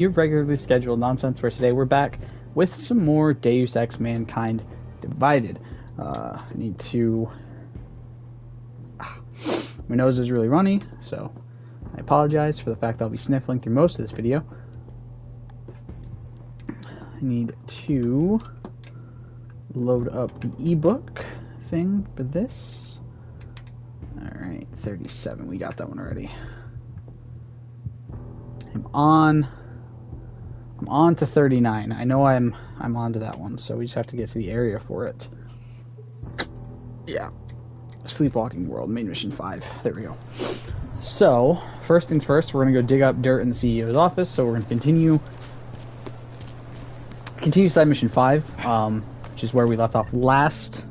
Your regularly scheduled nonsense, where today we're back with some more Deus Ex Mankind Divided. I need to... My nose is really runny, so I apologize for the fact that I'll be sniffling through most of this video. I need to load up the ebook thing for this. Alright, 37, we got that one already. I'm on to 39. I know I'm on to that one, so we just have to get to the area for it. Yeah. Sleepwalking World, main mission 5. There we go. So, first things first, we're going to go dig up dirt in the CEO's office, so we're going to continue side mission 5, which is where we left off last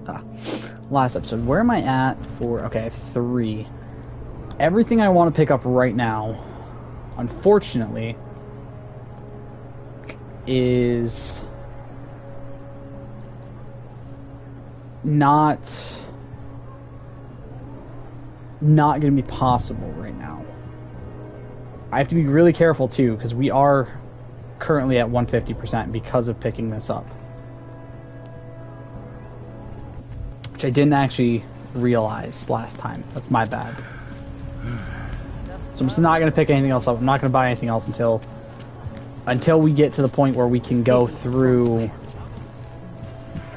episode. Where am I at for... Okay, I have 3. Everything I want to pick up right now, unfortunately, is not going to be possible right now. I have to be really careful too, because we are currently at 150% because of picking this up, which I didn't actually realize last time. That's my bad. So I'm just not going to pick anything else up. I'm not going to buy anything else until we get to the point where we can go through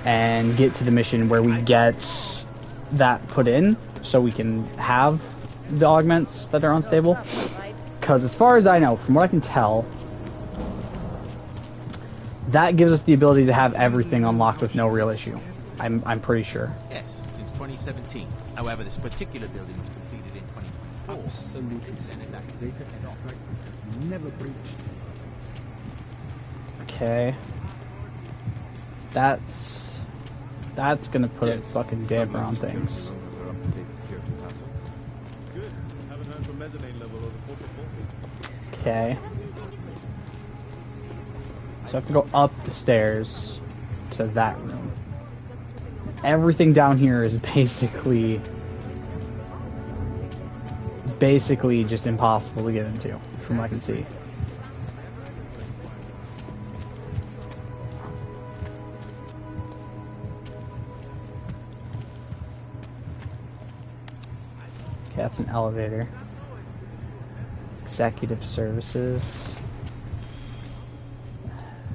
and get to the mission where we get that put in, so we can have the augments that are unstable. Because as far as I know, from what I can tell, that gives us the ability to have everything unlocked with no real issue. I'm pretty sure. Yes, since 2017. However, this particular building was completed in 2024. Absolutely. Data extract is never breached. Okay. That's gonna put a fucking damper on things. Okay. So I have to go up the stairs to that room. Everything down here is basically just impossible to get into, from what I can see. Okay, that's an elevator. Executive services.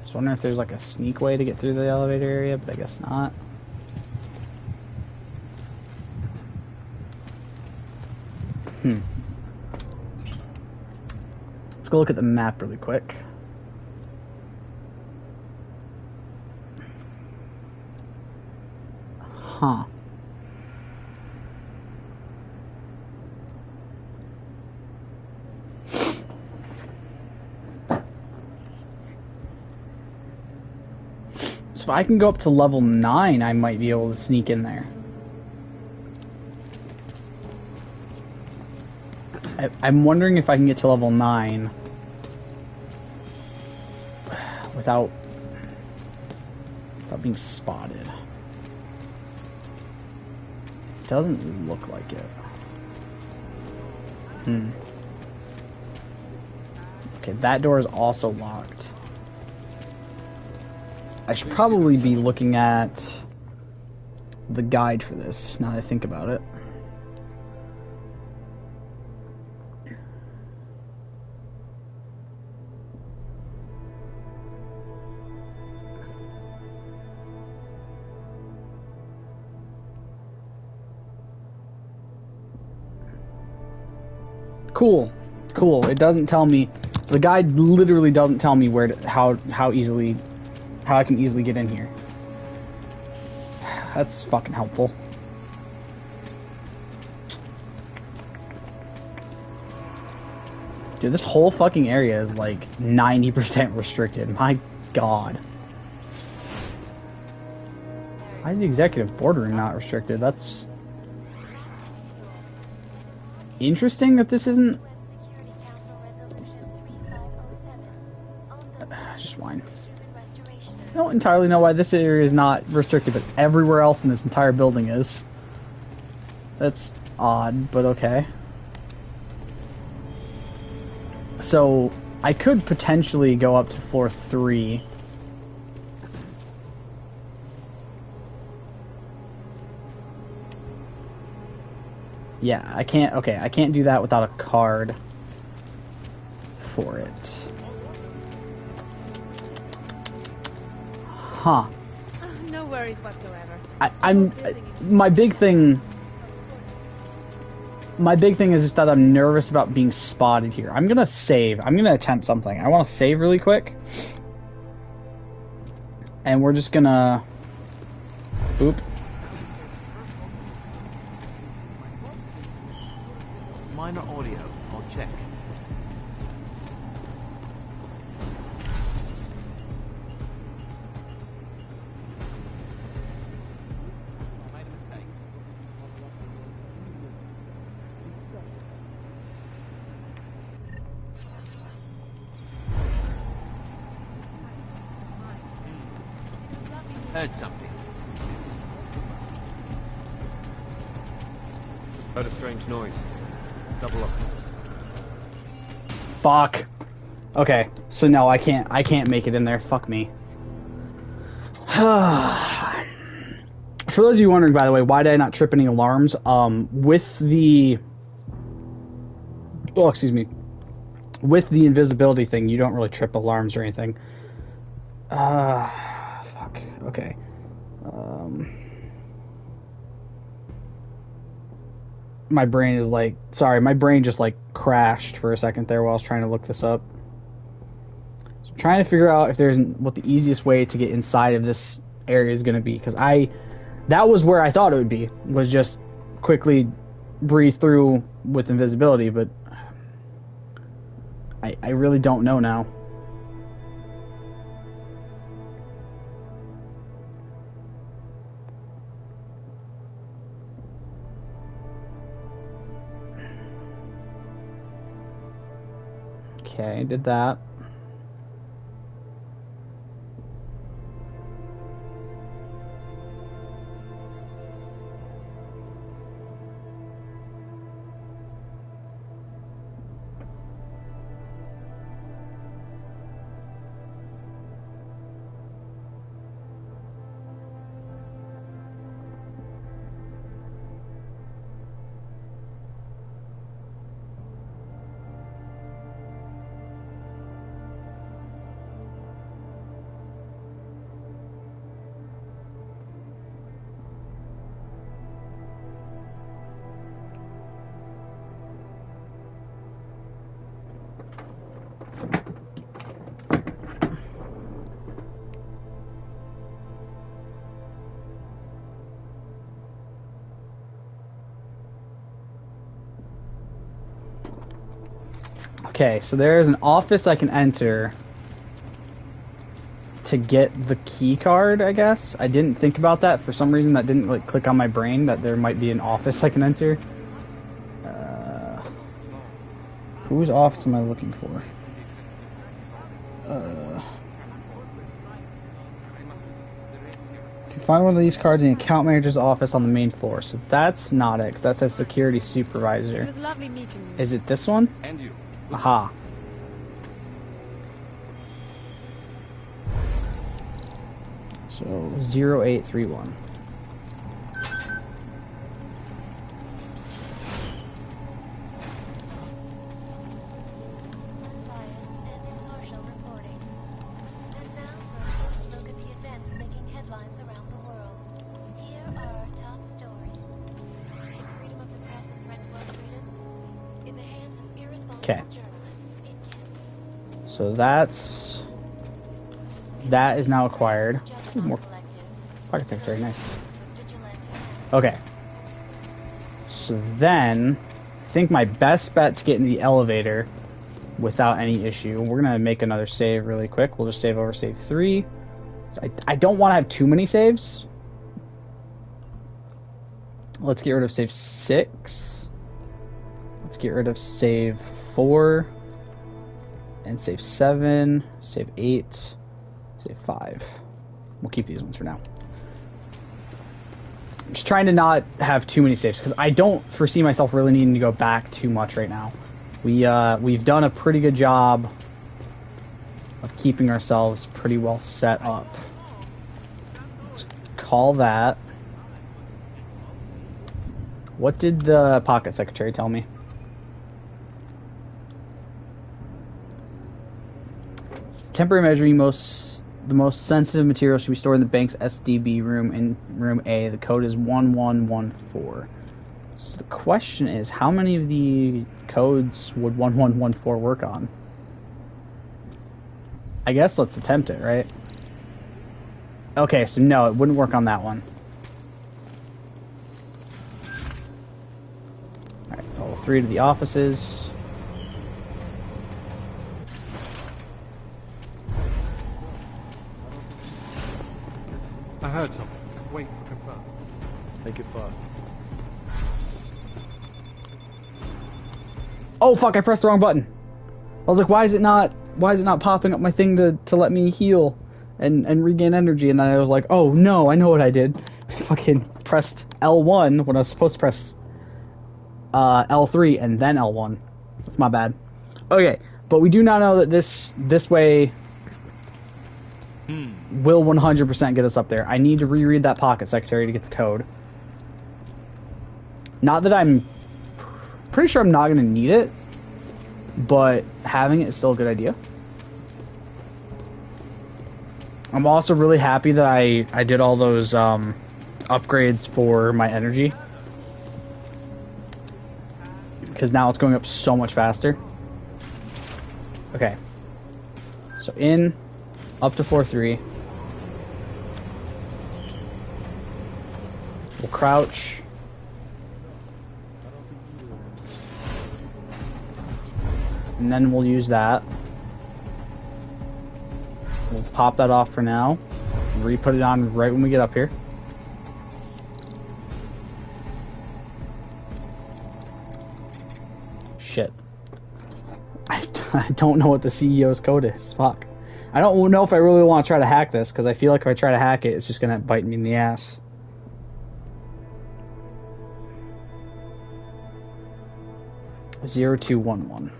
Just wondering if there's like a sneak way to get through the elevator area, but I guess not. Let's go look at the map really quick. Huh. So if I can go up to level 9, I might be able to sneak in there. I'm wondering if I can get to level 9 without being spotted. Doesn't look like it. Okay, that door is also locked. I should probably be looking at the guide for this, now that I think about it. Cool. It doesn't tell me. The guide literally doesn't tell me where to, how I can easily get in here. That's fucking helpful. Dude, this whole fucking area is like 90% restricted. My god. Why is the executive boardroom not restricted? That's interesting that this isn't... Just wine. I don't entirely know why this area is not restricted, but everywhere else in this entire building is. That's odd, but okay. So, I could potentially go up to floor 3. Yeah, I can't, okay, I can't do that without a card for it. Huh. No worries whatsoever. My big thing is just that I'm nervous about being spotted here. I'm gonna save. I'm gonna attempt something. I want to save really quick. And we're just gonna... Oop. Minor audio. I'll check. I made a mistake. Heard something. Heard a strange noise. Double up. Fuck. Okay, so no, I can't make it in there. Fuck me. For those of you wondering, by the way, why did I not trip any alarms? With the... Oh, excuse me. With the invisibility thing, you don't really trip alarms or anything. Fuck. Okay. My brain is like... Sorry, my brain just like crashed for a second there while I was trying to look this up. So I'm trying to figure out if there's... what the easiest way to get inside of this area is going to be. Because that was where I thought it would be. Was just quickly breeze through with invisibility, but... I really don't know now. Okay, did that. Okay, so there is an office I can enter to get the key card, I guess. I didn't think about that. For some reason, that didn't like click on my brain that there might be an office I can enter. Whose office am I looking for? You can find one of these cards in the account manager's office on the main floor. So that's not it, because that says security supervisor. It was lovely meeting you. Is it this one? And you. Aha. So 0831. Okay. So that is now acquired. Ooh, more pocket secretary, nice. Okay. So then, I think my best bet to get in the elevator without any issue. We're gonna make another save really quick. We'll just save over save 3. So I don't want to have too many saves. Let's get rid of save 6. Let's get rid of save 4. And save 7. Save 8. Save 5. We'll keep these ones for now. I'm just trying to not have too many saves, because I don't foresee myself really needing to go back too much right now. We've done a pretty good job of keeping ourselves pretty well set up. Let's call that. What did the pocket secretary tell me? It's temporary measuring the most sensitive material should be stored in the bank's SDB room in room A. The code is 1114. So the question is, how many of the codes would 1114 work on? I guess let's attempt it, right? Okay, so no, it wouldn't work on that one. Alright, all 3 to the offices. I heard something. Wait for confirm. Make it fast. Oh fuck, I pressed the wrong button. I was like, why is it not popping up my thing to let me heal and regain energy? And then I was like, oh no, I know what I did. I fucking pressed L1 when I was supposed to press L3 and then L1. That's my bad. Okay, but we do not know that this way will 100% get us up there. I need to reread that pocket secretary to get the code. Not that I'm pretty sure I'm not going to need it, but having it is still a good idea. I'm also really happy that I did all those upgrades for my energy, because now it's going up so much faster. Okay, so in up to 4-3. We'll crouch. And then we'll use that. We'll pop that off for now. Re-put it on right when we get up here. Shit. I don't know what the CEO's code is. Fuck. I don't know if I really want to try to hack this, because I feel like if I try to hack it, it's just going to bite me in the ass. Zero 211.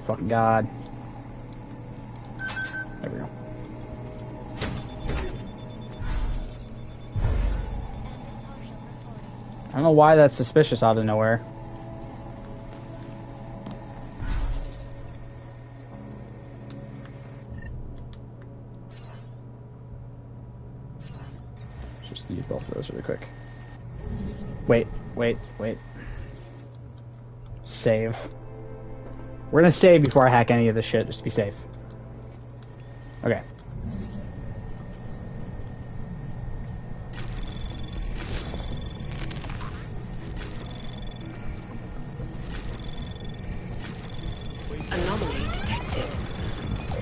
Fucking God. There we go. I don't know why that's suspicious out of nowhere. Just use both of those really quick. Wait. Save. We're gonna save before I hack any of this shit, just to be safe. Okay. Anomaly detected.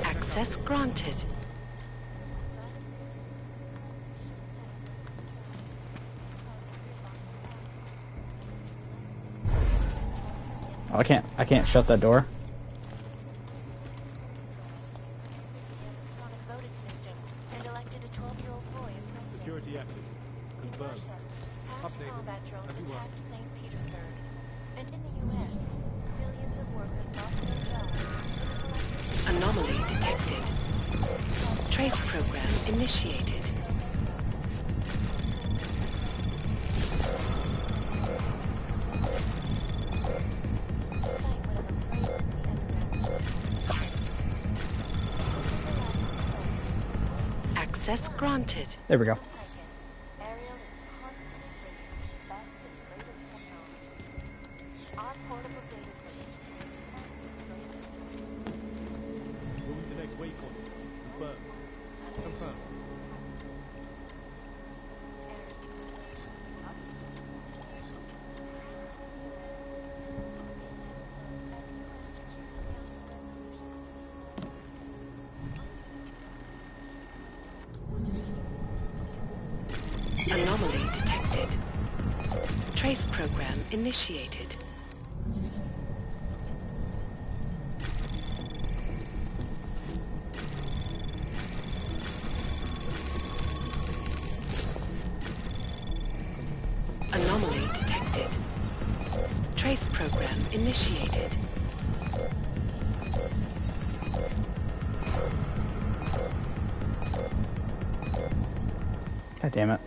Access granted. Oh, I can't shut that door. Security active. Confirmed. Update. Everyone. St. Petersburg. And in the US, millions of workers lost their jobs. Anomaly detected. Trace program initiated. Access granted. There we go. Ariel is constantly bringing the best and latest technology. Our portable data Moving to next waypoint. Confirmed. Confirmed. Anomaly detected. Trace program initiated. Anomaly detected. Trace program initiated. damn it.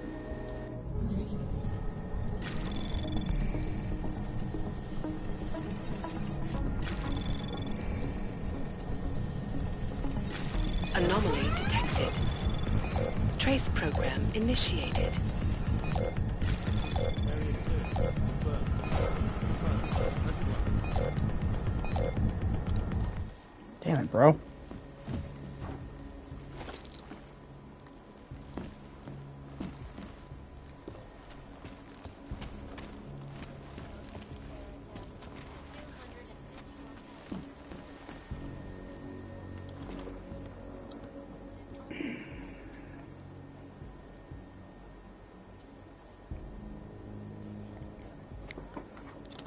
Anomaly detected. Trace program initiated. Damn it, bro.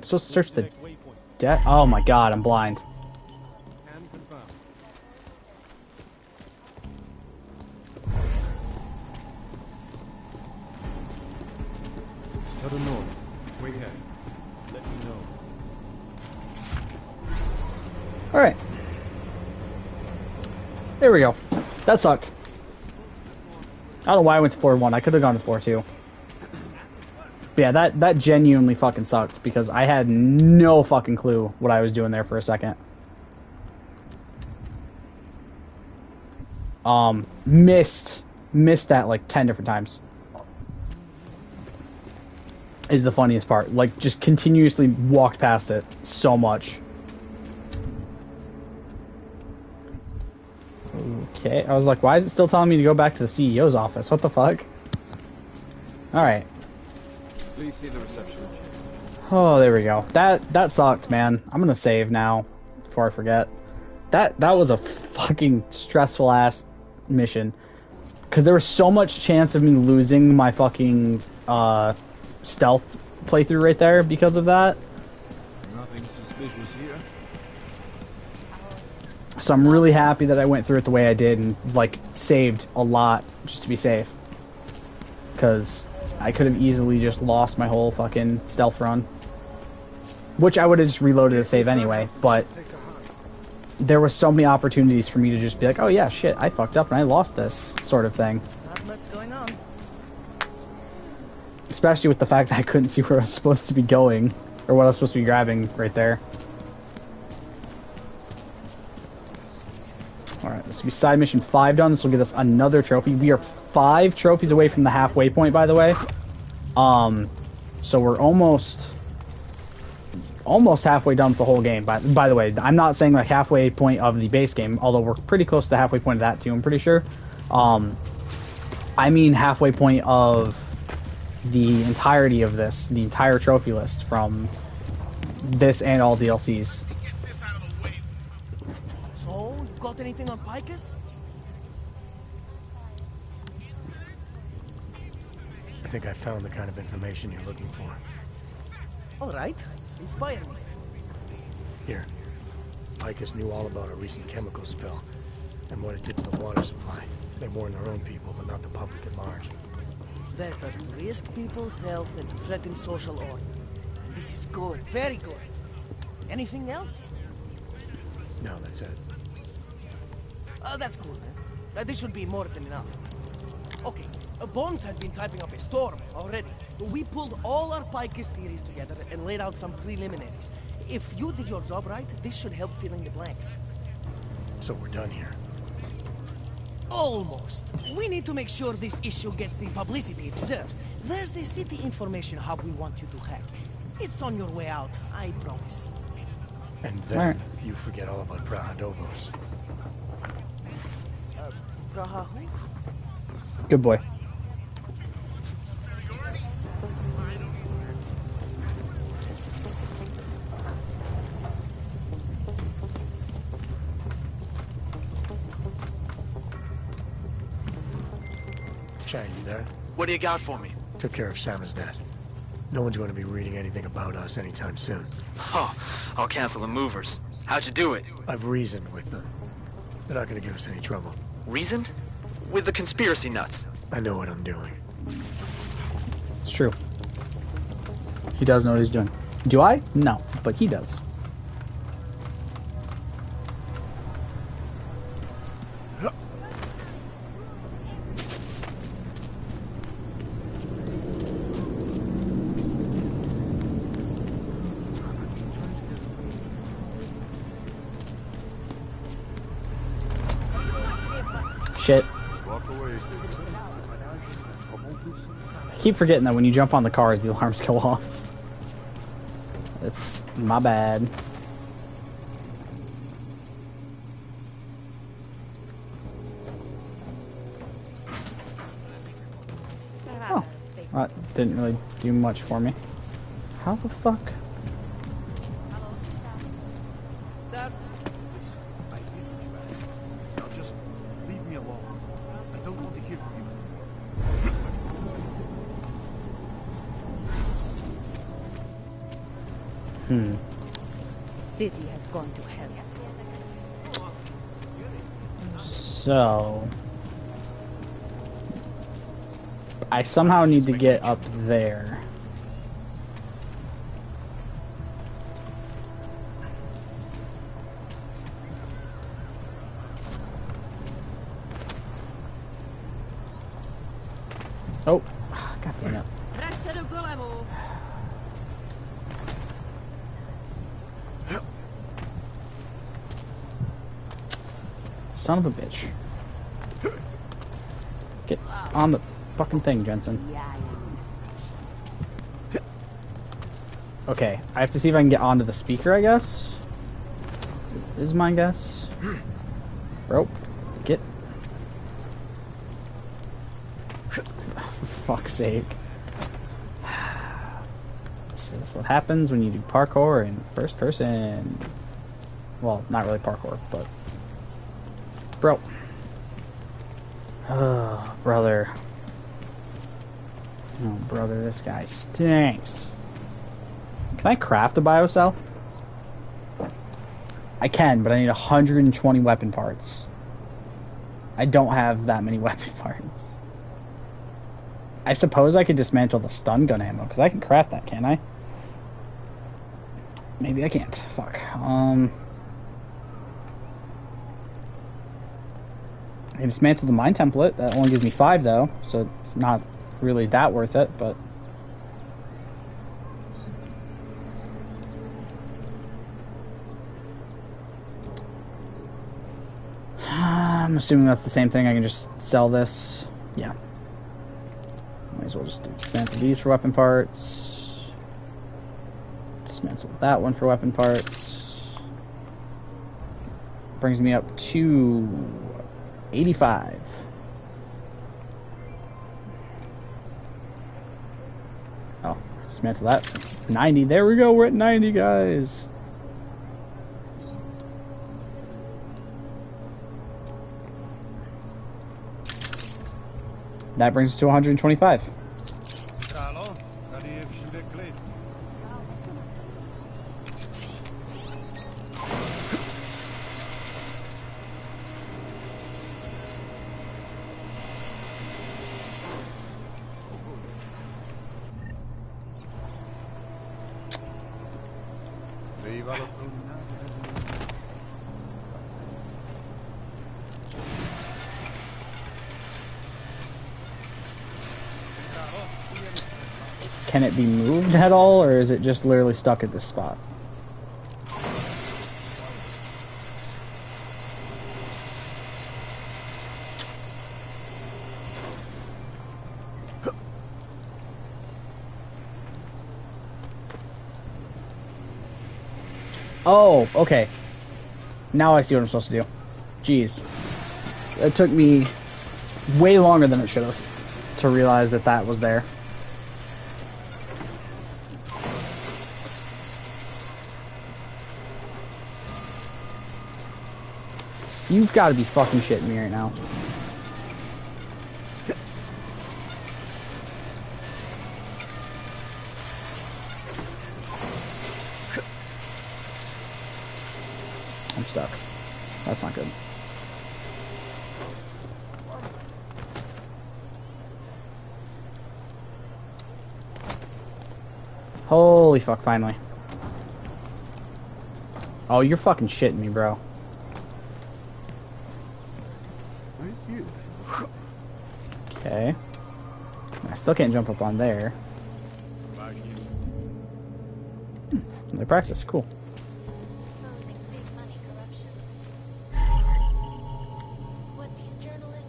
Supposed to search the debt. Oh my god, I'm blind. Can confirm. To the north. Wait here. Let me know. Alright. There we go. That sucked. I don't know why I went to floor 1. I could have gone to floor 2. But yeah, that genuinely fucking sucked because I had no fucking clue what I was doing there for a second. Missed that like 10 different times. Is the funniest part. Like, just continuously walked past it so much. Okay, I was like, why is it still telling me to go back to the CEO's office? What the fuck? Alright. Please see the receptionist. Oh, there we go. That sucked, man. I'm gonna save now before I forget. That was a fucking stressful ass mission. Cause there was so much chance of me losing my fucking stealth playthrough right there because of that. Nothing suspicious here. So I'm really happy that I went through it the way I did and like saved a lot just to be safe. Cause I could have easily just lost my whole fucking stealth run. Which I would have just reloaded to save anyway, but there were so many opportunities for me to just be like, oh yeah, shit, I fucked up and I lost this sort of thing. Not much going on. Especially with the fact that I couldn't see where I was supposed to be going, or what I was supposed to be grabbing right there. Alright, this will be side mission 5 done. This will get us another trophy. We are 5 trophies away from the halfway point, by the way. So we're almost halfway done with the whole game. By the way, I'm not saying like halfway point of the base game, although we're pretty close to the halfway point of that too, I'm pretty sure. I mean halfway point of the entirety of this, the entire trophy list from this and all DLCs. So, you got anything on Picus? I think I found the kind of information you're looking for. All right. Inspire me. Here. Picus knew all about a recent chemical spill and what it did to the water supply. They warned their own people, but not the public at large. Better to risk people's health than to threaten social order. This is good. Very good. Anything else? No, that's it. That's cool, man. This should be more than enough. Okay, Bones has been typing up a storm already. We pulled all our Picus theories together and laid out some preliminaries. If you did your job right, this should help fill in the blanks. So we're done here. Almost. We need to make sure this issue gets the publicity it deserves. There's a city information hub we want you to hack. It's on your way out, I promise. And then you forget all about Prahadovos. Praha who? Good boy. Chang, you there? What do you got for me? Took care of Samizdat. No one's going to be reading anything about us anytime soon. Oh, I'll cancel the movers. How'd you do it? I've reasoned with them. They're not going to give us any trouble. Reasoned? With the conspiracy nuts. I know what I'm doing. It's true. He does know what he's doing. Do I? No, but he does. Shit. I keep forgetting that when you jump on the cars, the alarms go off. It's my bad. Oh, that didn't really do much for me. How the fuck? Sir, I hate you, man. Now just leave me alone. I don't want to hear from you. city has gone to hell. So I somehow need to get up there. Oh, god damn it. Son of a bitch. Get on the fucking thing, Jensen. Okay, I have to see if I can get onto the speaker, I guess. This is my guess. Bro, get. For fuck's sake. This is what happens when you do parkour in first person. Well, not really parkour, but. Bro. Oh, brother. Oh, brother, this guy stinks. Can I craft a biocell? I can, but I need 120 weapon parts. I don't have that many weapon parts. I suppose I could dismantle the stun gun ammo, because I can craft that, can't I? Maybe I can't. Fuck. I dismantled the mine template. That only gives me 5 though, so it's not really that worth it, but I'm assuming that's the same thing. I can just sell this. Yeah. Might as well just dismantle these for weapon parts. Dismantle that one for weapon parts. Brings me up to 85. Oh, dismantle that. 90. There we go. We're at 90, guys. That brings us to 125. Can it be moved at all, or is it just literally stuck at this spot? Oh, okay. Now I see what I'm supposed to do. Jeez. It took me way longer than it should have to realize that that was there. You've got to be fucking shitting me right now. I'm stuck. That's not good. Holy fuck, finally. Oh, you're fucking shitting me, bro. Okay. I still can't jump up on there. Another practice, cool. Exposing big money corruption. What these journalists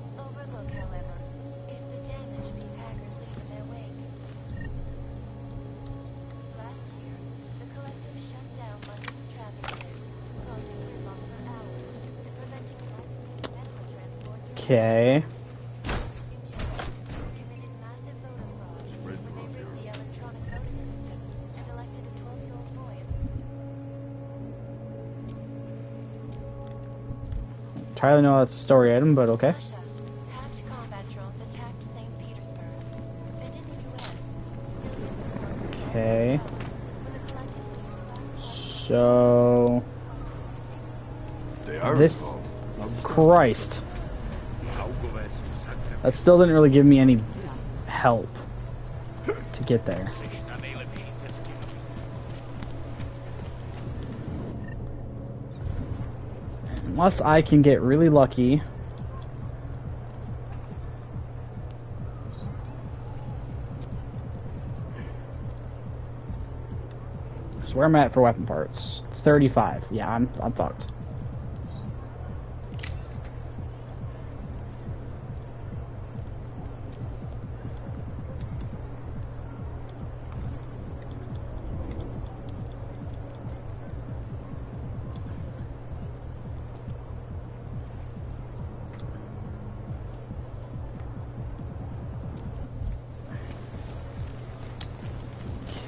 Okay. Committed massive voter fraud when they rigged the electronic voting system and elected a 12-year-old boy as Entirely know that's a story item, but okay. Russia. Hacked combat drones attacked St. Petersburg. And in the U.S., millions of workers Okay. with a collective So They are this involved. Christ. That still didn't really give me any help to get there. Unless I can get really lucky. So where am I at for weapon parts? 35. Yeah, I'm fucked.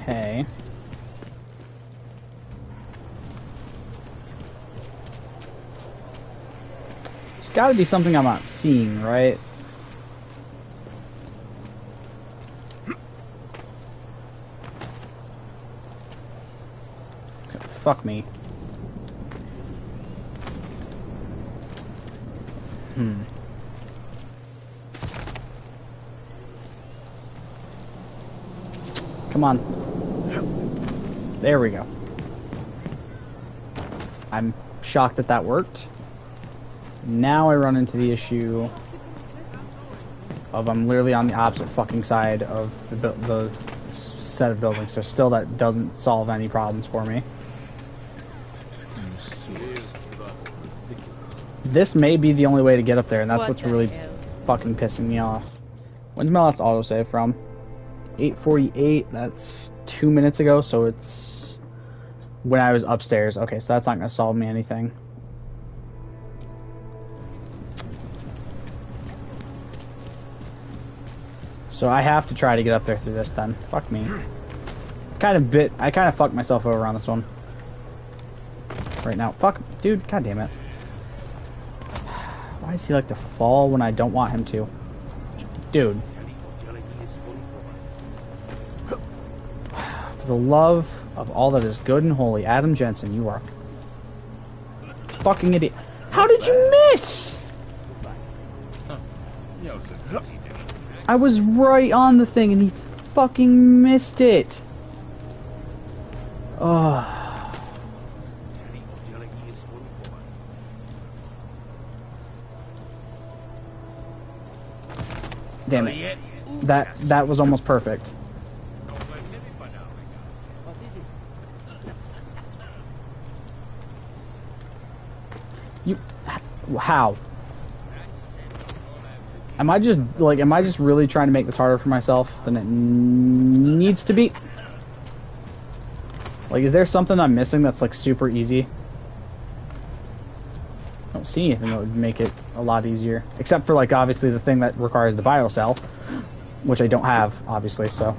Okay. There's got to be something I'm not seeing, right? Okay, fuck me. Come on. There we go. I'm shocked that that worked. Now I run into the issue of I'm literally on the opposite fucking side of the set of buildings, so still that doesn't solve any problems for me. This may be the only way to get up there, and that's What what's the really hell? fucking pissing me off. When's my last autosave from? 8:48, that's 2 minutes ago, so it's when I was upstairs. Okay, so that's not going to solve me anything. So I have to try to get up there through this then. Fuck me. I kind of fucked myself over on this one. Right now. Fuck, dude, god damn it. Why does he like to fall when I don't want him to? Dude. For the love of all that is good and holy, Adam Jensen, you are fucking idiot. How did you miss? I was right on the thing and he fucking missed it. Oh. Damn it. That was almost perfect. You how? Am I just really trying to make this harder for myself than it needs to be? Like, is there something I'm missing that's like super easy? I don't see anything that would make it a lot easier. Except for like obviously the thing that requires the biocell, which I don't have, obviously, so.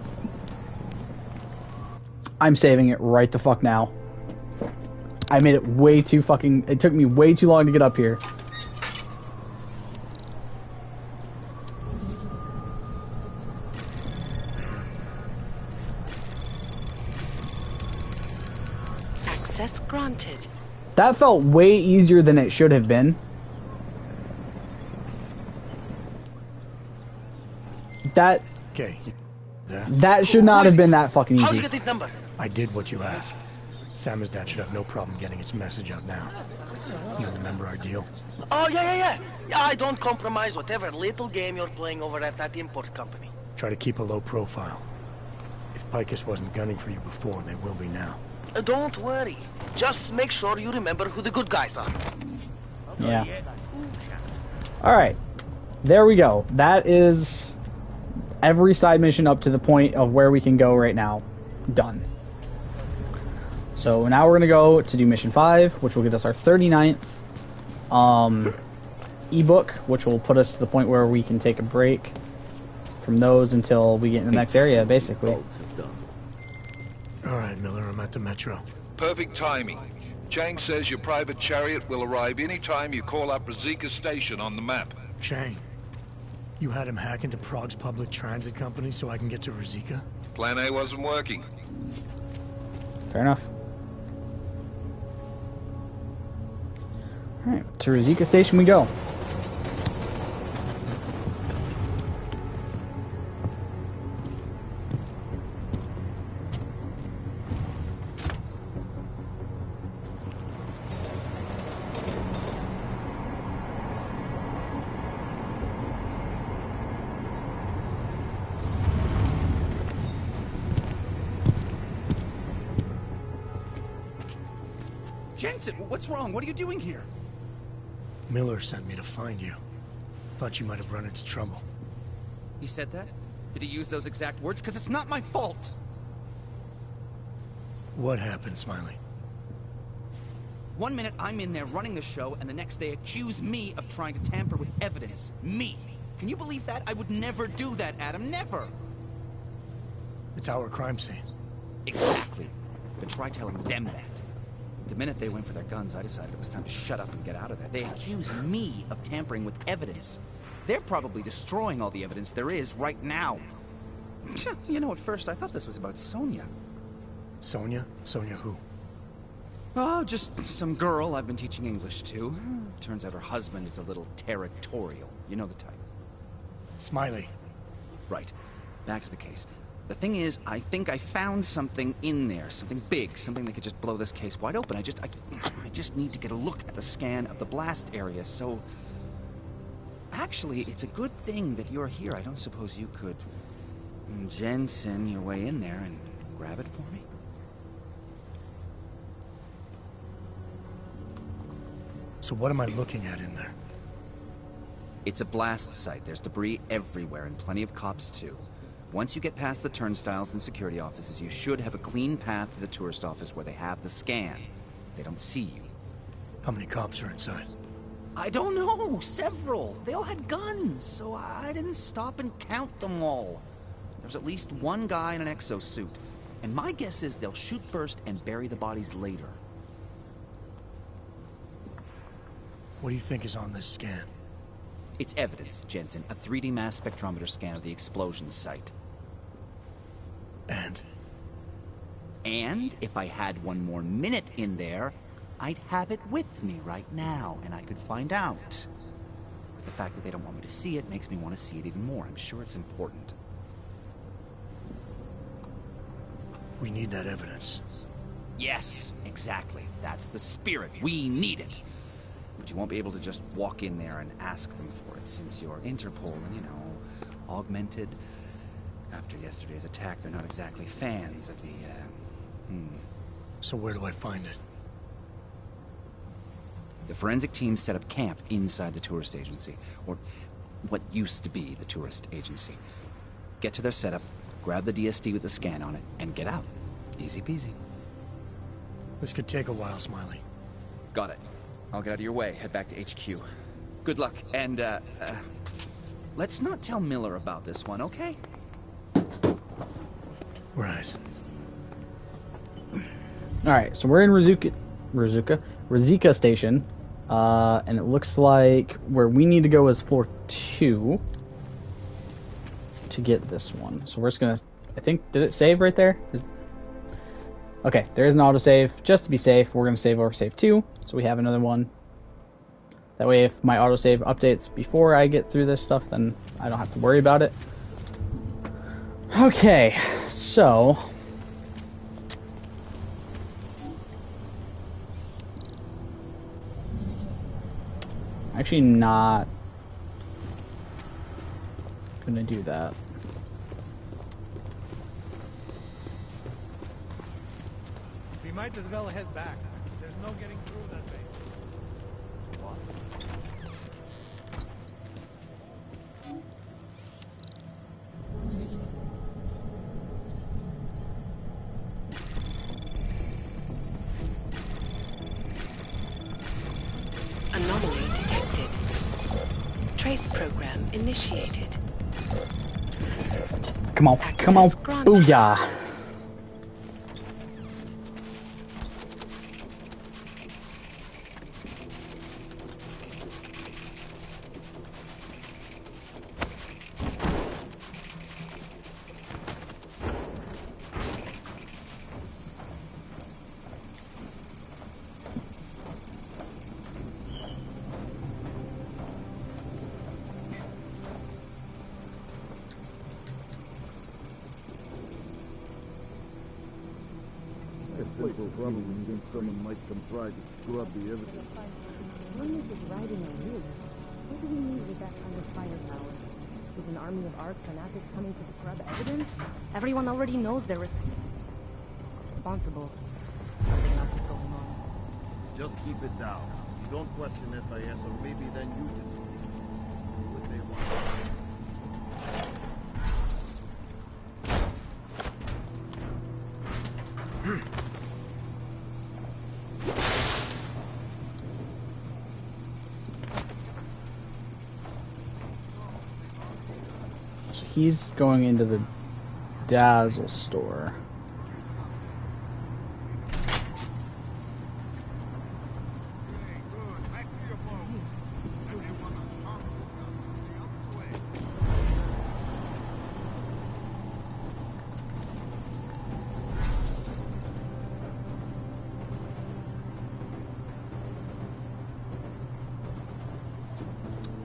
I'm saving it right the fuck now. I made it way too fucking, it took me way too long to get up here. Access granted. That felt way easier than it should have been. That Okay. that should not have been that fucking How'd you easy. get these numbers? I did what you asked. Samizdat should have no problem getting its message out now. You remember our deal? Oh, yeah. Yeah, I don't compromise whatever little game you're playing over at that import company. Try to keep a low profile. If Picus wasn't gunning for you before, they will be now. Don't worry. Just make sure you remember who the good guys are. Yeah. Alright. There we go. That is every side mission up to the point of where we can go right now. Done. So now we're going to go to do mission 5, which will get us our 39th ebook, which will put us to the point where we can take a break from those until we get in the next area, basically. Alright, Miller, I'm at the metro. Perfect timing. Chang says your private chariot will arrive any time you call up Rosika Station on the map. Chang, you had him hack into Prague's public transit company so I can get to Rosika? Plan A wasn't working. Fair enough. Alright, to Rosika Station we go. Jensen, what's wrong? What are you doing here? Miller sent me to find you. Thought you might have run into trouble. He said that? Did he use those exact words? Because it's not my fault! What happened, Smiley? 1 minute I'm in there running the show, and the next they accuse me of trying to tamper with evidence. Me! Can you believe that? I would never do that, Adam. Never! It's our crime scene. Exactly. But try telling them that. The minute they went for their guns, I decided it was time to shut up and get out of there. They accuse me of tampering with evidence. They're probably destroying all the evidence there is right now. You know, at first I thought this was about Sonia. Sonia? Sonia who? Oh, just some girl I've been teaching English to. Turns out her husband is a little territorial. You know the type. Smiley. Right. Back to the case. The thing is, I think I found something in there. Something big. Something that could just blow this case wide open. I just need to get a look at the scan of the blast area, so... Actually, it's a good thing that you're here. I don't suppose you could... Jensen your way in there and grab it for me? So what am I looking at in there? It's a blast site. There's debris everywhere, and plenty of cops, too. Once you get past the turnstiles and security offices, you should have a clean path to the tourist office where they have the scan. They don't see you. How many cops are inside? I don't know. Several. They all had guns, so I didn't stop and count them all. There's at least one guy in an exosuit. And my guess is they'll shoot first and bury the bodies later. What do you think is on this scan? It's evidence, Jensen. A 3D mass spectrometer scan of the explosion site. And? And if I had one more minute in there, I'd have it with me right now, and I could find out. The fact that they don't want me to see it makes me want to see it even more. I'm sure it's important. We need that evidence. Yes, exactly. That's the spirit. We need it. But you won't be able to just walk in there and ask them for it, since you're Interpol and, you know, augmented. After yesterday's attack, they're not exactly fans of the, So where do I find it? The forensic team set up camp inside the tourist agency, or what used to be the tourist agency. Get to their setup, grab the DSD with the scan on it, and get out. Easy peasy. This could take a while, Smiley. Got it. I'll get out of your way, head back to HQ. Good luck, and, let's not tell Miller about this one, okay? Right. Alright, so we're in Rosika Station. And it looks like where we need to go is floor 2 to get this one. So we're just gonna, I think, did it save right there? Okay, there is an autosave. Just to be safe, we're gonna save over save 2, so we have another one. That way if my autosave updates before I get through this stuff, then I don't have to worry about it. Okay, so... Actually not gonna do that. We might as well head back. There's no getting through that way. Anomaly detected. trace program initiated. Come on, come on, Access granted. booyah! Problem when you think someone might come try to scrub the evidence. One is riding on you. What do we need with that kind of firepower? With an army of ARC fanatics coming to scrub evidence? Everyone already knows they're responsible. Something else is going on. Just keep it down. You don't question SIS, or maybe then you decide what they want. He's going into the Dazzle store.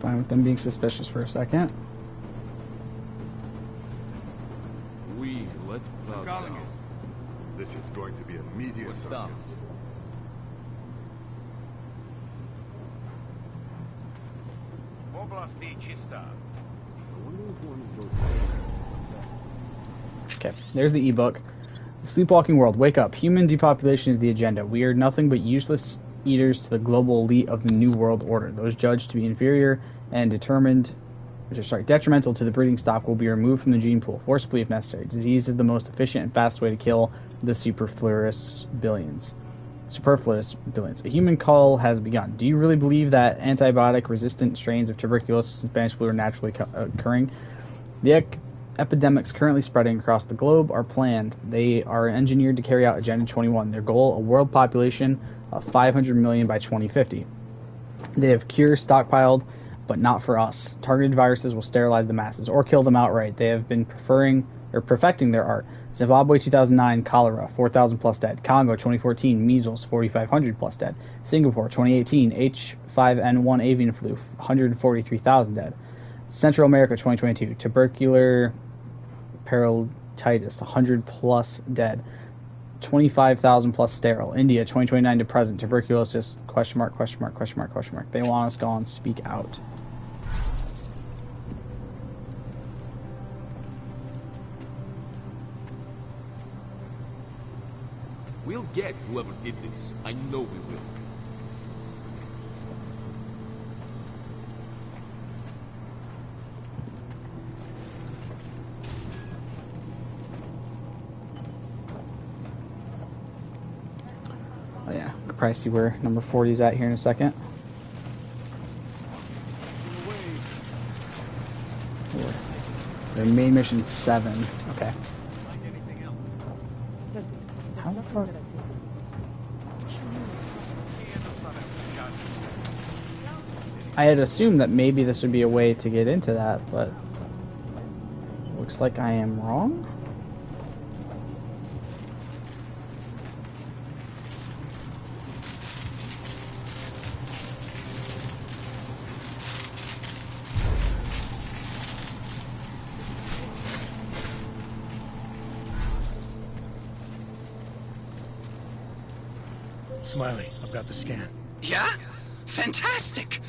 Fine with them being suspicious for a second. This is going to be a media circus. Okay, there's the ebook. The Sleepwalking World. Wake up. Human depopulation is the agenda. We are nothing but useless eaters to the global elite of the New World Order. Those judged to be inferior and detrimental to the breeding stock will be removed from the gene pool, forcibly if necessary. Disease is the most efficient and fastest way to kill the superfluous billions. A human cull has begun. Do you really believe that antibiotic-resistant strains of tuberculosis and Spanish flu are naturally occurring? The epidemics currently spreading across the globe are planned. They are engineered to carry out Agenda 21. Their goal, a world population of 500 million by 2050. They have cures stockpiled, but not for us. Targeted viruses will sterilize the masses or kill them outright. They have been perfecting their art. Zimbabwe 2009, cholera, 4,000 plus dead. Congo 2014, measles, 4,500 plus dead. Singapore 2018, H5N1 avian flu, 143,000 dead. Central America 2022, tubercular parotitis, 100 plus dead. 25,000 plus sterile. India 2029 to present, tuberculosis, question mark, question mark, question mark, question mark. They want us to go on, speak out. We'll get whoever did this. I know we will. Oh yeah, we'll probably see where number 40 is at here in a second. Their main mission 7. Okay. How far? I had assumed that maybe this would be a way to get into that, but looks like I am wrong. Smiley, I've got the scan. Yeah? Fantastic!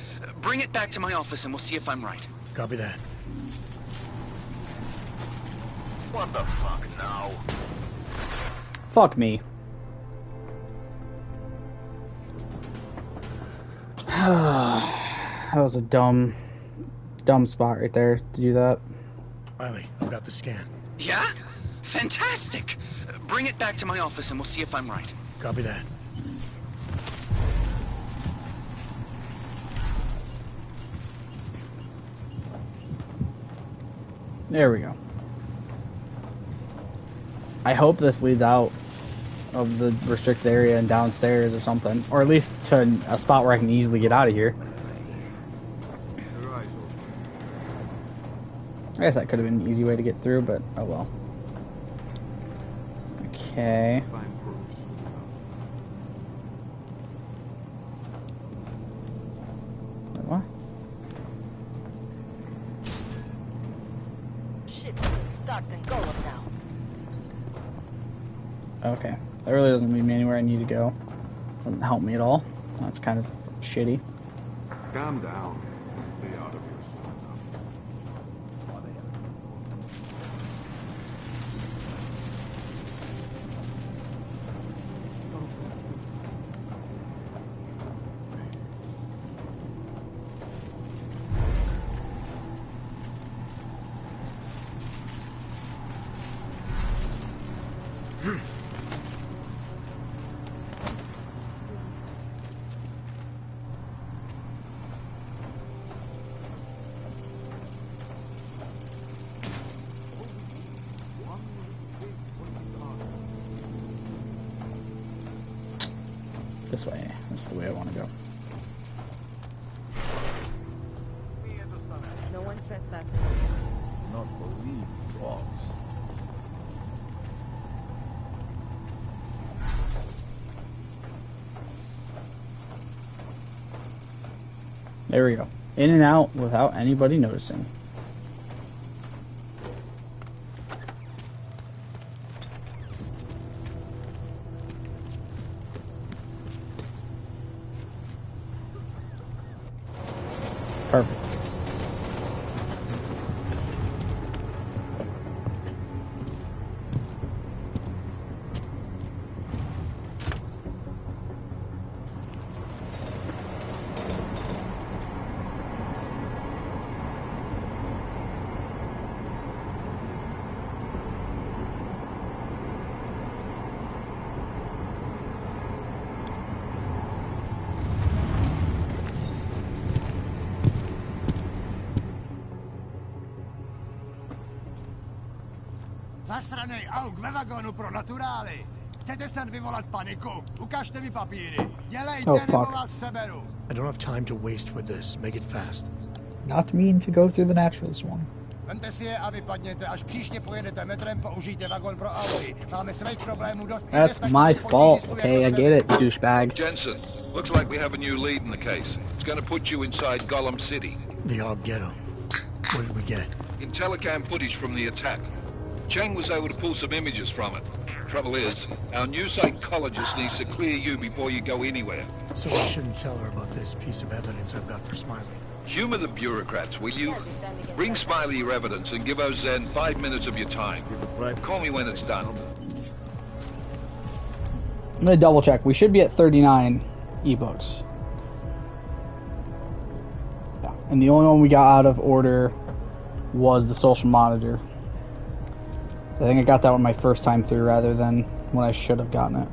Bring it back to my office and we'll see if I'm right. Copy that. What the fuck now? Fuck me. That was a dumb spot right there to do that. Smiley, I've got the scan. Yeah? Fantastic! Bring it back to my office and we'll see if I'm right. Copy that. There we go. I hope this leads out of the restricted area and downstairs or something. Or at least to a spot where I can easily get out of here. I guess that could have been an easy way to get through, but oh well. Okay. What? Shit, start and go up now. Okay. That really doesn't lead me anywhere I need to go. Doesn't help me at all. That's kind of shitty. Calm down. Stay out of here. This way. That's the way I want to go. No one trespassing. Not believe dogs. There we go. In and out without anybody noticing. Perfect. Zasranej auk ve vagónu pro naturály. Chcete snad vyvolat paniku? Ukažte mi papíry. Dělejte, nebo vás seberu. I don't have time to waste with this. Make it fast. Not mean to go through the naturalist one. Vemte si je a vypadněte. Až příště pojedete metrem, použijte vagón pro auty. Máme svých problémů dost. That's my fault, okay? I get it, douchebag. Jensen, looks like we have a new lead in the case. It's going to put you inside Gollum City. The Og Ghetto. What did we get? Telecam footage from the attack. Cheng was able to pull some images from it. Trouble is, our new psychologist needs to clear you before you go anywhere. So I shouldn't tell her about this piece of evidence I've got for Smiley. Humor the bureaucrats, will you? Bring Smiley your evidence and give Ozen 5 minutes of your time. Call me when it's done. I'm gonna double check. We should be at 39 ebooks. Yeah. And the only one we got out of order was the social monitor. I think I got that one my first time through rather than when I should have gotten it.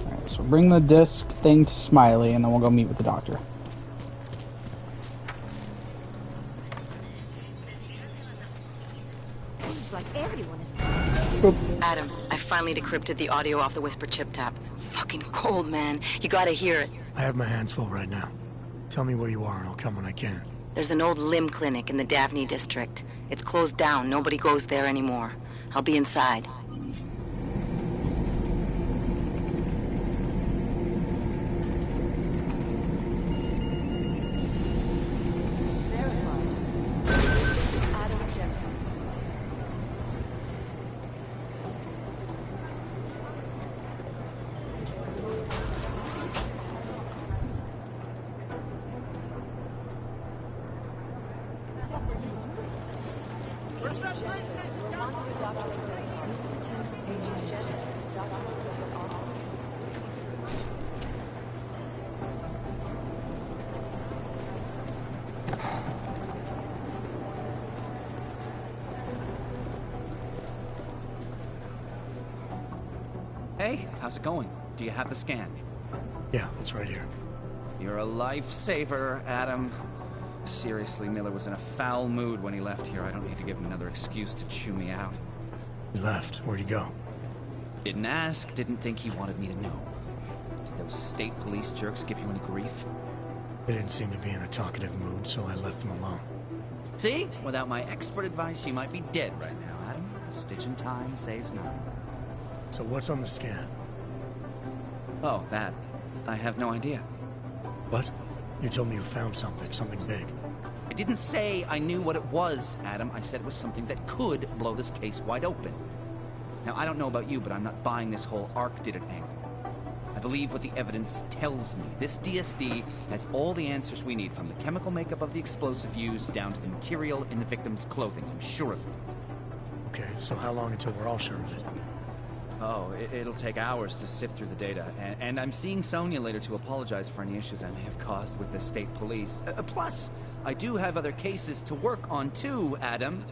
Alright, so bring the disc thing to Smiley and then we'll go meet with the doctor. Seems like everyone is. Adam, I finally decrypted the audio off the Whisper chip tap. Fucking cold, man. You gotta hear it. I have my hands full right now. Tell me where you are and I'll come when I can. There's an old limb clinic in the Daphne district. It's closed down. Nobody goes there anymore. I'll be inside. Adam Jensen. Hey, how's it going? Do you have the scan? Yeah, it's right here. You're a lifesaver, Adam. Seriously, Miller was in a foul mood when he left here. I don't need to give him another excuse to chew me out. He left. Where'd he go? Didn't ask, didn't think he wanted me to know. Did those state police jerks give you any grief? They didn't seem to be in a talkative mood, so I left them alone. See? Without my expert advice, you might be dead right now, Adam. A stitch in time saves none. So what's on the scan? Oh, that. I have no idea. What? You told me you found something big. I didn't say I knew what it was, Adam. I said it was something that could blow this case wide open. Now, I don't know about you, but I'm not buying this whole Ark did it angle. I believe what the evidence tells me. This DSD has all the answers we need, from the chemical makeup of the explosive used down to the material in the victim's clothing. I'm sure of it. Okay, so how long until we're all sure of it? Oh, it'll take hours to sift through the data. And I'm seeing Sonia later to apologize for any issues I may have caused with the state police. Plus, I do have other cases to work on too, Adam.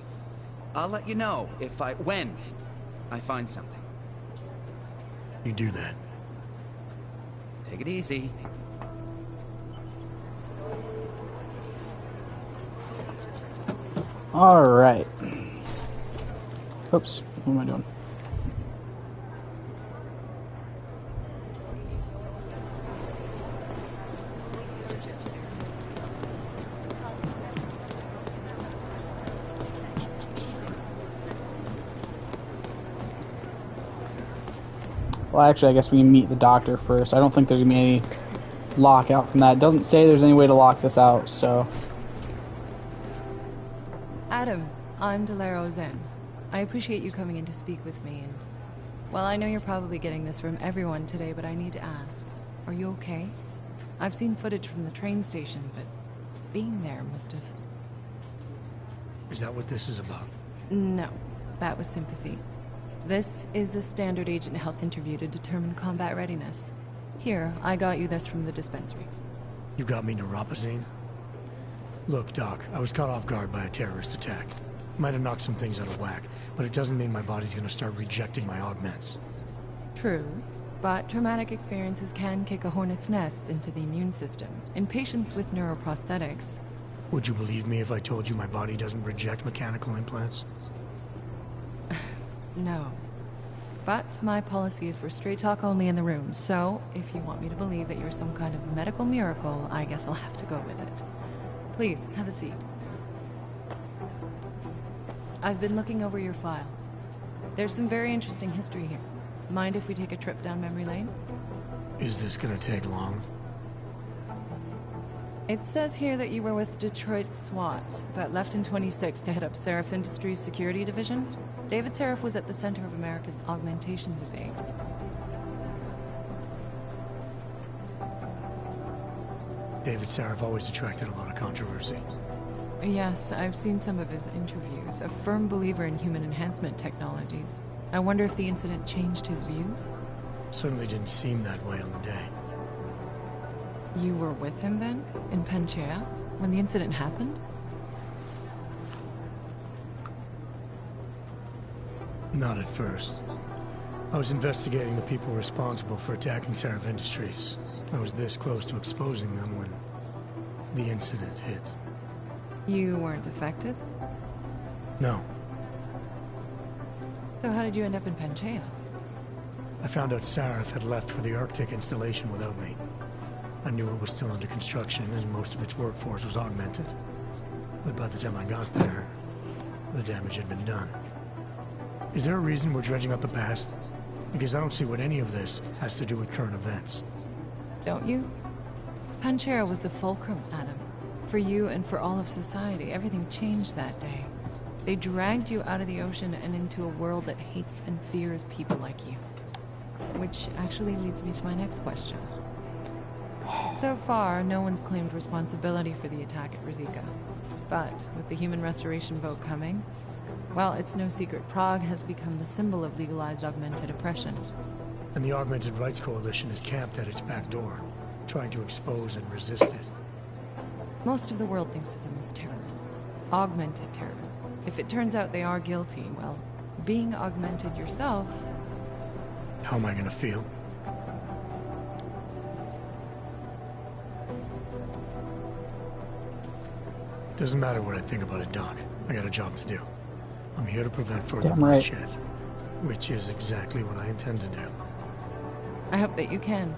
I'll let you know when I find something. You do that. Take it easy. All right. Oops, what am I doing? Well, actually, I guess we can meet the doctor first. I don't think there's going to be any lockout from that. It doesn't say there's any way to lock this out, so... Adam, I'm Delaro Zen. I appreciate you coming in to speak with me, and... Well, I know you're probably getting this from everyone today, but I need to ask. Are you okay? I've seen footage from the train station, but being there must have... Is that what this is about? No, that was sympathy. This is a standard agent health interview to determine combat readiness. Here, I got you this from the dispensary. You got me neuropazine? Look, Doc, I was caught off guard by a terrorist attack. Might have knocked some things out of whack, but it doesn't mean my body's gonna start rejecting my augments. True, but traumatic experiences can kick a hornet's nest into the immune system. In patients with neuroprosthetics... Would you believe me if I told you my body doesn't reject mechanical implants? No. But my policy is for straight talk only in the room, so if you want me to believe that you're some kind of medical miracle, I guess I'll have to go with it. Please, have a seat. I've been looking over your file. There's some very interesting history here. Mind if we take a trip down memory lane? Is this gonna take long? It says here that you were with Detroit SWAT, but left in 26 to head up Seraph Industries' security division. David Seraph was at the center of America's augmentation debate. David Seraph always attracted a lot of controversy. Yes, I've seen some of his interviews. A firm believer in human enhancement technologies. I wonder if the incident changed his view? Certainly didn't seem that way on the day. You were with him then? In Panchea? When the incident happened? Not at first. I was investigating the people responsible for attacking Seraph Industries. I was this close to exposing them when the incident hit. You weren't affected? No. So how did you end up in Panchea? I found out Seraph had left for the Arctic installation without me. I knew it was still under construction and most of its workforce was augmented. But by the time I got there, the damage had been done. Is there a reason we're dredging up the past? Because I don't see what any of this has to do with current events. Don't you? Panchea was the fulcrum, Adam. For you and for all of society, everything changed that day. They dragged you out of the ocean and into a world that hates and fears people like you. Which actually leads me to my next question. So far, no one's claimed responsibility for the attack at Rizika. But with the human restoration vote coming, well, it's no secret Prague has become the symbol of legalized augmented oppression. And the Augmented Rights Coalition is camped at its back door, trying to expose and resist it. Most of the world thinks of them as terrorists. Augmented terrorists. If it turns out they are guilty, well, being augmented yourself... How am I gonna feel? Doesn't matter what I think about it, Doc. I got a job to do. I'm here to prevent further Damn right. bloodshed, which is exactly what I intend to do. I hope that you can.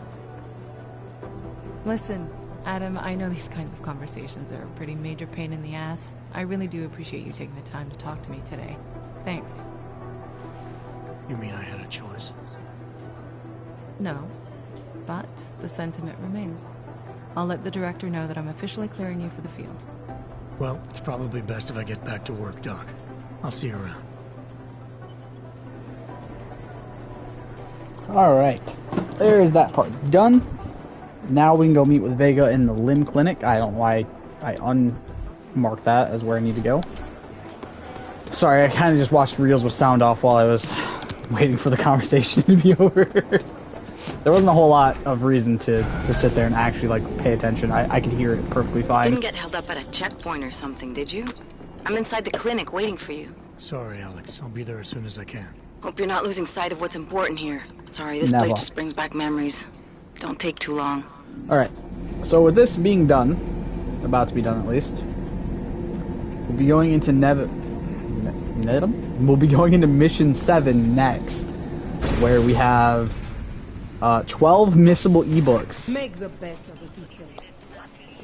Listen, Adam, I know these kinds of conversations are a pretty major pain in the ass. I really do appreciate you taking the time to talk to me today. Thanks. You mean I had a choice? No, but the sentiment remains. I'll let the director know that I'm officially clearing you for the field. Well, it's probably best if I get back to work, Doc. I'll see you around. Alright. There's that part done. Now we can go meet with Vega in the limb clinic. I don't know why I unmarked that as where I need to go. Sorry, I kind of just watched reels with sound off while I was waiting for the conversation to be over. There wasn't a whole lot of reason to sit there and actually like pay attention. I could hear it perfectly fine. Didn't get held up at a checkpoint or something, did you? I'm inside the clinic waiting for you. Sorry, Alex. I'll be there as soon as I can. Hope you're not losing sight of what's important here. Sorry, this Never. place just brings back memories. Don't take too long. Alright, so with this being done, about to be done at least, we'll be going into We'll be going into Mission 7 next, where we have 12 missable ebooks. Make the best of it, he said.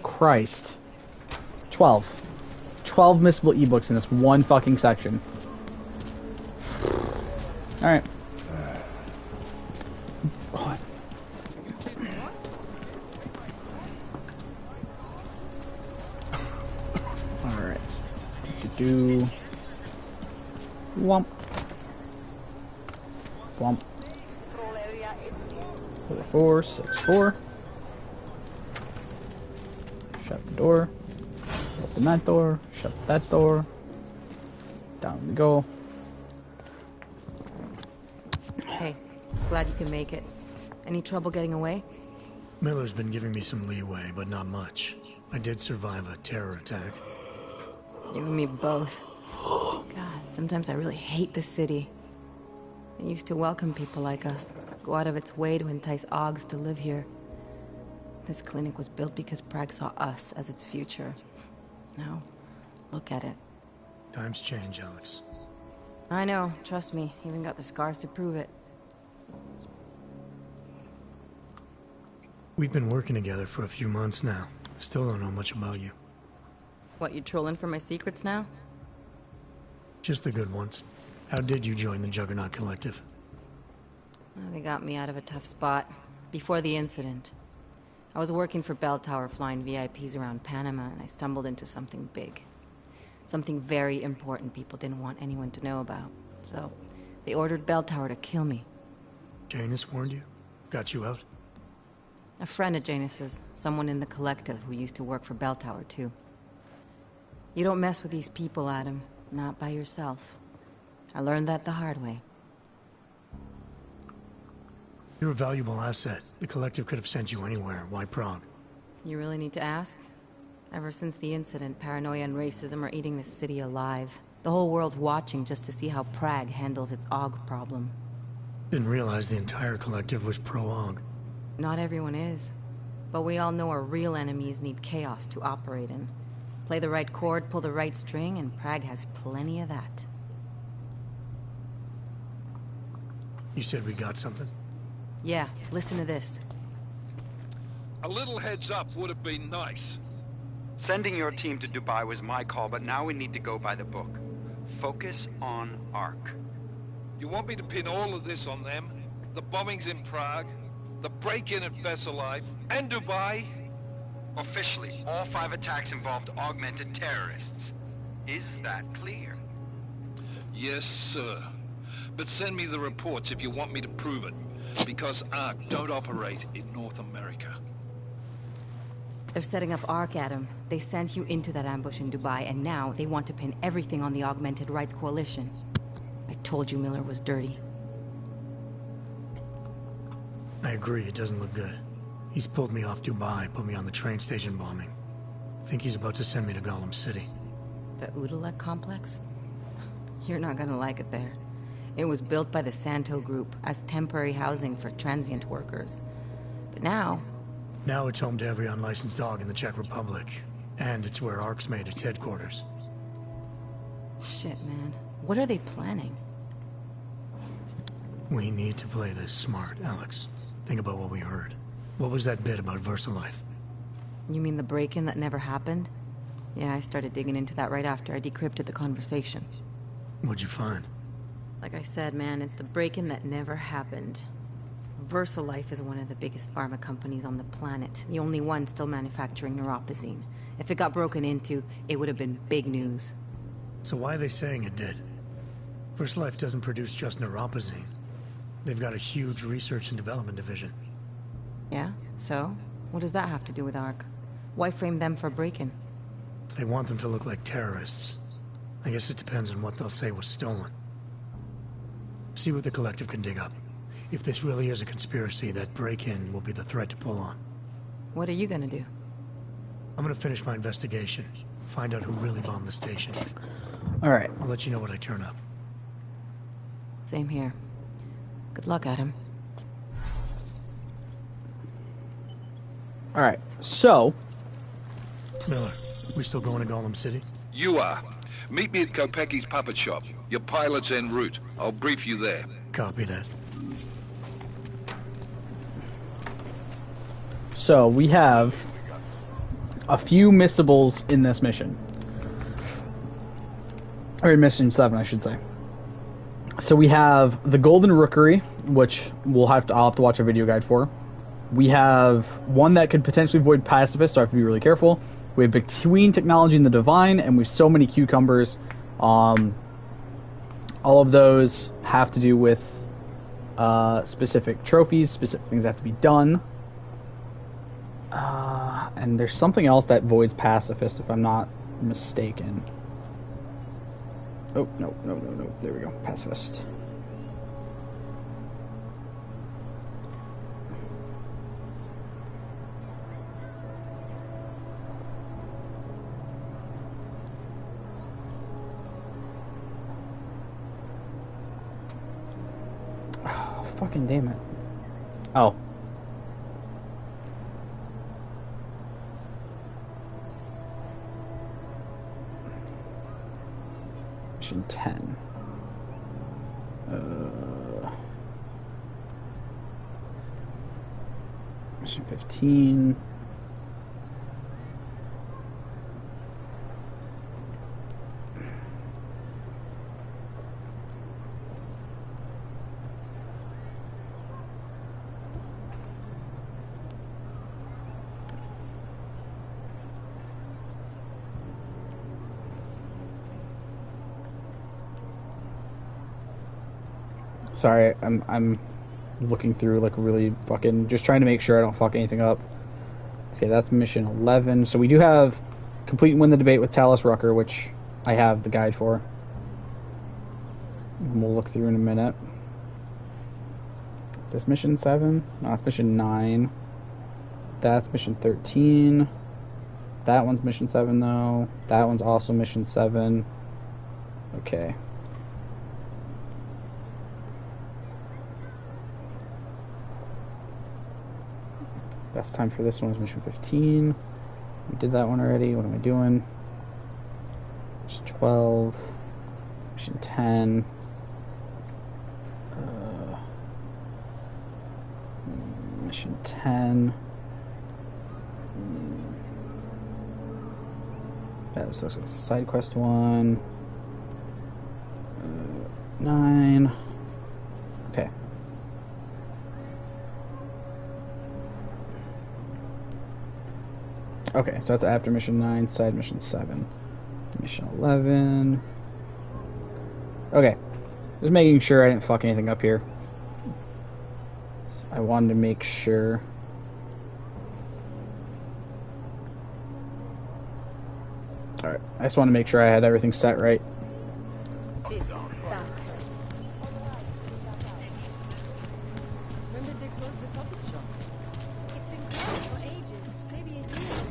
Christ. 12. 12 missable ebooks in this one fucking section. Alright. Alright. Do. Womp. Womp. 464. Shut the door. Open that door. Shut that door. Down we go. Hey, glad you can make it. Any trouble getting away? Miller's been giving me some leeway, but not much. I did survive a terror attack. You and me both. God, sometimes I really hate this city. It used to welcome people like us, go out of its way to entice Augs to live here. This clinic was built because Prague saw us as its future. Now, look at it. Times change, Alex. I know, trust me, even got the scars to prove it. We've been working together for a few months now. Still don't know much about you. What, you trolling for my secrets now? Just the good ones. How did you join the Juggernaut Collective? Well, they got me out of a tough spot. Before the incident. I was working for Bell Tower flying VIPs around Panama, and I stumbled into something big. Something very important people didn't want anyone to know about. So, they ordered Bell Tower to kill me. Janus warned you? Got you out? A friend of Janus's, someone in the collective who used to work for Bell Tower too. You don't mess with these people, Adam. Not by yourself. I learned that the hard way. You're a valuable asset. The collective could have sent you anywhere. Why Prague? You really need to ask? Ever since the incident, paranoia and racism are eating this city alive. The whole world's watching just to see how Prague handles its AUG problem. Didn't realize the entire collective was pro-AUG. Not everyone is. But we all know our real enemies need chaos to operate in. Play the right chord, pull the right string, and Prague has plenty of that. You said we got something? Yeah, listen to this. A little heads up would have been nice. Sending your team to Dubai was my call, but now we need to go by the book. Focus on Ark. You want me to pin all of this on them? The bombings in Prague, the break-in at Vesalive, and Dubai? Officially, all 5 attacks involved augmented terrorists. Is that clear? Yes, sir. But send me the reports if you want me to prove it. Because Ark don't operate in North America. They're setting up Ark, Adam. They sent you into that ambush in Dubai, and now they want to pin everything on the Augmented Rights Coalition. I told you Miller was dirty. I agree, it doesn't look good. He's pulled me off Dubai, put me on the train station bombing. I think he's about to send me to Gollum City. The Udalek complex? You're not gonna like it there. It was built by the Santo Group as temporary housing for transient workers. But now... Now it's home to every unlicensed dog in the Czech Republic. And it's where ARC's made its headquarters. Shit, man. What are they planning? We need to play this smart, Alex. Think about what we heard. What was that bit about VersaLife? You mean the break-in that never happened? Yeah, I started digging into that right after I decrypted the conversation. What'd you find? Like I said, man, it's the break-in that never happened. VersaLife is one of the biggest pharma companies on the planet. The only one still manufacturing neuropozyne. If it got broken into, it would have been big news. So why are they saying it did? VersaLife doesn't produce just neuropozyne. They've got a huge research and development division. Yeah? So? What does that have to do with ARC? Why frame them for break-in? They want them to look like terrorists. I guess it depends on what they'll say was stolen. See what the Collective can dig up. If this really is a conspiracy, that break-in will be the thread to pull on. What are you gonna do? I'm gonna finish my investigation. Find out who really bombed the station. Alright. I'll let you know when I turn up. Same here. Good luck, Adam. Alright, so... Miller, we still going to Golem City? You are. Meet me at Kopecki's puppet shop. Your pilot's en route. I'll brief you there. Copy that. So, we have a few missables in this mission. Or in Mission 7, I should say. So we have the Golden Rookery, which I'll have to watch a video guide for. We have one that could potentially void pacifist, so I have to be really careful. We have Between Technology and the Divine, and we have so many cucumbers. All of those have to do with specific trophies, specific things that have to be done. And there's something else that voids pacifist, if I'm not mistaken. Oh, no. There we go. Pacifist. Oh, fucking damn it. Oh. Mission 10. Mission 15. Sorry, I'm looking through like really fucking just trying to make sure I don't fuck anything up. Okay, that's mission 11. So we do have complete and win the debate with Talus Rucker, which I have the guide for. And we'll look through in a minute. Is this mission 7? No, it's mission 9. That's mission 13. That one's mission 7 though. That one's also mission 7. Okay. Best time for this one is mission 15. We did that one already. What am I doing? Mission 12. Mission 10. Mission 10. That looks like a side quest one. 9. Okay. Okay, so that's after mission 9, side mission 7. Mission 11. Okay. Just making sure I didn't fuck anything up here. I wanted to make sure. Alright, I just want to make sure I had everything set right. When did they close the puppet shop? It's been closed for ages. Maybe a year or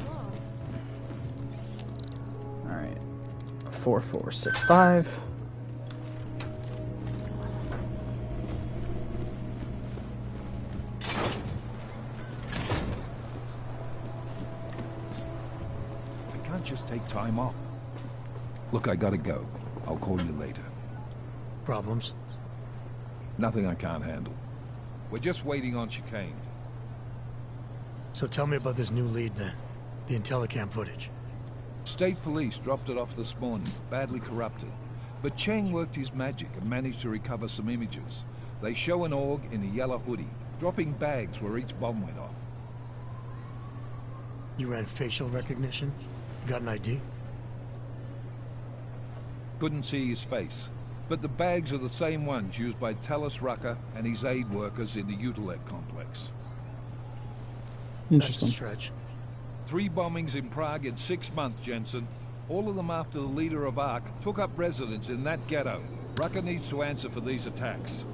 more. Alright. 4465. I can't can't just take time off. Look, I gotta go. I'll call you later. Problems? Nothing I can't handle. We're just waiting on chicane. So tell me about this new lead then. The Intellicam footage. State police dropped it off this morning, badly corrupted. But Cheng worked his magic and managed to recover some images. They show an org in a yellow hoodie, dropping bags where each bomb went off. You ran facial recognition? Got an ID? Couldn't see his face. But the bags are the same ones used by Talos Rucker and his aid workers in the Utilec complex. That's a stretch. 3 bombings in Prague in 6 months, Jensen. All of them after the leader of ARC took up residence in that ghetto. Rucker needs to answer for these attacks.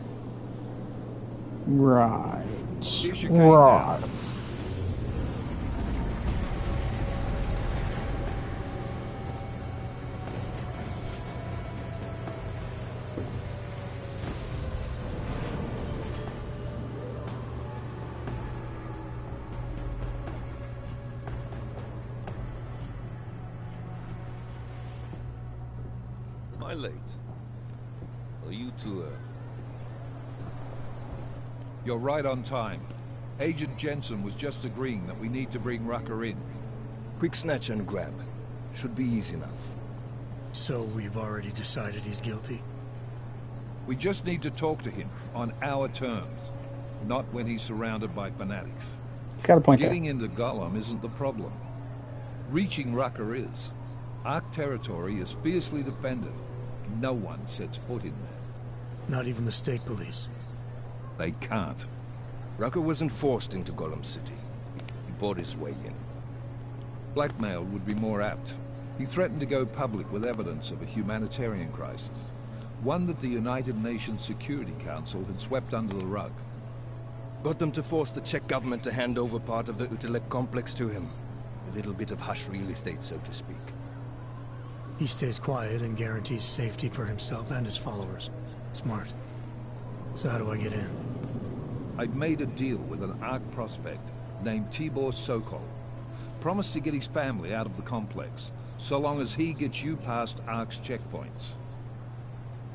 Right. Here's your cane Right. now. Am I late? Are you too early? You're right on time. Agent Jensen was just agreeing that we need to bring Rucker in. Quick snatch and grab. Should be easy enough. So we've already decided he's guilty? We just need to talk to him on our terms, not when he's surrounded by fanatics. He's got a point there. Getting into Gollum isn't the problem. Reaching Rucker is. Ark territory is fiercely defended. No one sets foot in there. Not even the state police. They can't. Rucker wasn't forced into Gollum City. He bought his way in. Blackmail would be more apt. He threatened to go public with evidence of a humanitarian crisis. One that the United Nations Security Council had swept under the rug. Got them to force the Czech government to hand over part of the Utilec complex to him. A little bit of hush real estate, so to speak. He stays quiet and guarantees safety for himself and his followers. Smart. So how do I get in? I've made a deal with an Ark prospect named Tibor Sokol. Promised to get his family out of the complex, so long as he gets you past Ark's checkpoints.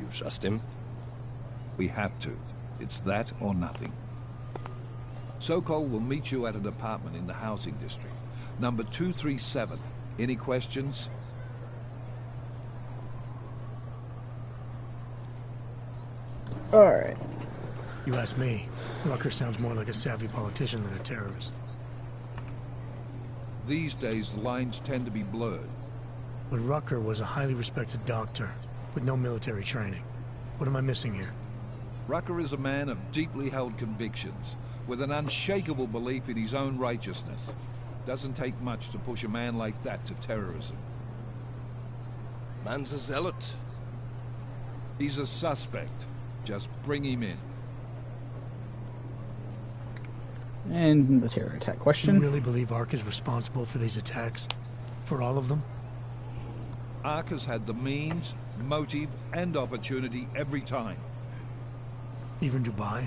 You trust him? We have to. It's that or nothing. Sokol will meet you at an apartment in the housing district. Number 237. Any questions? Alright. You ask me, Rucker sounds more like a savvy politician than a terrorist. These days, the lines tend to be blurred. But Rucker was a highly respected doctor, with no military training. What am I missing here? Rucker is a man of deeply held convictions, with an unshakable belief in his own righteousness. Doesn't take much to push a man like that to terrorism. Man's a zealot. He's a suspect. Just bring him in. And the terror attack question. You really believe Ark is responsible for these attacks? For all of them? Ark has had the means, motive, and opportunity every time. Even Dubai?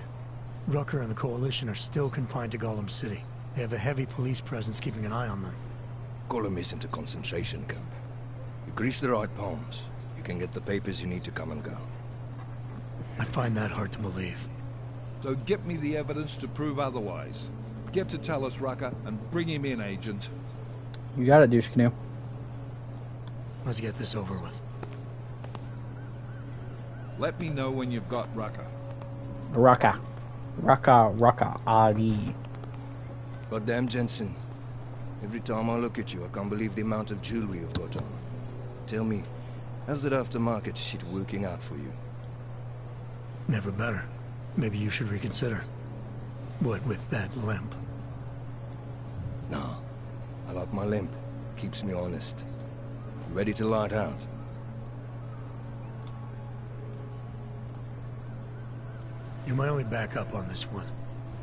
Rucker and the Coalition are still confined to Gollum City. They have a heavy police presence keeping an eye on them. Gollum isn't a concentration camp. You grease the right palms, you can get the papers you need to come and go. I find that hard to believe. So get me the evidence to prove otherwise. Get to Talos Rucker and bring him in, Agent. You got it, douche canoe. Let's get this over with. Let me know when you've got Rucker. Rucker. Ali. Goddamn, Jensen. Every time I look at you, I can't believe the amount of jewelry you've got on. Tell me, how's that aftermarket shit working out for you? Never better. Maybe you should reconsider. What with that limp? No. I like my limp. Keeps me honest. Ready to light out. You're my only backup on this one.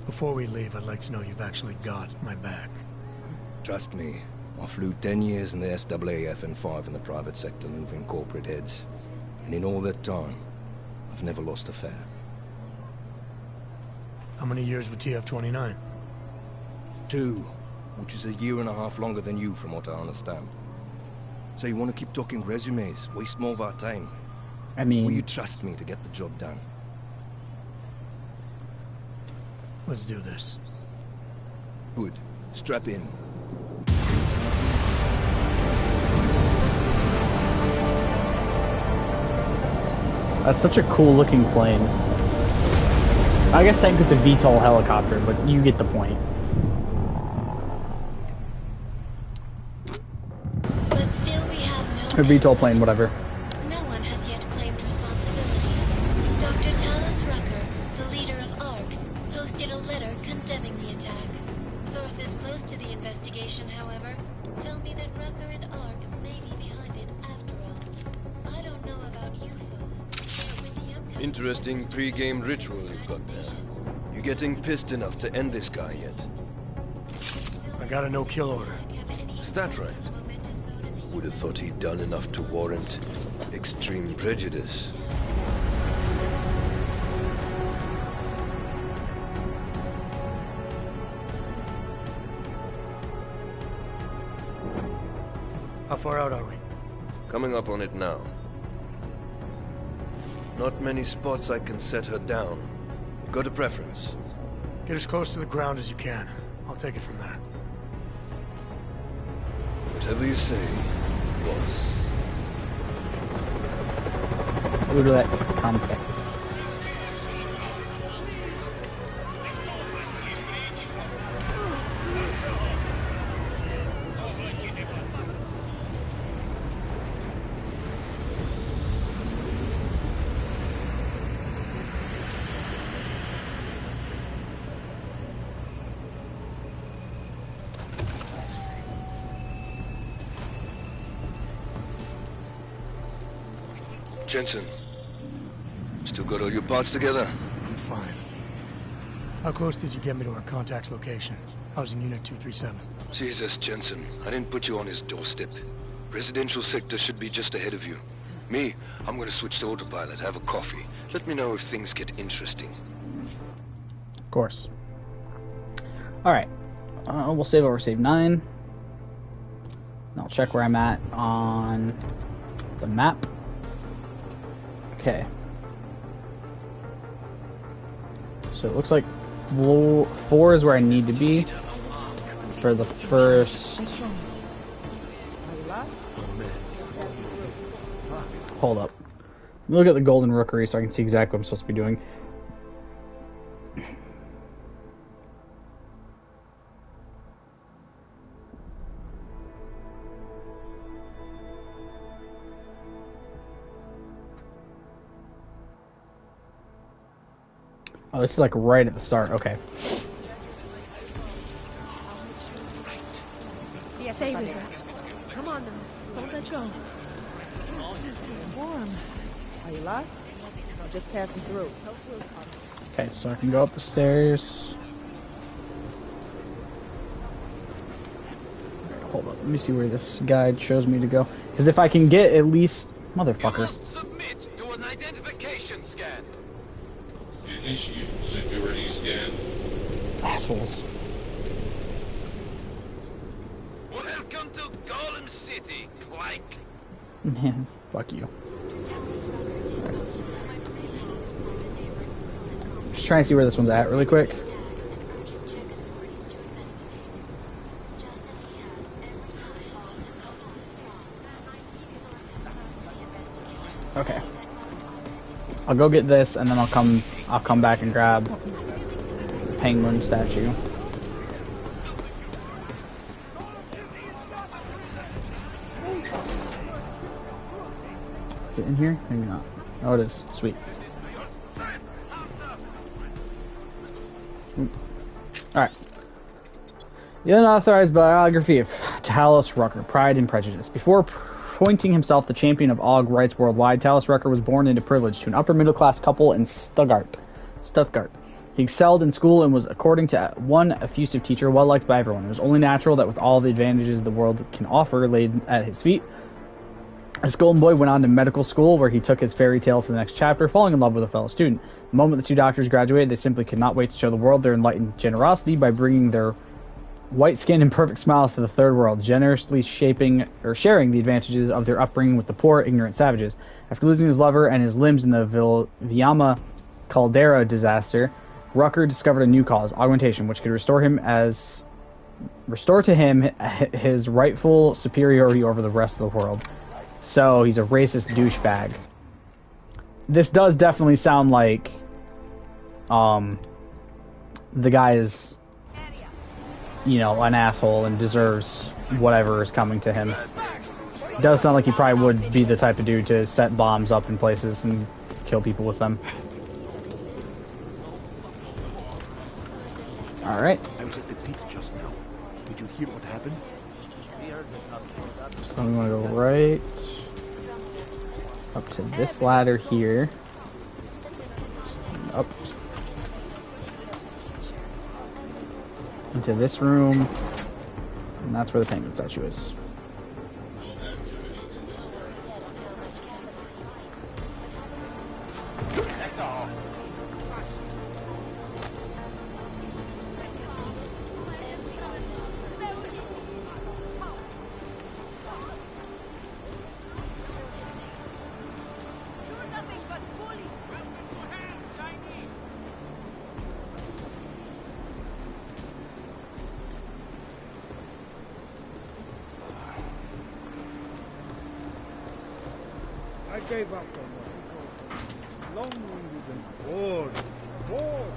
Before we leave, I'd like to know you've actually got my back. Trust me. I flew 10 years in the SAAF and 5 in the private sector moving corporate heads. And in all that time, I've never lost a fare. How many years with TF-29? 2, which is a year and a half longer than you from what I understand. So you want to keep talking resumes, waste more of our time? I mean... Will you trust me to get the job done? Let's do this. Good. Strap in. That's such a cool looking plane. I guess technically it's a VTOL helicopter, but you get the point. But still we have no A VTOL plane, whatever. No one has yet claimed responsibility. Dr. Talos Rucker, the leader of ARC, posted a letter condemning the attack. Sources close to the investigation, however, tell me that Rucker and ARC may be behind it after all. I don't know about you folks, but with the upcoming... Interesting pre-game ritual you've got there. You getting pissed enough to end this guy yet? I got a no-kill order. Is that right? Would have thought he'd done enough to warrant extreme prejudice. How far out are we? Coming up on it now. Not many spots I can set her down. You got a preference? Get as close to the ground as you can. I'll take it from there. Whatever you say, boss. Roulette complex. Jensen, still got all your parts together? I'm fine. How close did you get me to our contact's location? I was in Unit 237. Jesus, Jensen, I didn't put you on his doorstep. Residential sector should be just ahead of you. Me, I'm gonna switch to autopilot, have a coffee. Let me know if things get interesting. Of course. Alright. We'll save over save 9. And I'll check where I'm at on the map. Okay. So it looks like 4 is where I need to be for the first... Hold up. Let me look at the Golden Rookery so I can see exactly what I'm supposed to be doing. Oh, this is like right at the start. Okay. Stay with us. Come on now. Don't let go. It's warm. Are you lost? No, just passing through. Okay, so I can go up the stairs. Right, hold up. Let me see where this guide shows me to go. Because if I can get at least... Motherfucker. You must submit to an identification scan. Initiate security scan. Assholes. Welcome to Golem City, Clank. Man, fuck you. Just trying to see where this one's at really quick. Okay. I'll go get this and then I'll come back and grab the penguin statue. Is it in here? Maybe not. Oh, it is. Sweet. Alright. The unauthorized biography of Talos Rucker, Pride and Prejudice. Before appointing himself the champion of AUG rights worldwide, Talos Rucker was born into privilege to an upper-middle-class couple in Stuttgart. He excelled in school and was, according to one effusive teacher, well-liked by everyone. It was only natural that with all the advantages the world can offer laid at his feet, this golden boy went on to medical school, where he took his fairy tale to the next chapter, falling in love with a fellow student. The moment the two doctors graduated, they simply could not wait to show the world their enlightened generosity by bringing their white skin and perfect smiles to the third world, generously sharing the advantages of their upbringing with the poor, ignorant savages. After losing his lover and his limbs in the Viama Caldera disaster, Rucker discovered a new cause, augmentation, which could restore to him his rightful superiority over the rest of the world. So he's a racist douchebag. This does definitely sound like the guy is, you know, an asshole and deserves whatever is coming to him. It does sound like he probably would be the type of dude to set bombs up in places and kill people with them. Alright. I was at the pit just now. Did you hear what happened? So I'm gonna go right up to this ladder here. Up into this room. And that's where the penguin statue is. I gave up on life. Long-winded and bored. Bored.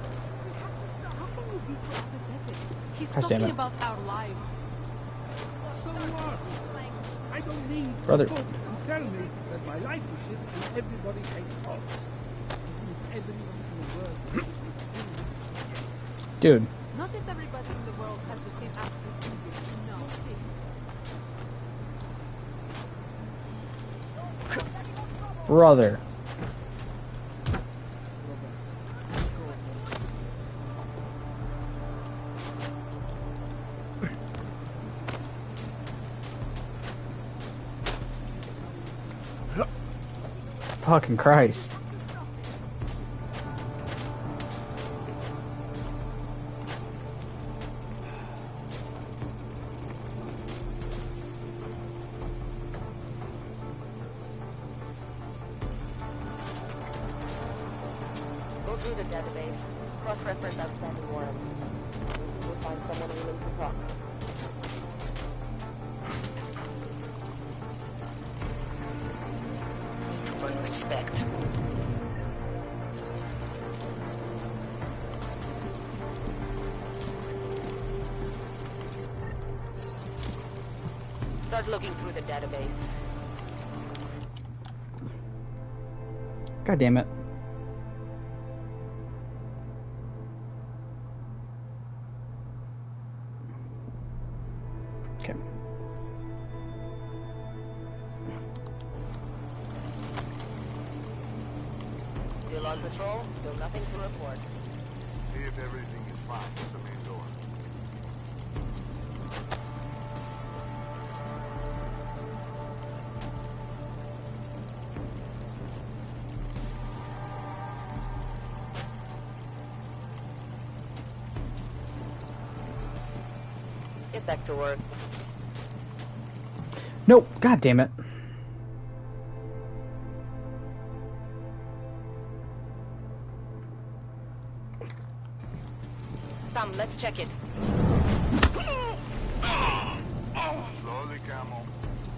How can you be so apathetic? He's Gosh, damn talking it. about our lives. So what? I don't need Brother. a book to tell me that my life is shit and everybody hates us. If everyone in the world Dude. Not if everybody in the world has the same access to you. No, see. Brother. Fucking Christ. Go through the database. Cross-reference outstanding warrants. We'll find someone willing to talk. For respect. Start looking through the database. God damn it. Okay. Still on patrol? Still nothing to report. See if everything is fine at the main door. Get back to work. Nope. God damn it. Come, let's check it. Slowly, Camel.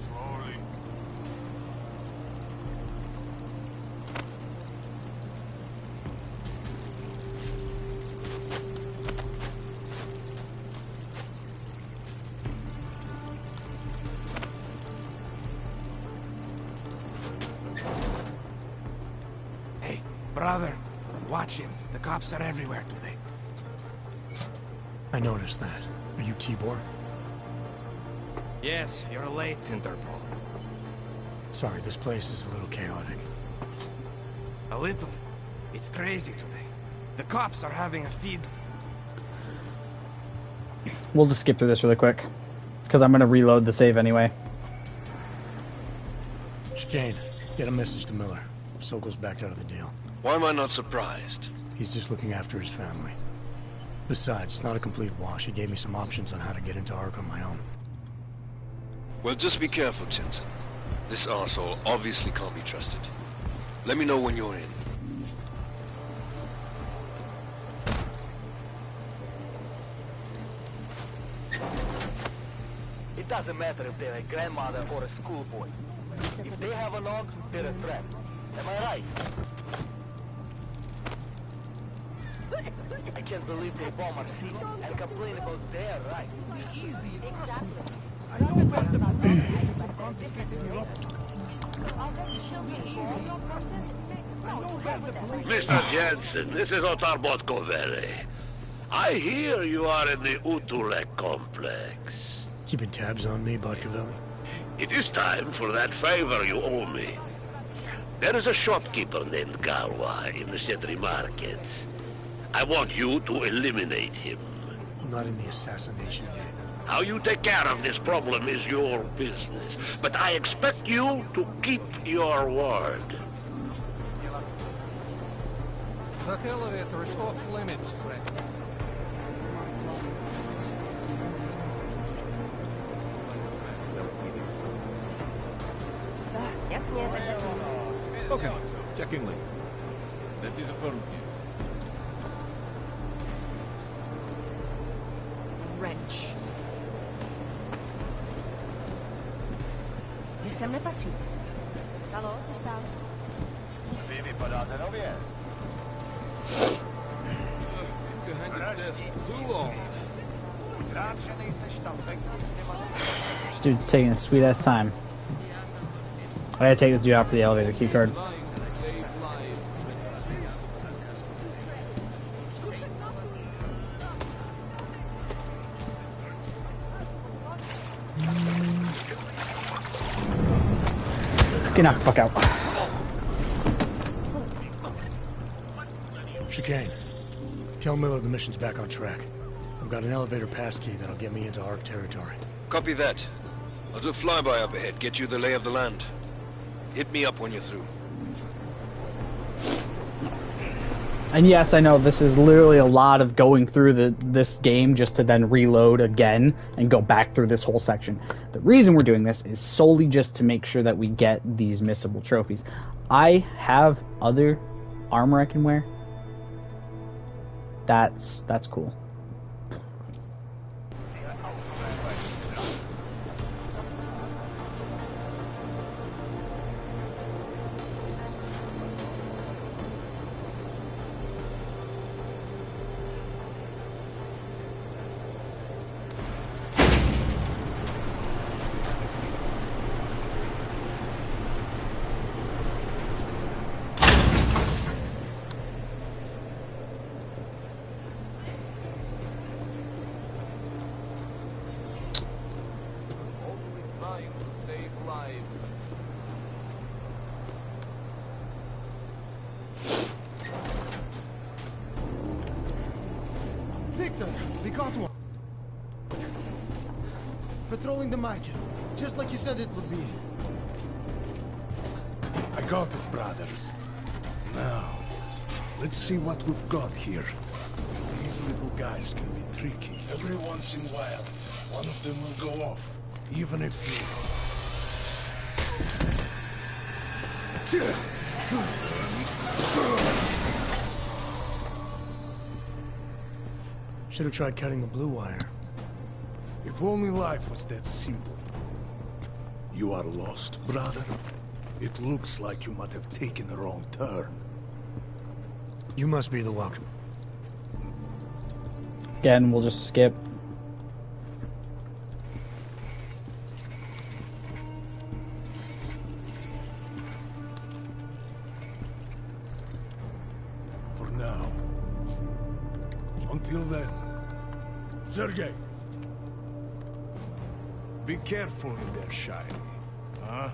Slowly. Hey, brother, watch it. The cops are everywhere today. I noticed that. Are you Tibor? Yes, you're late, Interpol. Sorry, this place is a little chaotic. A little. It's crazy today. The cops are having a feed. We'll just skip through this really quick. Because I'm going to reload the save anyway. Chicane, get a message to Miller. Sokol's backed out of the deal. Why am I not surprised? He's just looking after his family. Besides, it's not a complete wash. He gave me some options on how to get into Ark on my own. Well, just be careful, Jensen. This arsehole obviously can't be trusted. Let me know when you're in. It doesn't matter if they're a grandmother or a schoolboy. If they have a log, they're a threat. Am I right? I can't believe they bomb our city and complain about their rights. Easy. Exactly. I know better. Mr. Jensen, this is Otar Botkovere. I hear you are in the Utulek complex. Keeping tabs on me, Botkovelli? It is time for that favor you owe me. There is a shopkeeper named Galwa in the Sentry markets. I want you to eliminate him. I'm not in the assassination game. How you take care of this problem is your business, but I expect you to keep your word. That elevator is off limits, friend. Okay, checking link. That is affirmative. Wrench. Jsem nepatří. Halo, jsi tam? Vy vypadáte nově. Behind the desk too long. This dude's taking a sweet ass time. I gotta take this dude out for the elevator key card. Get knocked the fuck out. Chicane, tell Miller the mission's back on track. I've got an elevator passkey that'll get me into Ark territory. Copy that. I'll do a flyby up ahead, get you the lay of the land. Hit me up when you're through. And yes, I know this is literally a lot of going through this game just to then reload again and go back through this whole section. The reason we're doing this is solely just to make sure that we get these missable trophies. I have other armor I can wear. That's cool. We got one. Patrolling the market, just like you said it would be. I got it, brothers. Now, let's see what we've got here. These little guys can be tricky. Every once in a while, one of them will go off, even if you... Should have tried cutting the blue wire. If only life was that simple. You are lost, brother. It looks like you might have taken the wrong turn. You must be the welcome. Again, we'll just skip. For now. Until then. Sergei! Be careful in there, Shiny. Huh?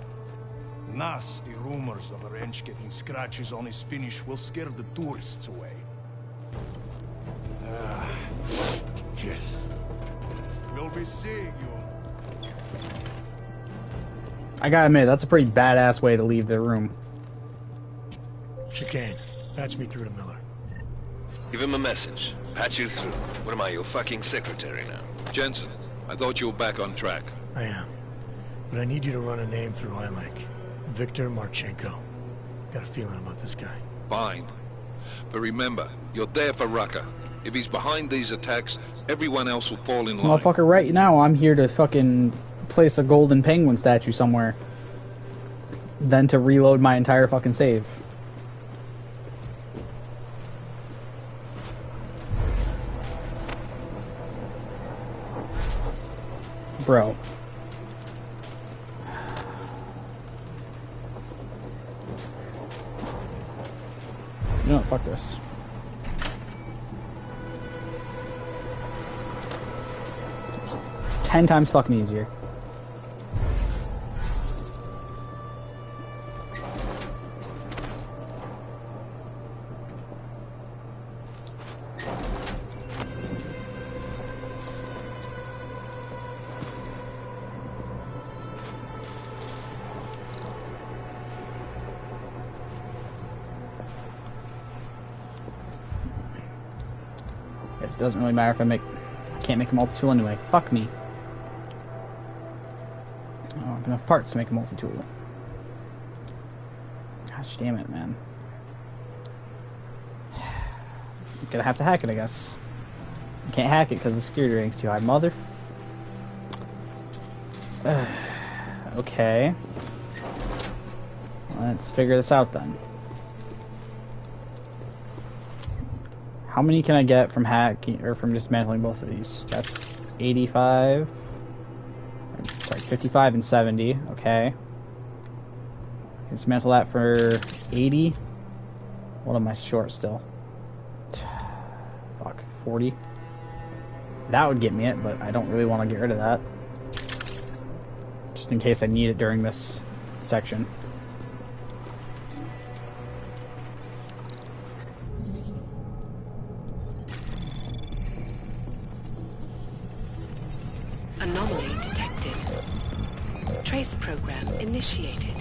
Nasty rumors of a wrench getting scratches on his finish will scare the tourists away. Yes. We'll be seeing you. I gotta admit, that's a pretty badass way to leave the room. Chicane, patch me through to Miller. Give him a message. Patch you through. What am I, your fucking secretary now? Jensen, I thought you were back on track. I am. But I need you to run a name through ILAC. Victor Marchenko. Got a feeling about this guy. Fine. But remember, you're there for Rucker. If he's behind these attacks, everyone else will fall in line. Motherfucker, right now I'm here to fucking place a golden penguin statue somewhere. Then to reload my entire fucking save. Bro. You know what, fuck this. Just 10 times fucking easier. It doesn't really matter if I can't make a multi-tool anyway. Fuck me. I don't have enough parts to make a multi-tool. Gosh damn it, man. I'm gonna have to hack it, I guess. You can't hack it because the security rating's too high. Mother. Okay. Let's figure this out then. How many can I get from hacking or from dismantling both of these? That's 85. Sorry, 55 and 70. Okay. Dismantle that for 80. What am I short still? Fuck, 40. That would get me it, but I don't really want to get rid of that. Just in case I need it during this section. Anomaly detected. Trace program initiated.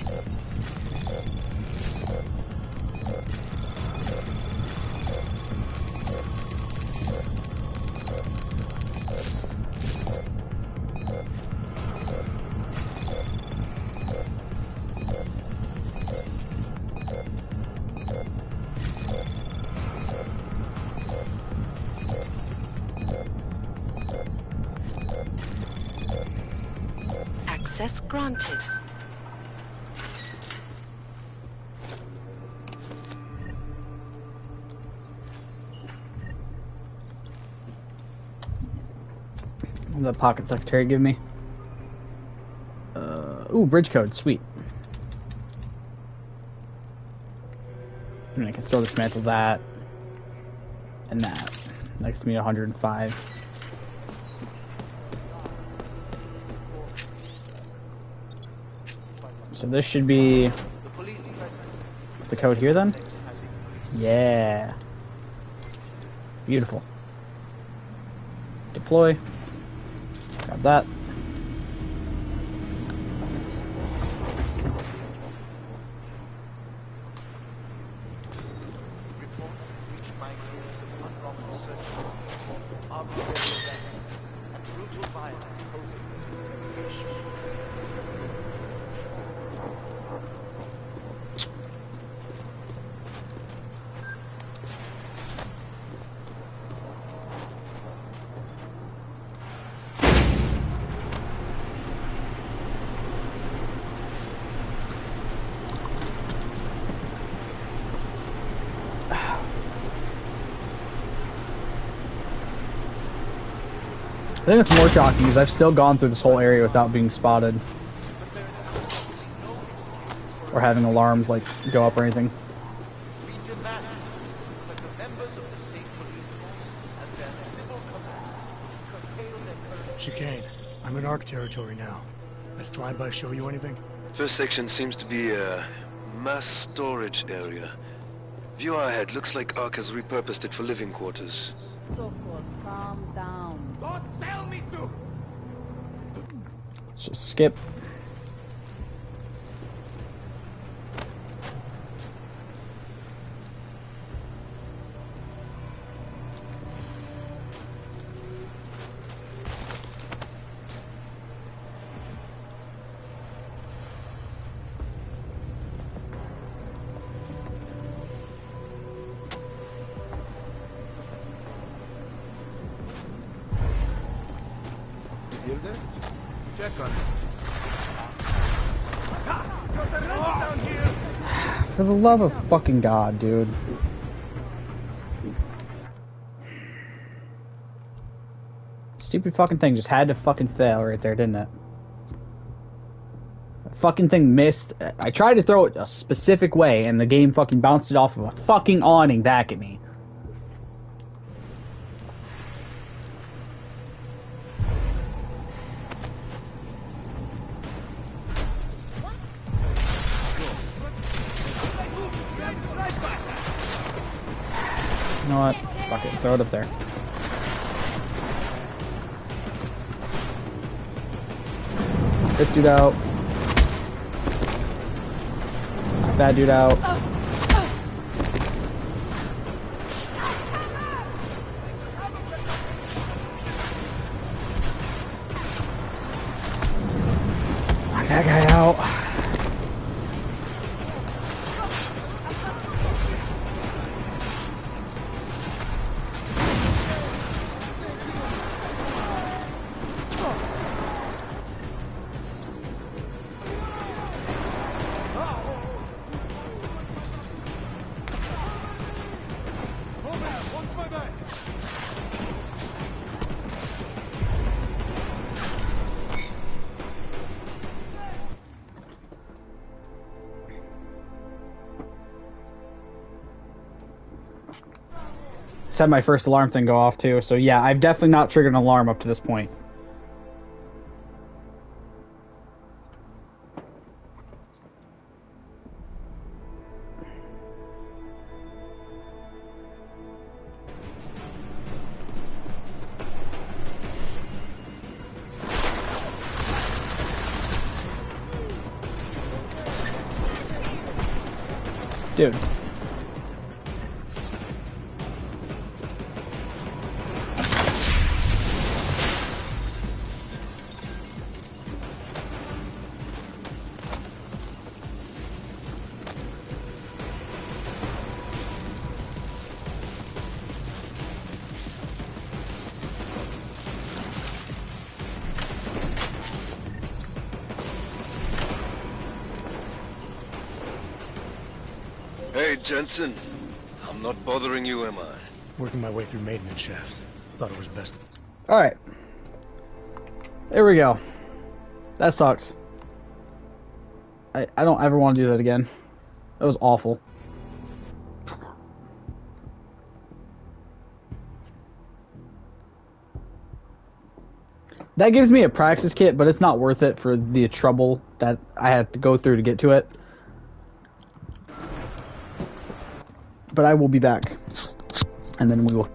Access granted. What did the pocket secretary give me? Ooh, bridge code, sweet. And I can still dismantle that. And that. That gets me 105. So this should be the code here then? Yeah. Beautiful. Deploy. Grab that. I think it's more shocking because I've still gone through this whole area without being spotted. Or having alarms, like, go up or anything. Chicane, I'm in ARC territory now. That flyby show you anything? First section seems to be a mass storage area. View ahead. Looks like ARC has repurposed it for living quarters. Calm down. Don't tell me to! Let's just skip. Check on it. Down here. For the love of fucking God, dude. Stupid fucking thing just had to fucking fail right there, didn't it? The fucking thing missed. I tried to throw it a specific way, and the game fucking bounced it off of a fucking awning back at me. You know what? Fuck it. Throw it up there. This dude out. Knock that dude out. Knock that guy out. Just had my first alarm thing go off too, so yeah, I've definitely not triggered an alarm up to this point. Dude. Hey, Jensen. I'm not bothering you, am I? Working my way through maintenance shafts. Thought it was best. Alright. There we go. That sucks. I don't ever want to do that again. That was awful. That gives me a practice kit, but it's not worth it for the trouble that I had to go through to get to it. But I will be back. And then we will...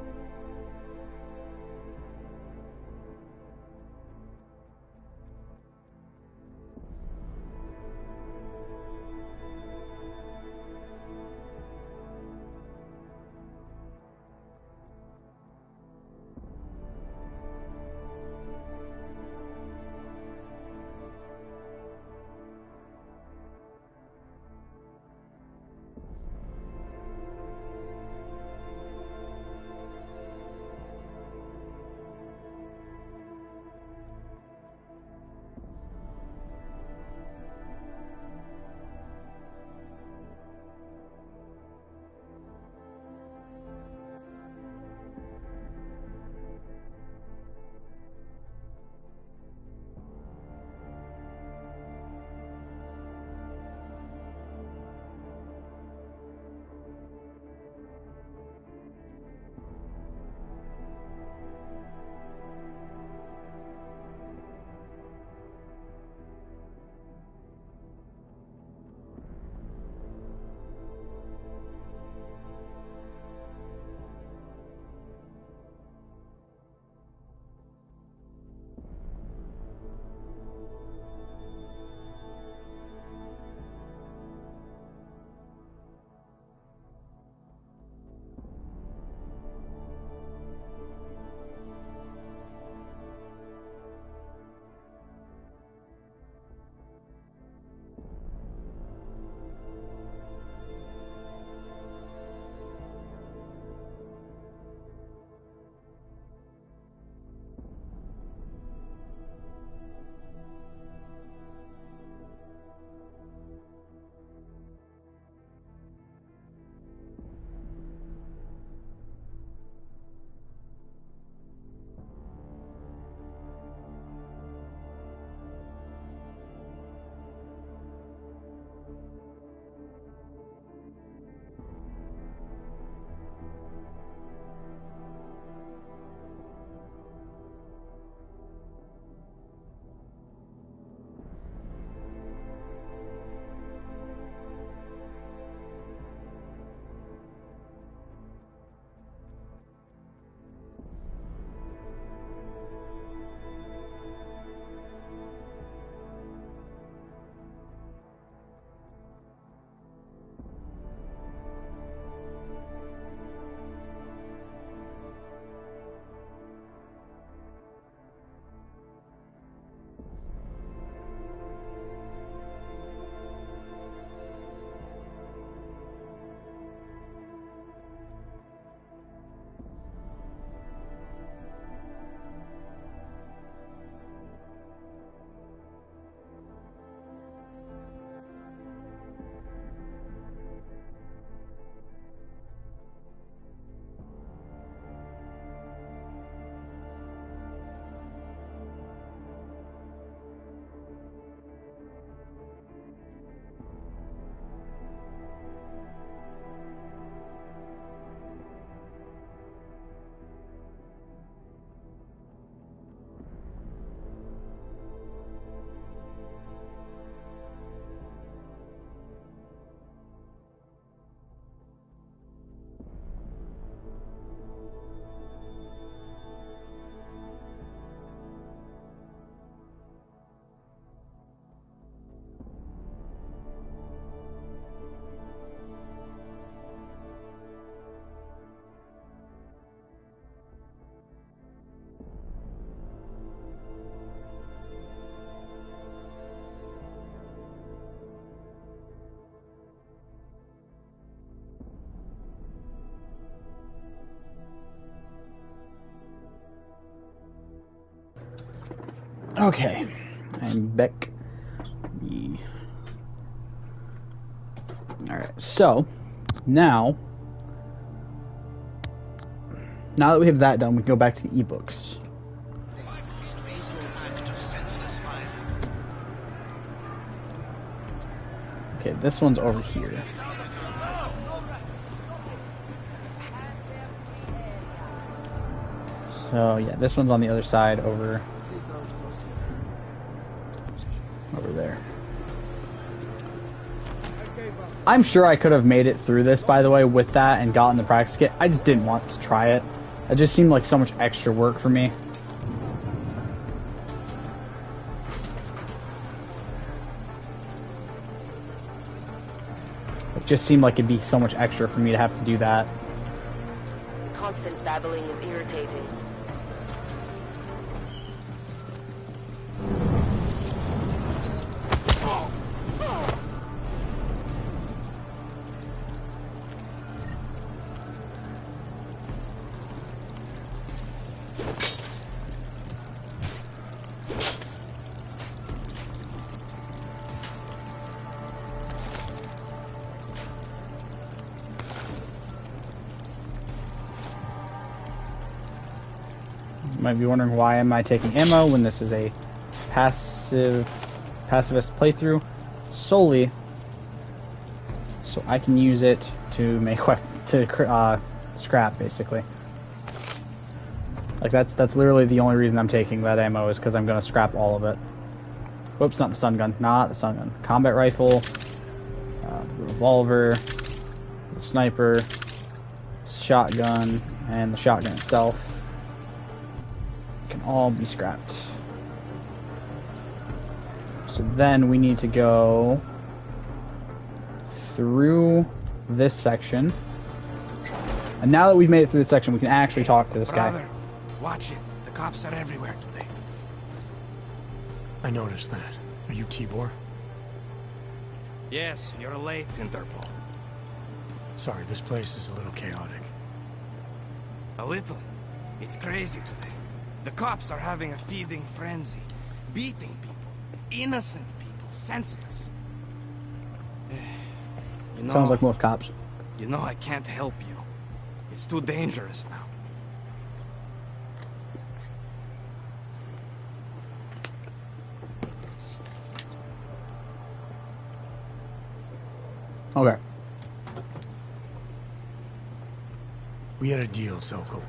Okay, I'm back. Alright, so now that we have that done, we can go back to the ebooks. Okay, this one's over here. So yeah, this one's on the other side over there. I'm sure I could have made it through this, by the way, with that and gotten the practice kit. I just didn't want to try it. It just seemed like so much extra work for me. It just seemed like it'd be so much extra for me to have to do that. Constant babbling is irritating. You might be wondering, why am I taking ammo when this is a pacifist playthrough? Solely so I can use it to make scrap, basically. Like that's literally the only reason I'm taking that ammo, is because I'm gonna scrap all of it. Whoops, not the stun gun. Not the stun gun. Combat rifle, the revolver, the sniper, shotgun, and the shotgun itself can all be scrapped. So then we need to go through this section. And now that we've made it through this section, we can actually talk to this guy. Watch it. The cops are everywhere today. I noticed that. Are you Tibor? Yes, you're late, Interpol. Sorry, this place is a little chaotic. A little? It's crazy today. The cops are having a feeding frenzy. Beating people. Innocent people. Senseless. You know, sounds like most cops. You know I can't help you. It's too dangerous now. Okay. We had a deal, Sokol.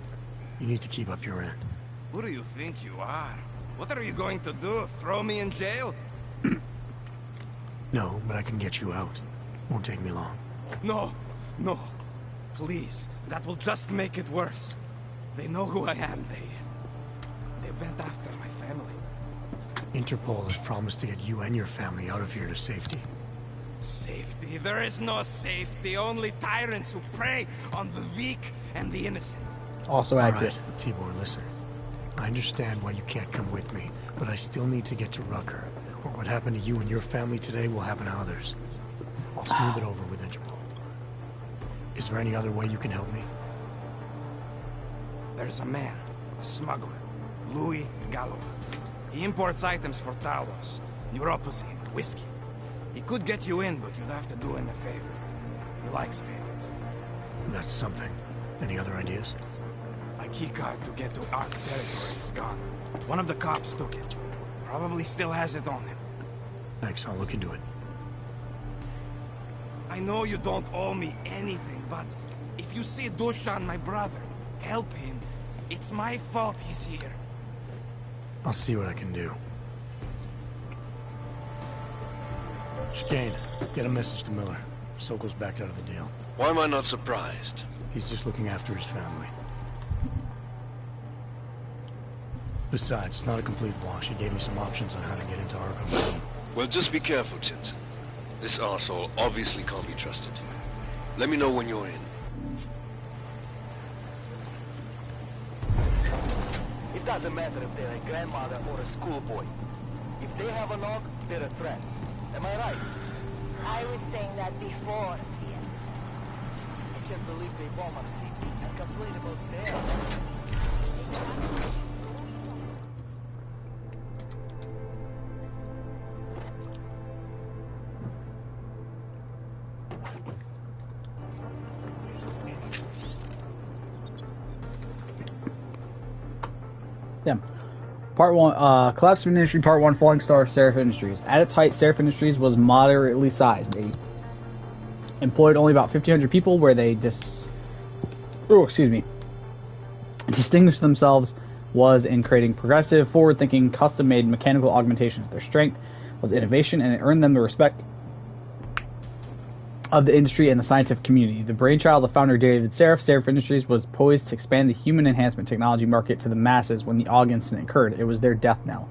You need to keep up your end. Who do you think you are? What are you going to do? Throw me in jail? No, but I can get you out. Won't take me long. No, no. Please, that will just make it worse. They know who I am. They went after my family. Interpol has promised to get you and your family out of here to safety. Safety? There is no safety. Only tyrants who prey on the weak and the innocent. Also accurate. All right, Tibor, listen. I understand why you can't come with me, but I still need to get to Rucker, or what happened to you and your family today will happen to others. I'll smooth it over with Interpol. Is there any other way you can help me? There's a man, a smuggler, Louis Gallo. He imports items for Talos, neuropazine, whiskey. He could get you in, but you'd have to do him a favor. He likes favors. That's something. Any other ideas? My keycard to get to Ark territory is gone. One of the cops took it. Probably still has it on him. Thanks, I'll look into it. I know you don't owe me anything, but if you see Dushan, my brother, help him. It's my fault he's here. I'll see what I can do. Chicane, get a message to Miller. Sokol's backed out of the deal. Why am I not surprised? He's just looking after his family. Besides, it's not a complete wash. He gave me some options on how to get into Arkham. Well, just be careful, Jensen. This arsehole obviously can't be trusted. Let me know when you're in. It doesn't matter if they're a grandmother or a schoolboy. If they have a log, they're a threat. Am I right? I was saying that before the incident. I can't believe they bomb our city and complain about their... Part 1, Collapse of Industry, Part 1, Falling Star of Seraph Industries. At its height, Seraph Industries was moderately sized. They employed only about 1,500 people, where they distinguished themselves was in creating progressive, forward-thinking, custom-made mechanical augmentations. Their strength was innovation, and it earned them the respect of the industry and the scientific community. The brainchild of founder David Seraph, Seraph Industries was poised to expand the human enhancement technology market to the masses when the Aug incident occurred. It was their death knell.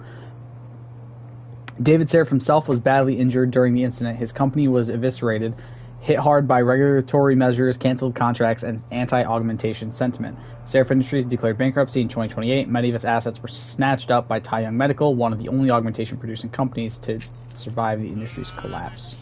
David Seraph himself was badly injured during the incident. His company was eviscerated, hit hard by regulatory measures, canceled contracts, and anti-augmentation sentiment. Seraph Industries declared bankruptcy in 2028. Many of its assets were snatched up by Tai Young Medical, one of the only augmentation-producing companies to survive the industry's collapse.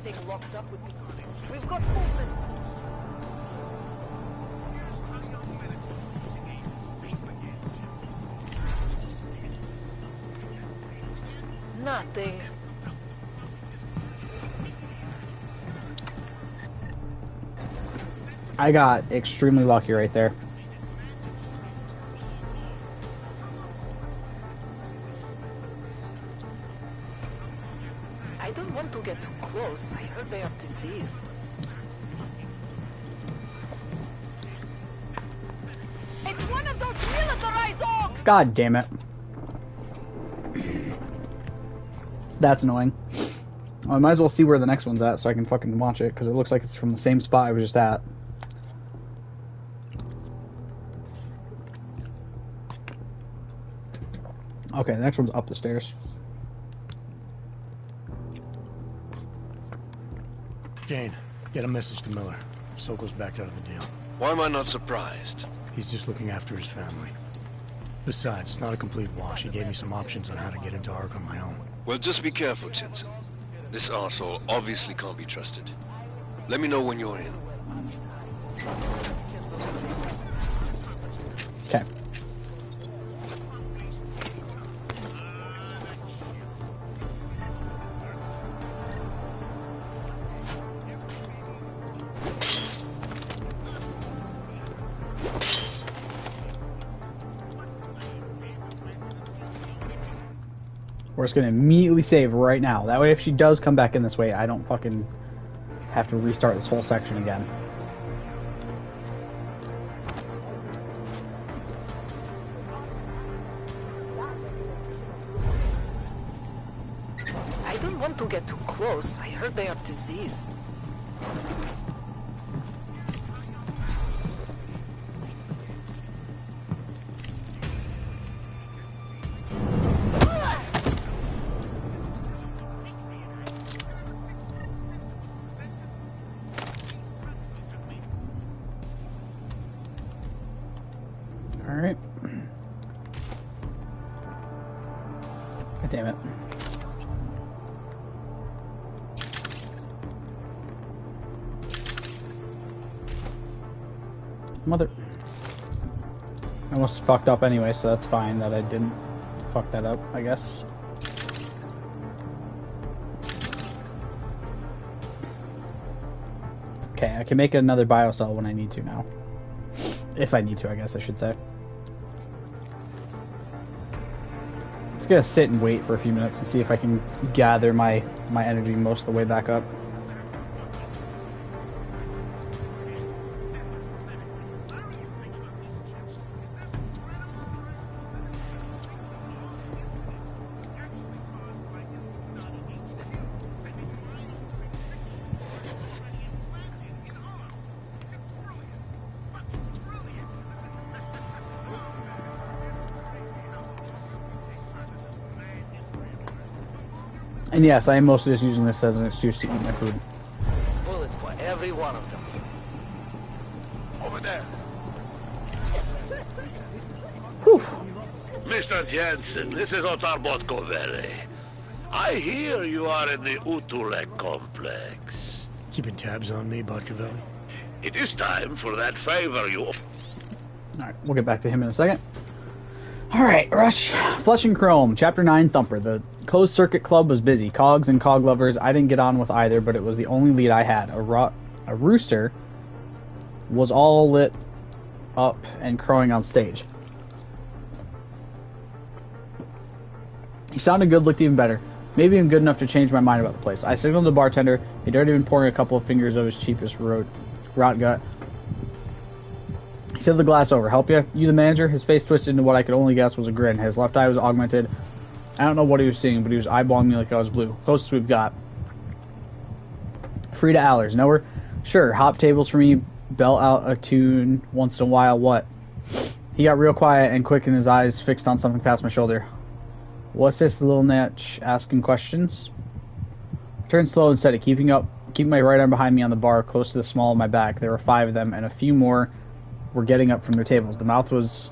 Getting locked up with you. We've got movement. Nothing. I got extremely lucky right there. I don't want to get too close. I heard they are diseased. It's one of those militarized dogs! God damn it. That's annoying. Well, I might as well see where the next one's at so I can fucking watch it, because it looks like it's from the same spot I was just at. Okay, the next one's up the stairs. Kane, get a message to Miller. Sokol's backed out of the deal. Why am I not surprised? He's just looking after his family. Besides, it's not a complete wash. He gave me some options on how to get into Ark on my own. Well, just be careful, Jensen. This arsehole obviously can't be trusted. Let me know when you're in. Okay. We're just gonna immediately save right now. That way if she does come back in this way, I don't fucking have to restart this whole section again. I don't want to get too close. I heard they are diseased. Alright. God damn it. Mother. I almost fucked up anyway, so that's fine that I didn't fuck that up, I guess. Okay, I can make another biocell when I need to now. If I need to, I guess I should say. Just gonna sit and wait for a few minutes and see if I can gather my energy most of the way back up. And yes, I am mostly just using this as an excuse to eat my food. Bullet for every one of them. Over there. Mr. Jensen, this is Otar Botkovere. I hear you are in the Utulek complex. Keeping tabs on me, Botkavelli? It is time for that favor you... Alright, we'll get back to him in a second. Alright, Rush. Flesh and Chrome, Chapter 9, Thumper. The closed circuit club was busy. Cogs and cog lovers, I didn't get on with either, but it was the only lead I had. A rooster was all lit up and crowing on stage. He sounded good, looked even better. Maybe even good enough to change my mind about the place. I signaled the bartender. He'd already been pouring a couple of fingers of his cheapest rot gut. He said the glass over. Help you? You the manager? His face twisted into what I could only guess was a grin. His left eye was augmented. I don't know what he was seeing, but he was eyeballing me like I was blue. Closest we've got. Frida Allers. Know her? Sure. Hop tables for me. Belt out a tune once in a while. What? He got real quiet and quick, and his eyes fixed on something past my shoulder. What's this little natch asking questions? I turned slow and steady, keeping my right arm behind me on the bar, close to the small of my back. There were 5 of them, and a few more were getting up from their tables. The mouth was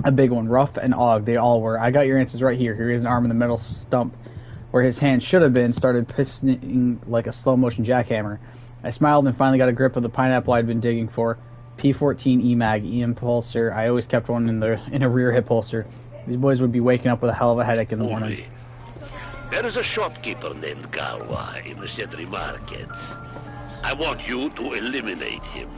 a big one, rough and ogged. They all were. I got your answers right here. He raised an arm in the metal stump where his hand should have been, started pistoning like a slow-motion jackhammer. I smiled and finally got a grip of the pineapple I'd been digging for. P14 EMAG, impulsor. I always kept one in a rear hip holster. These boys would be waking up with a hell of a headache in the morning. There is a shopkeeper named Galwa in the Sentry Markets. I want you to eliminate him.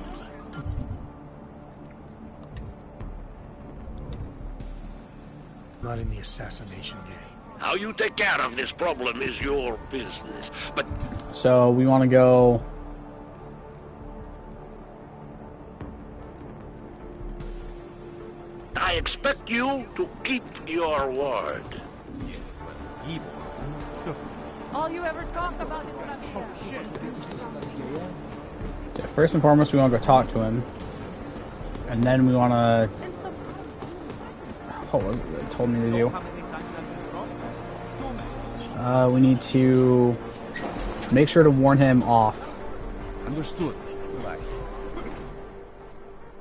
Not in the assassination game. How you take care of this problem is your business, but... So, we want to go... I expect you to keep your word. All you ever talk about is Yeah, first and foremost, we want to go talk to him. And then we want to... What was it they told me to do? We need to make sure to warn him off. Understood.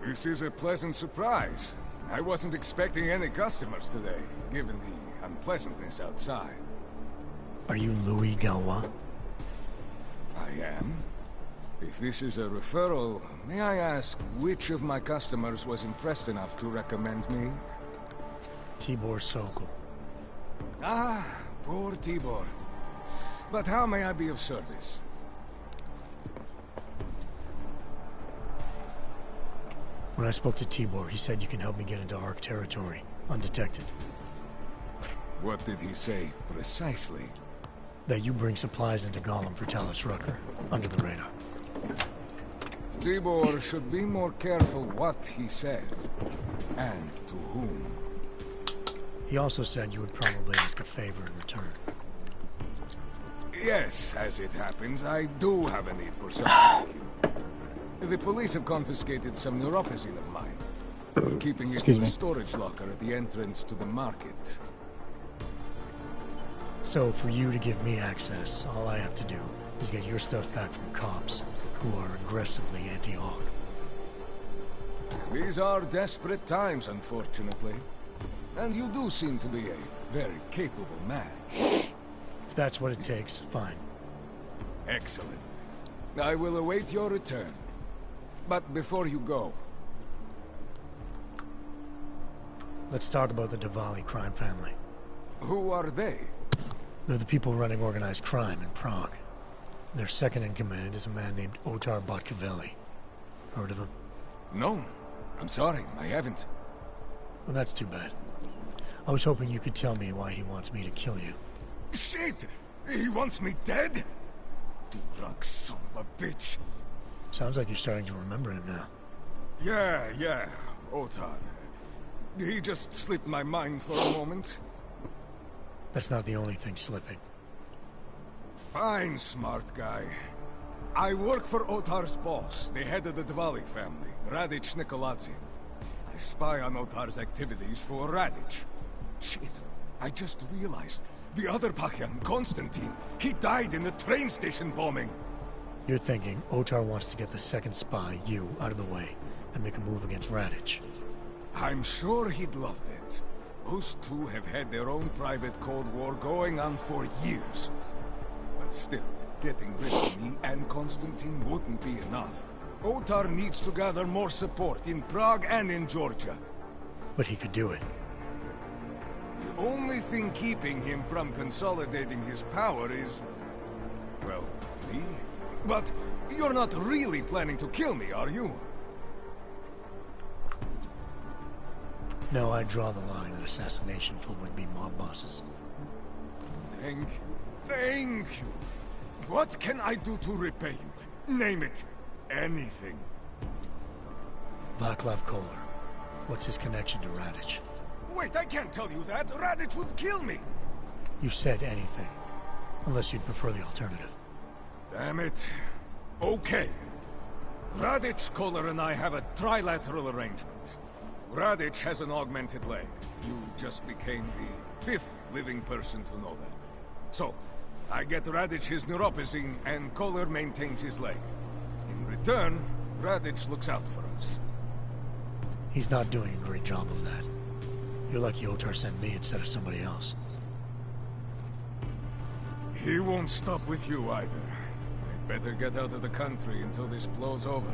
This is a pleasant surprise. I wasn't expecting any customers today, given the unpleasantness outside. Are you Louis Galwa? I am. If this is a referral, may I ask which of my customers was impressed enough to recommend me? Tibor Sokol. Ah, poor Tibor. But how may I be of service? When I spoke to Tibor, he said you can help me get into Ark territory, undetected. What did he say, precisely? That you bring supplies into Gollum for Talos Rucker, under the radar. Tibor should be more careful what he says, and to whom. He also said you would probably ask a favor in return. Yes, as it happens, I do have a need for someone like you. The police have confiscated some neuropazine of mine. We're keeping it in a storage locker at the entrance to the market. So, for you to give me access, all I have to do is get your stuff back from cops, who are aggressively anti-Aug. These are desperate times, unfortunately. And you do seem to be a very capable man. If that's what it takes, fine. Excellent. I will await your return. But before you go... Let's talk about the Diwali crime family. Who are they? They're the people running organized crime in Prague. Their second in command is a man named Otar Botkavelli. Heard of him? No. I'm sorry, I haven't. Well, that's too bad. I was hoping you could tell me why he wants me to kill you. Shit! He wants me dead? Drug son of a bitch. Sounds like you're starting to remember him now. Yeah, Otar. He just slipped my mind for a moment. That's not the only thing slipping. Fine, smart guy. I work for Otar's boss, the head of the Diwali family, Radic Nikoladze. I spy on Otar's activities for Radic. Shit, I just realized. The other Pakyan, Konstantin, he died in the train station bombing. You're thinking Otar wants to get the second spy, you, out of the way, and make a move against Radic. I'm sure he'd love it. Those two have had their own private Cold War going on for years. But still, getting rid of me and Constantine wouldn't be enough. Otar needs to gather more support in Prague and in Georgia. But he could do it. The only thing keeping him from consolidating his power is... well, me? But you're not really planning to kill me, are you? No, I draw the line at assassination for would-be mob bosses. Thank you. Thank you. What can I do to repay you? Name it. Anything. Václav Koller. What's his connection to Radic? Wait, I can't tell you that. Radic would kill me. You said anything. Unless you'd prefer the alternative. Damn it. Okay. Radic, Koller, and I have a trilateral arrangement. Radic has an augmented leg. You just became the 5th living person to know that. So, I get Radic his neuropozyne, and Koller maintains his leg. In return, Radic looks out for us. He's not doing a great job of that. You're lucky Otar sent me instead of somebody else. He won't stop with you either. I'd better get out of the country until this blows over.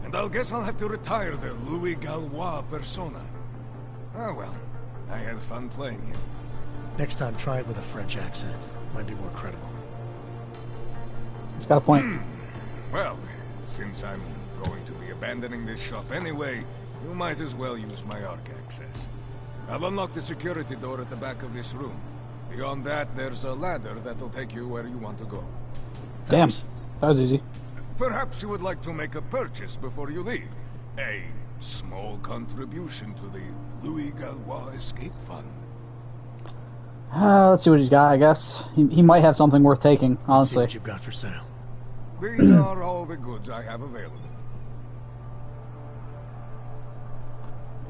And I'll guess I'll have to retire the Louis Gallois persona. Oh well, I had fun playing him. Next time, try it with a French accent. Might be more credible. He's got a point. Well, since I'm going to be abandoning this shop anyway, you might as well use my Arc access. I'll unlock the security door at the back of this room. Beyond that, there's a ladder that'll take you where you want to go. Damn, that was easy. Perhaps you would like to make a purchase before you leave. A small contribution to the Louis Gallois Escape Fund. Let's see what he's got, I guess. He might have something worth taking, honestly. Let's see what you've got for sale. These are all the goods I have available.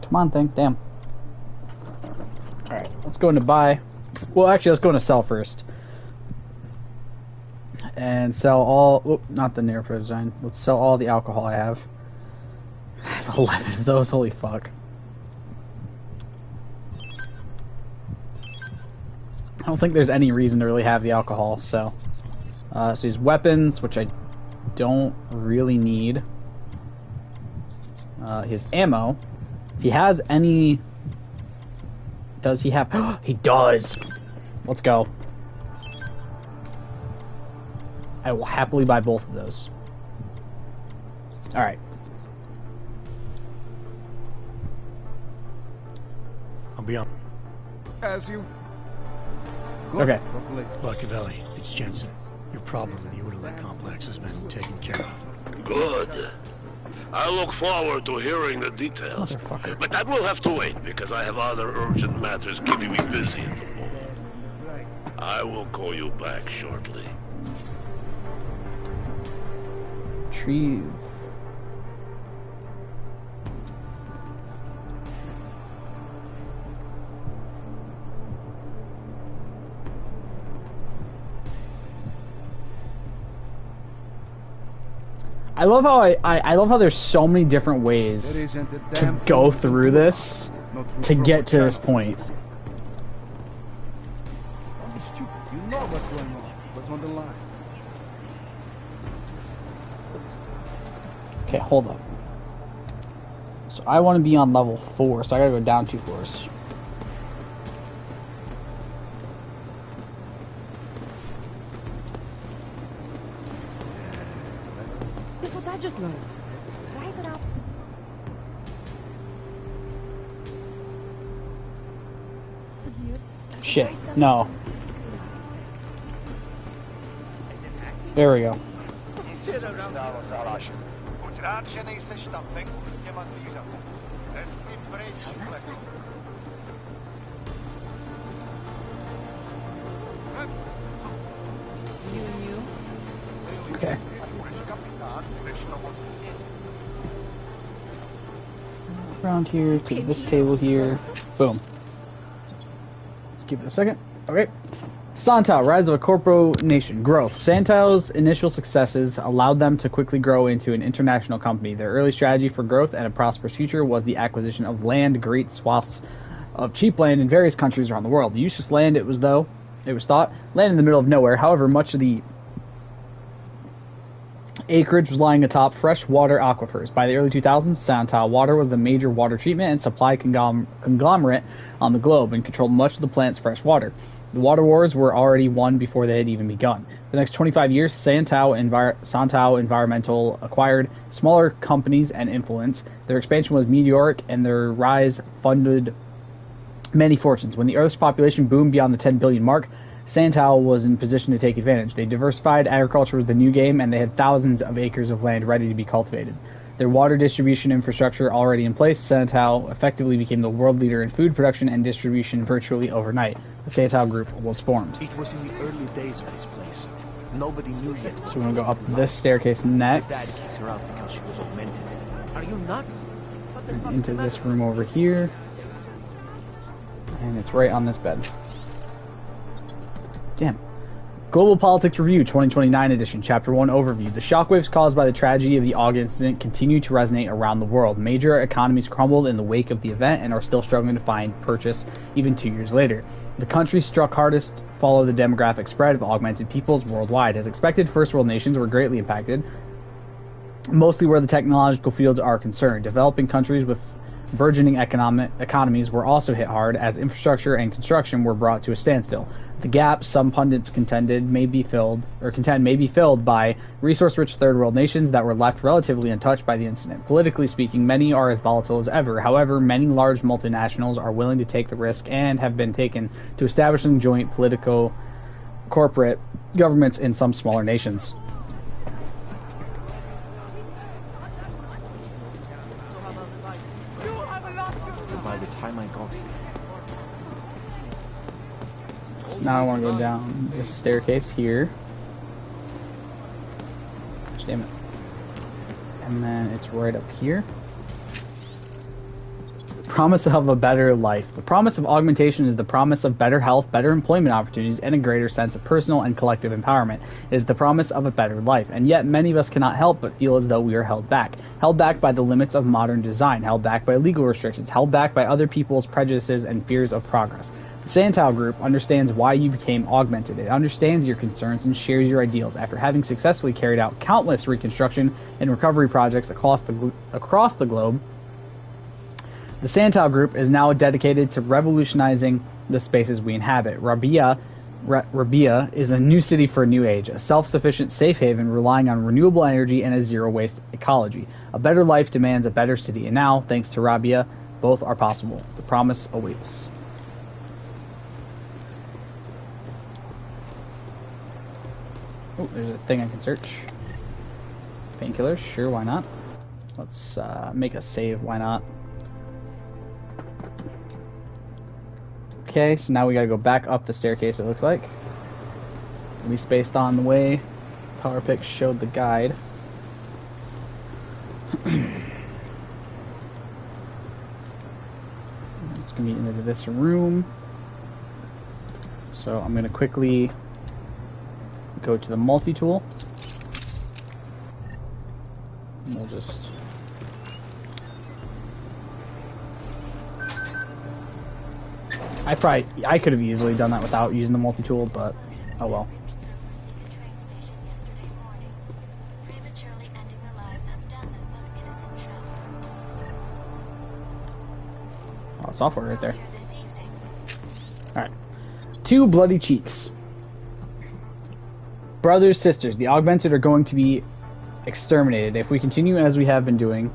Come on, thing. Damn. Alright, let's go into buy. Well, actually, let's go into sell first. And sell all... Oh, not the Near-Pro design. Let's sell all the alcohol I have. I have 11 of those. Holy fuck. I don't think there's any reason to really have the alcohol, so... so his weapons, which I don't really need. His ammo. If he has any... Does he have... He does! Let's go. I will happily buy both of those. Alright. I'll be on. As you... Okay. Machiavelli, it's Jensen. Your problem in the Udalek complex has been taken care of. Good. I look forward to hearing the details. But that will have to wait, because I have other urgent matters keeping me busy at the moment. I will call you back shortly. Retrieve. I love how I love how there's so many different ways to go through this to get to this point. Don't be stupid. You know what's going on. What's on the line? Okay, hold up. So I want to be on level 4, so I gotta go down 2 floors. This is what I just learned. Drive it up. Shit, no. There we go. Okay. Around here to this table here. Boom. Let's give it a second. Okay. Santal, Rise of a Corpo Nation. Growth. Santal's initial successes allowed them to quickly grow into an international company. Their early strategy for growth and a prosperous future was the acquisition of land, great swaths of cheap land in various countries around the world. The useless land, it was thought, land in the middle of nowhere. However, much of the acreage was lying atop freshwater aquifers. By the early 2000s, Santal Water was the major water treatment and supply conglomerate on the globe and controlled much of the plant's fresh water. The water wars were already won before they had even begun. For the next 25 years, Santal Environmental acquired smaller companies and influence. Their expansion was meteoric, and their rise funded many fortunes. When the Earth's population boomed beyond the 10 billion mark, Santal was in position to take advantage. They diversified, agriculture was the new game, and they had thousands of acres of land ready to be cultivated. Their water distribution infrastructure already in place, Santal effectively became the world leader in food production and distribution virtually overnight. The Santal Group was formed. It was in the early days of this place. Nobody knew yet. So we're going to go up this staircase next. Dad kicked her out because she was augmented. Are you nuts? And into this room over here. And it's right on this bed. Damn. Global Politics Review 2029 edition, Chapter 1 Overview. The shockwaves caused by the tragedy of the Aug incident continue to resonate around the world. Major economies crumbled in the wake of the event and are still struggling to find purchase even 2 years later. The countries struck hardest follow the demographic spread of augmented peoples worldwide. As expected, first world nations were greatly impacted, mostly where the technological fields are concerned. Developing countries with burgeoning economies were also hit hard as infrastructure and construction were brought to a standstill. The gap, some pundits contend may be filled by resource-rich third world nations that were left relatively untouched by the incident. Politically speaking, many are as volatile as ever. However, many large multinationals are willing to take the risk and have been taken to establishing joint political corporate governments in some smaller nations. By the time I got here. Now I want to go down this staircase here. Damn it. And then it's right up here. Promise of a better life. The promise of augmentation is the promise of better health, better employment opportunities, and a greater sense of personal and collective empowerment. It is the promise of a better life. And yet many of us cannot help but feel as though we are held back. Held back by the limits of modern design. Held back by legal restrictions. Held back by other people's prejudices and fears of progress. The Santal Group understands why you became augmented. It understands your concerns and shares your ideals. After having successfully carried out countless reconstruction and recovery projects across the globe, the Santal Group is now dedicated to revolutionizing the spaces we inhabit. Rabia is a new city for a new age, a self-sufficient safe haven relying on renewable energy and a zero-waste ecology. A better life demands a better city, and now, thanks to Rabia, both are possible. The promise awaits. Oh, there's a thing I can search. Painkillers, sure, why not? Let's make a save, why not? Okay, so now we gotta go back up the staircase, it looks like. At least based on the way Power Pick showed the guide. It's gonna be into this room. So I'm gonna quickly go to the multi-tool. And we'll just... I could have easily done that without using the multi-tool, but oh well. Oh, software right there. Alright. 2 bloody cheeks. Brothers, sisters, the augmented are going to be exterminated if we continue as we have been doing.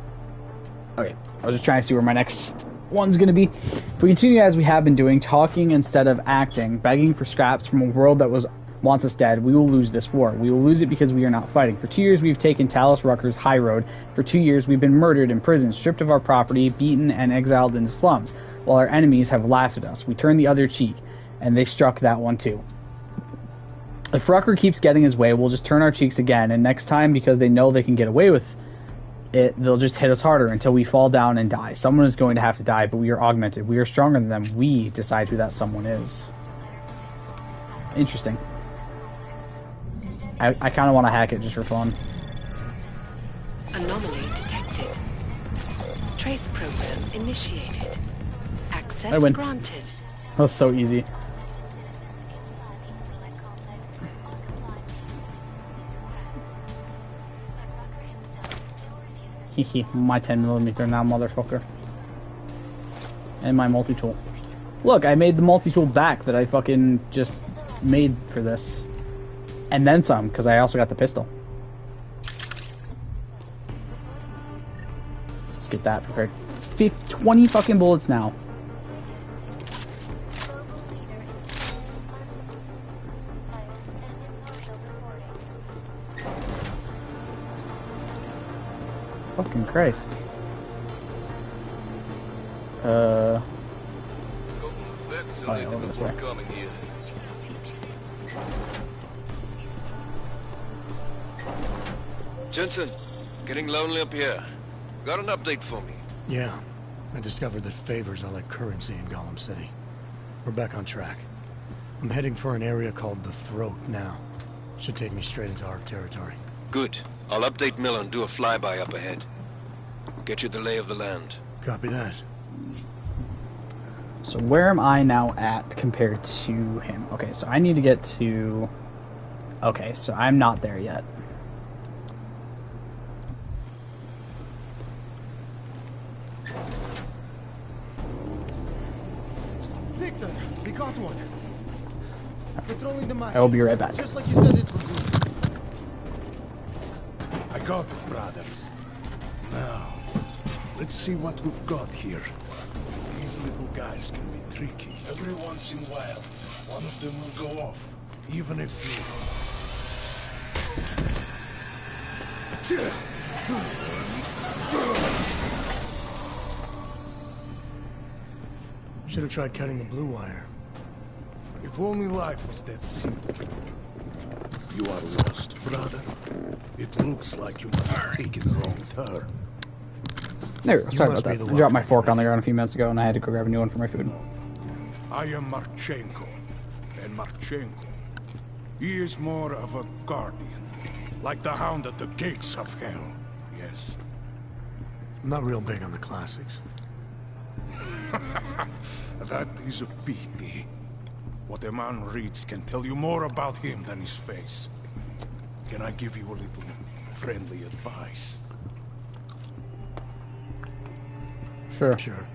Okay, I was just trying to see where my next one's going to be. If we continue as we have been doing, talking instead of acting, begging for scraps from a world that wants us dead, we will lose this war. We will lose it because we are not fighting. For 2 years we've taken Talos Rucker's high road. For 2 years we've been murdered in prison, stripped of our property, beaten and exiled into slums, while our enemies have laughed at us. We turned the other cheek, and they struck that one too. If Rucker keeps getting his way, we'll just turn our cheeks again, and next time, because they know they can get away with it, they'll just hit us harder until we fall down and die. Someone is going to have to die, but we are augmented. We are stronger than them. We decide who that someone is. Interesting. I kind of want to hack it just for fun. Anomaly detected. Trace program initiated. Access I Access win. granted. That was so easy. Hehe, my 10mm now, motherfucker. And my multi-tool. Look, I made the multi-tool back that I fucking just made for this. And then some, because I also got the pistol. Let's get that prepared. 20 fucking bullets now. Fucking Christ. Oh yeah, over this way. Jensen, getting lonely up here. Got an update for me? Yeah. I discovered that favors are like currency in Gollum City. We're back on track. I'm heading for an area called the Throat now. Should take me straight into Ark territory. Good. I'll update Miller and do a flyby up ahead. Get you the lay of the land. Copy that. So where am I now at compared to him? Okay, so I need to get to... Okay, so I'm not there yet. Victor, we got one. Patrolling the mine. I will be right back. Just like you said it would be. I got it, brothers. Now, let's see what we've got here. These little guys can be tricky. Every once in a while, one of them will go off, even if you... Should have tried cutting the blue wire. If only life was that simple. You are lost, brother. It looks like you might have taken the wrong turn. There we go. Sorry about that. I dropped my fork on the ground a few minutes ago and I had to go grab a new one for my food. I am Marchenko. And Marchenko, he is more of a guardian. Like the hound at the gates of hell. Yes. I'm not real big on the classics. That is a pity. What a man reads can tell you more about him than his face. Can I give you a little friendly advice? Sure. Sure.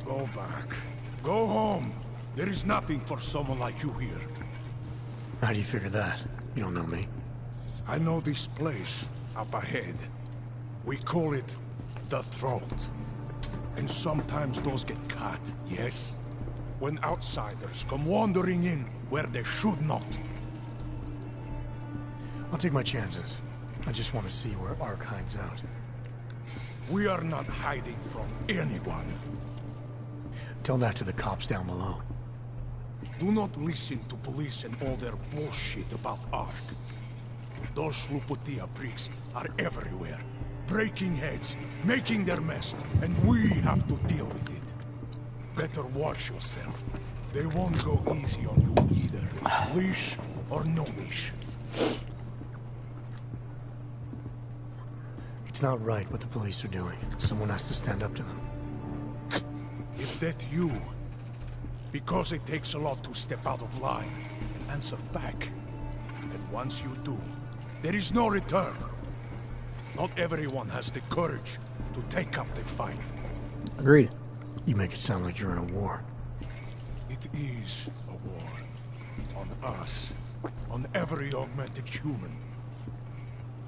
Go back. Go home. There is nothing for someone like you here. How do you figure that? You don't know me. I know this place up ahead. We call it the Throat. And sometimes those get cut, yes? When outsiders come wandering in where they should not. I'll take my chances. I just want to see where Ark hides out. We are not hiding from anyone. Tell that to the cops down below. Do not listen to police and all their bullshit about Ark. Those Luputia pricks are everywhere. Breaking heads, making their mess, and we have to deal with it. Better watch yourself. They won't go easy on you either. Leash or no leash. It's not right what the police are doing. Someone has to stand up to them. Is that you? Because it takes a lot to step out of line and answer back. And once you do, there is no return. Not everyone has the courage to take up the fight. Agreed. You make it sound like you're in a war. It is a war. On us. On every augmented human.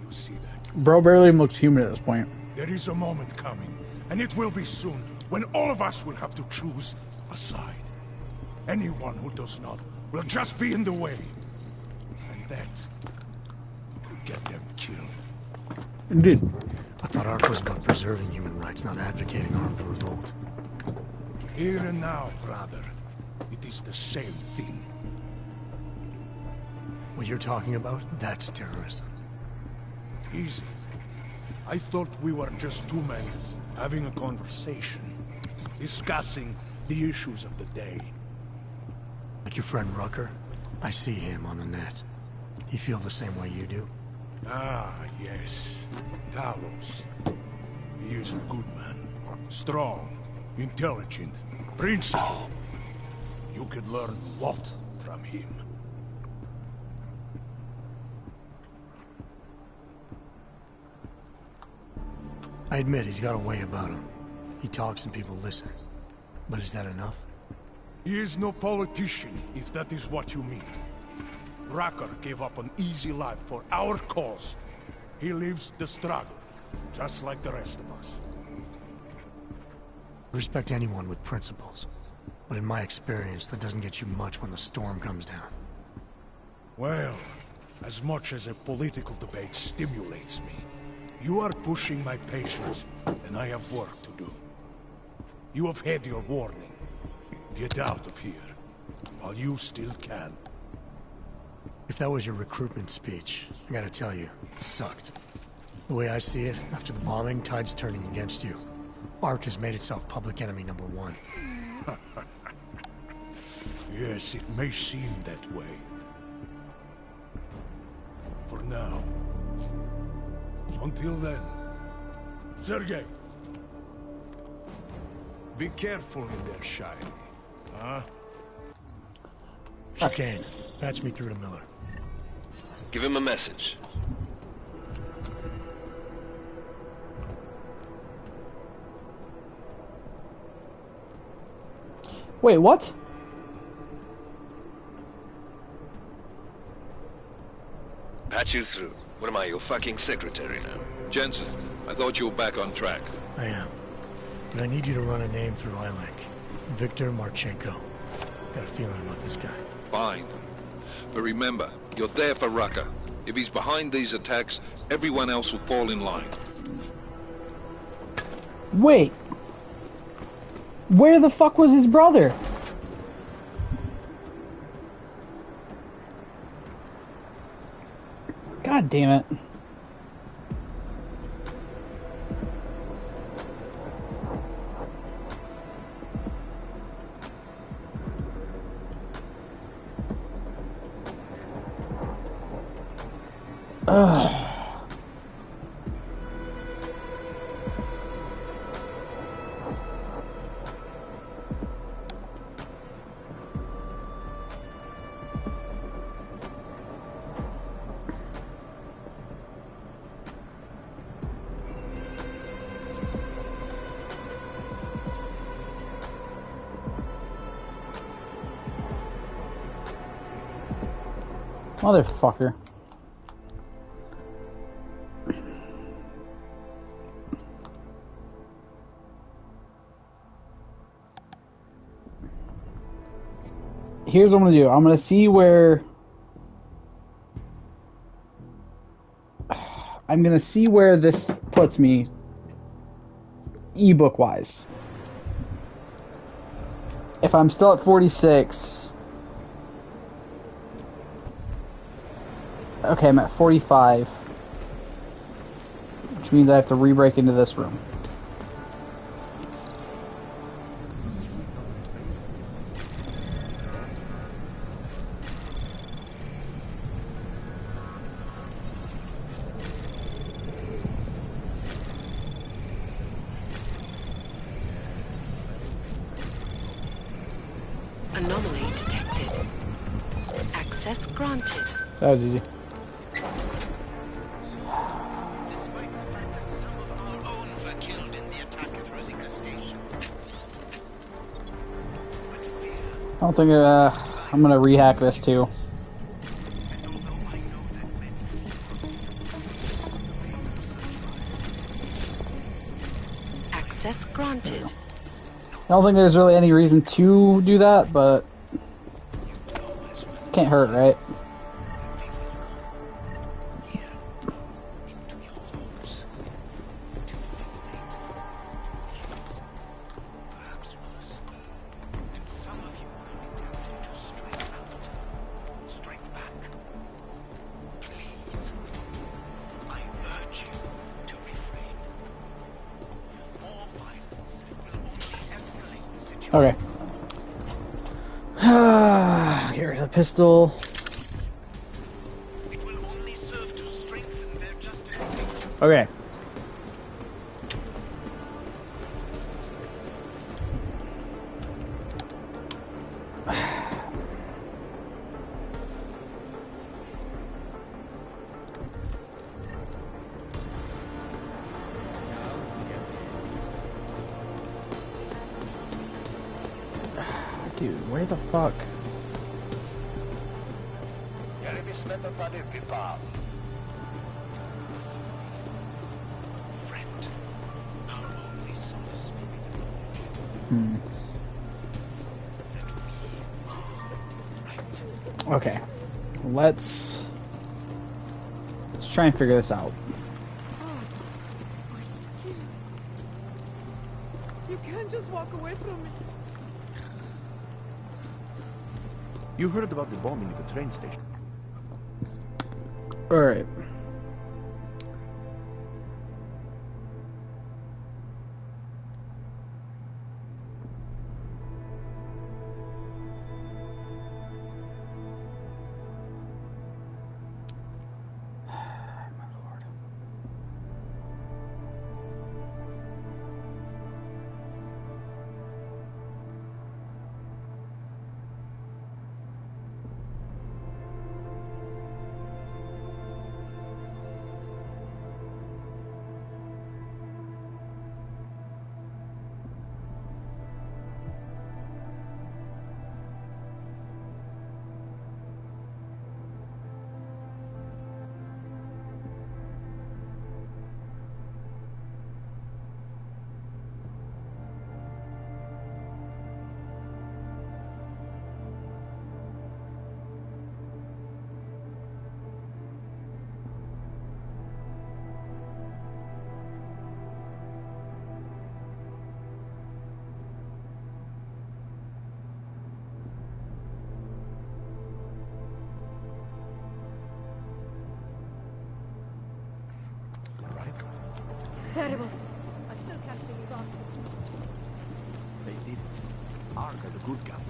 You see that? Bro barely even looks human at this point. There is a moment coming, and it will be soon, when all of us will have to choose a side. Anyone who does not will just be in the way. And that will get them killed. Indeed. I thought Ark was about preserving human rights, not advocating armed revolt. Here and now, brother, it is the same thing. What you're talking about, that's terrorism. Easy. I thought we were just two men having a conversation, discussing the issues of the day. Like your friend Rucker? I see him on the net. He feel the same way you do? Ah, yes. Talos. He is a good man. Strong. intelligent, principled. You could learn a lot from him. I admit he's got a way about him. He talks and people listen. But is that enough? He is no politician, if that is what you mean. Rucker gave up an easy life for our cause. He lives the struggle, just like the rest of us. I respect anyone with principles. But in my experience, that doesn't get you much when the storm comes down. Well, as much as a political debate stimulates me, you are pushing my patience, and I have work to do. You have had your warning. Get out of here, while you still can. If that was your recruitment speech, I gotta tell you, it sucked. The way I see it, after the bombing, tide's turning against you. ARC has made itself public enemy #1. Yes, it may seem that way. For now. Until then. Sergei! Be careful in there, Shiny. Huh? Chicane, patch me through to Miller. Give him a message. Wait, what? Patch you through. What am I, your fucking secretary now? Jensen, I thought you were back on track. I am. But I need you to run a name through ILAC. Victor Marchenko. Got a feeling about this guy. Fine. But remember, you're there for Rucker. If he's behind these attacks, everyone else will fall in line. Wait. Where the fuck was his brother? God damn it. Ugh. Motherfucker. Here's what I'm gonna do. I'm gonna see where this puts me ebook wise. If I'm still at 46, okay, I'm at 45, which means I have to re-break into this room. Anomaly detected. Access granted. That was easy. I don't think I'm gonna rehack this too. Access granted. I don't think there's really any reason to do that, but can't hurt, right? Okay. Get rid of the pistol. Dude, where the fuck? Hmm. Okay. Let's try and figure this out. You can't just walk away from me. You heard about the bombing at the train station? Alright. It's terrible. I still can't figure it out. They did. Ark are the good guys.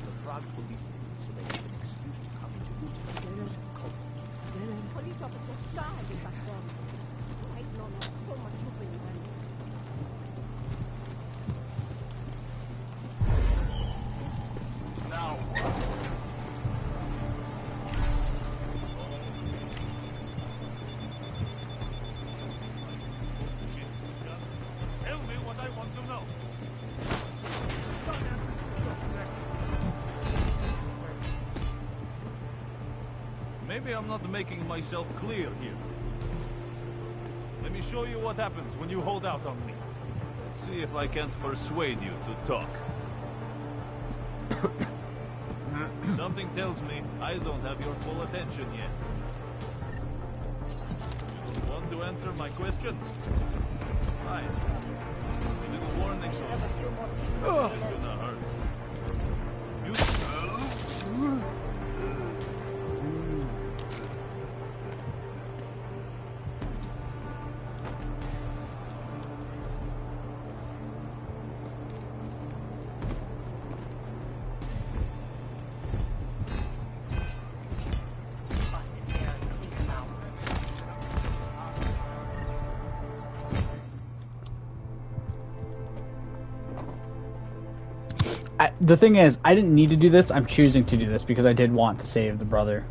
The frog police, so they have an excuse to come into Utah. Police officer died in back then. I know so much open hand. Now Tell me what I want to know. Maybe I'm not making myself clear here. Let me show you what happens when you hold out on me. Let's see if I can't persuade you to talk. Something tells me I don't have your full attention yet. You don't want to answer my questions? Fine. A little warning, so this is gonna hurt. You... The thing is, I didn't need to do this. I'm choosing to do this because I did want to save the brother.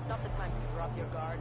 Not the time to drop your guard.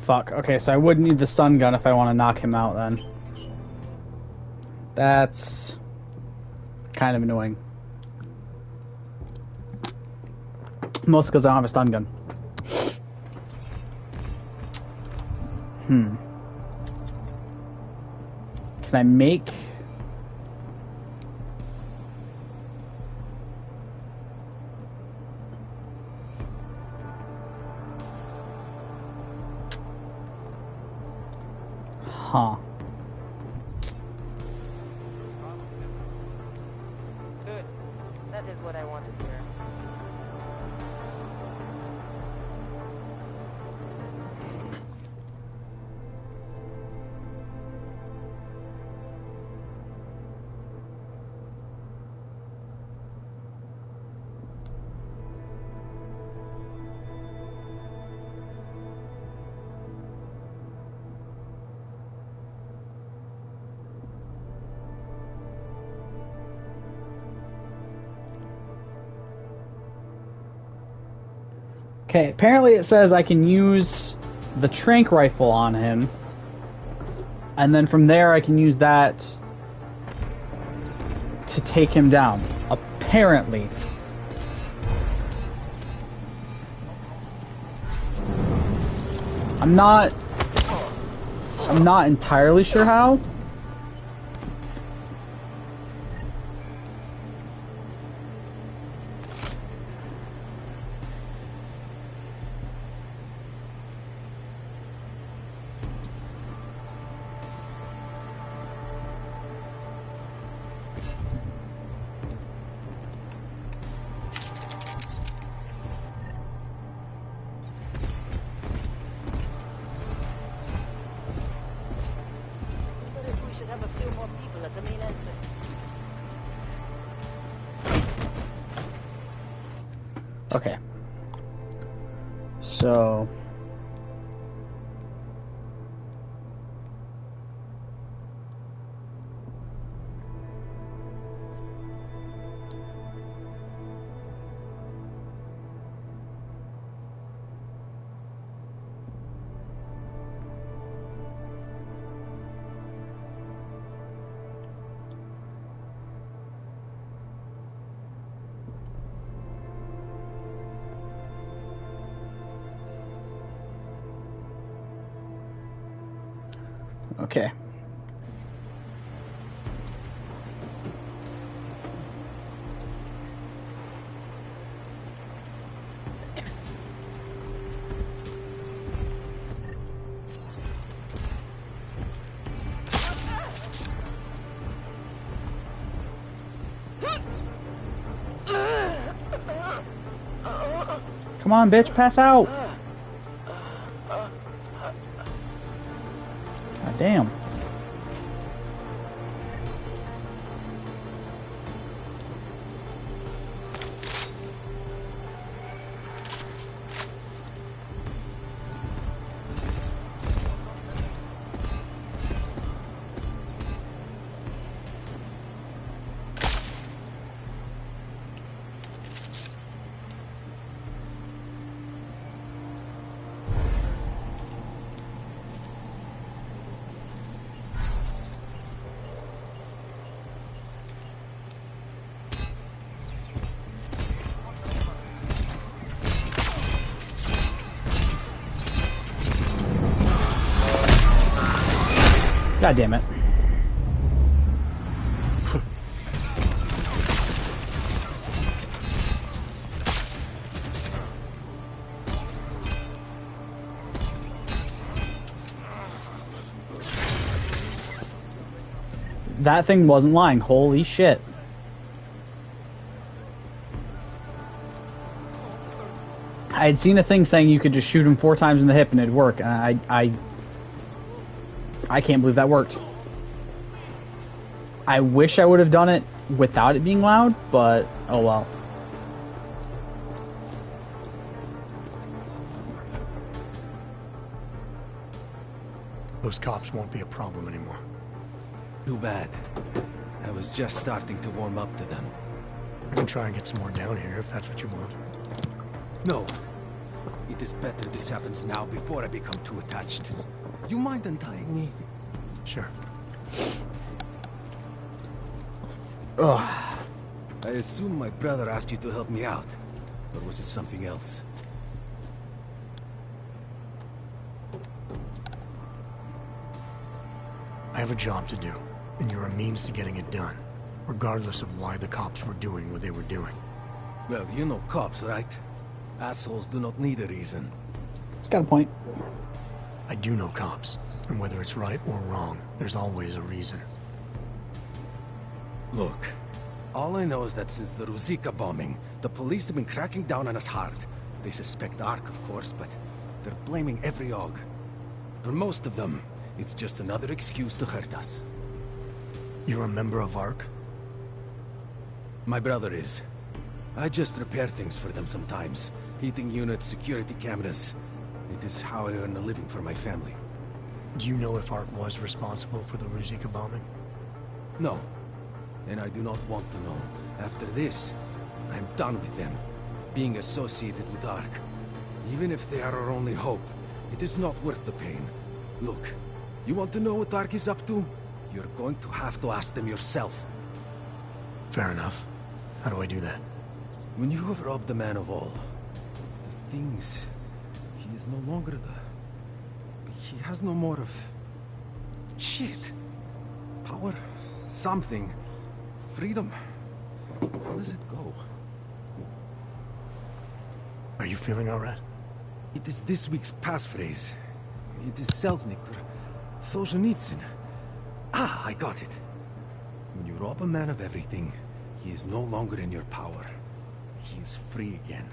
Fuck. Okay, so I would need the stun gun if I want to knock him out then. That's kind of annoying. Mostly because I don't have a stun gun. Can I make... Huh. Good. That is what I wanted to hear. Okay, apparently it says I can use the tranq rifle on him, and then from there I can use that to take him down. Apparently. I'm not entirely sure how. What if we should have a few more people at the main entrance? Okay. So... Okay. Come on, bitch, pass out! God damn. God damn it. That thing wasn't lying. Holy shit. I had seen a thing saying you could just shoot him 4 times in the hip and it'd work, and I can't believe that worked. I wish I would have done it without it being loud, but oh well. Those cops won't be a problem anymore. Too bad. I was just starting to warm up to them. I can try and get some more down here if that's what you want. No. It is better this happens now before I become too attached. You mind untying me? Sure. Ugh. I assume my brother asked you to help me out. Or was it something else? I have a job to do, and you're a means to getting it done, regardless of why the cops were doing what they were doing. Well, you know cops, right? Assholes do not need a reason. He's got a point. I do know cops, and whether it's right or wrong, there's always a reason. Look, all I know is that since the Ruzicka bombing, the police have been cracking down on us hard. They suspect Ark, of course, but they're blaming every AUG. For most of them, it's just another excuse to hurt us. You're a member of ARC? My brother is. I just repair things for them sometimes. Heating units, security cameras. It is how I earn a living for my family. Do you know if ARC was responsible for the Ruzicka bombing? No. And I do not want to know. After this, I'm done with them. Being associated with ARC. Even if they are our only hope, it is not worth the pain. Look, you want to know what ARC is up to? You're going to have to ask them yourself. Fair enough. How do I do that? When you have robbed the man of all, the things... He is no longer the... He has no more of... Shit. Power. Something. Freedom. How does it go? Are you feeling alright? It is this week's passphrase. It is Selznick or Solzhenitsyn. Ah, I got it. When you rob a man of everything, he is no longer in your power. He is free again.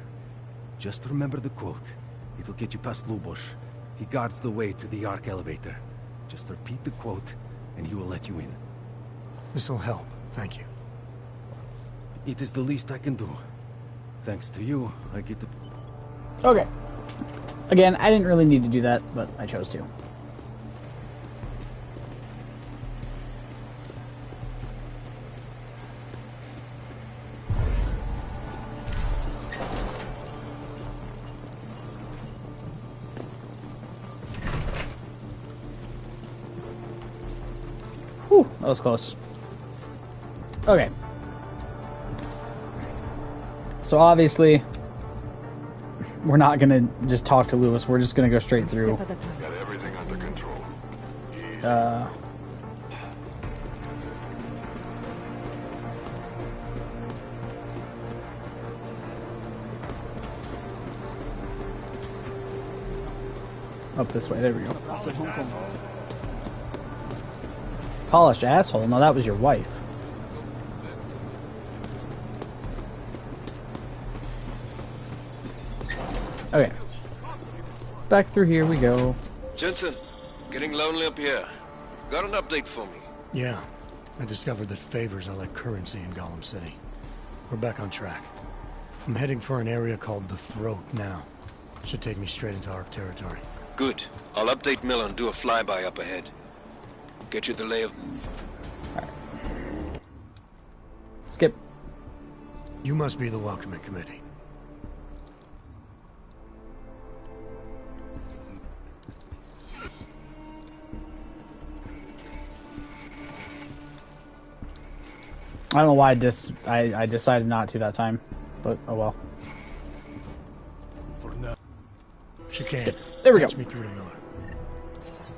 Just remember the quote. It'll get you past Lubosh. He guards the way to the Ark elevator. Just repeat the quote, and he will let you in. This'll help, thank you. It is the least I can do. Thanks to you, I get to... Okay. Again, I didn't really need to do that, but I chose to. Whew, that was close. Okay. So obviously, we're not gonna just talk to Lewis. We're just gonna go straight through. Got everything under control. Up this way. There we go. Polished asshole. No, that was your wife. Okay. Back through here we go. Jensen, getting lonely up here. Got an update for me? Yeah. I discovered that favors are like currency in Gollum City. We're back on track. I'm heading for an area called the Throat now. Should take me straight into Ark territory. Good. I'll update Miller and do a flyby up ahead. Get you the lay of... Alright. Skip. You must be the welcoming committee. I don't know why I decided not to that time, but oh well. For now. She can. There we go. Patch me through to Miller.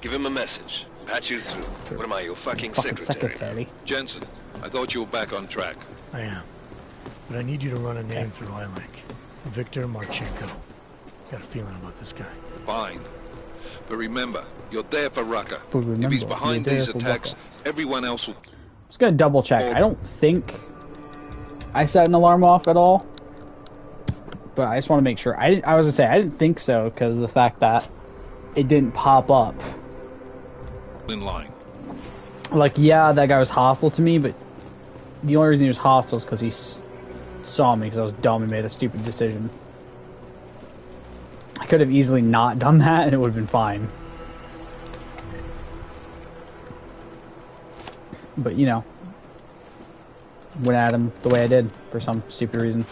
Give him a message. Patch you through. What am I, your fucking secretary? Jensen, I thought you were back on track. I am. But I need you to run a name through iLink. Victor Marchenko. Got a feeling about this guy. Fine. But remember, you're there for Rucker. But remember, If he's behind you're there these for attacks, Rucker. everyone else will... Just gonna double check. I don't think I set an alarm off at all, but I just want to make sure. I was gonna say I didn't think so because of the fact that it didn't pop up. in line. Like, yeah, that guy was hostile to me, but the only reason he was hostile is because he saw me because I was dumb and made a stupid decision. I could have easily not done that and it would have been fine. But, you know, went at him the way I did for some stupid reason.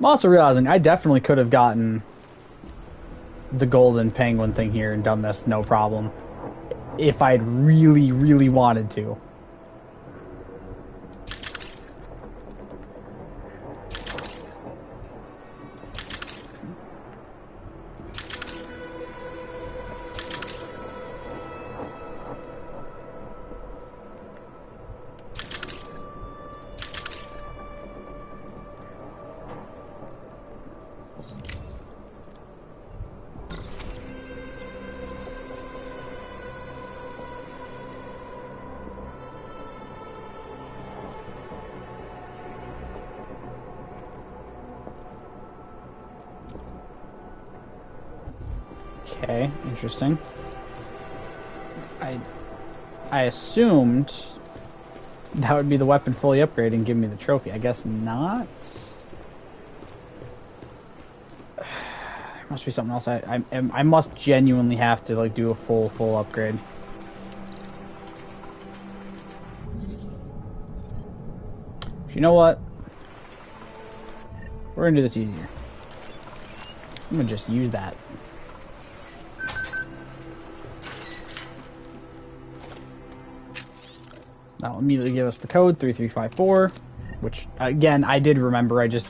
I'm also realizing I definitely could have gotten the golden penguin thing here and done this no problem if I'd really, really wanted to. Okay, interesting. I assumed that would be the weapon fully upgraded and give me the trophy. I guess not. There must be something else. I must genuinely have to like do a full upgrade. You know what? We're gonna do this easier. I'm gonna just use that. That'll immediately give us the code 3354, which again I did remember. I just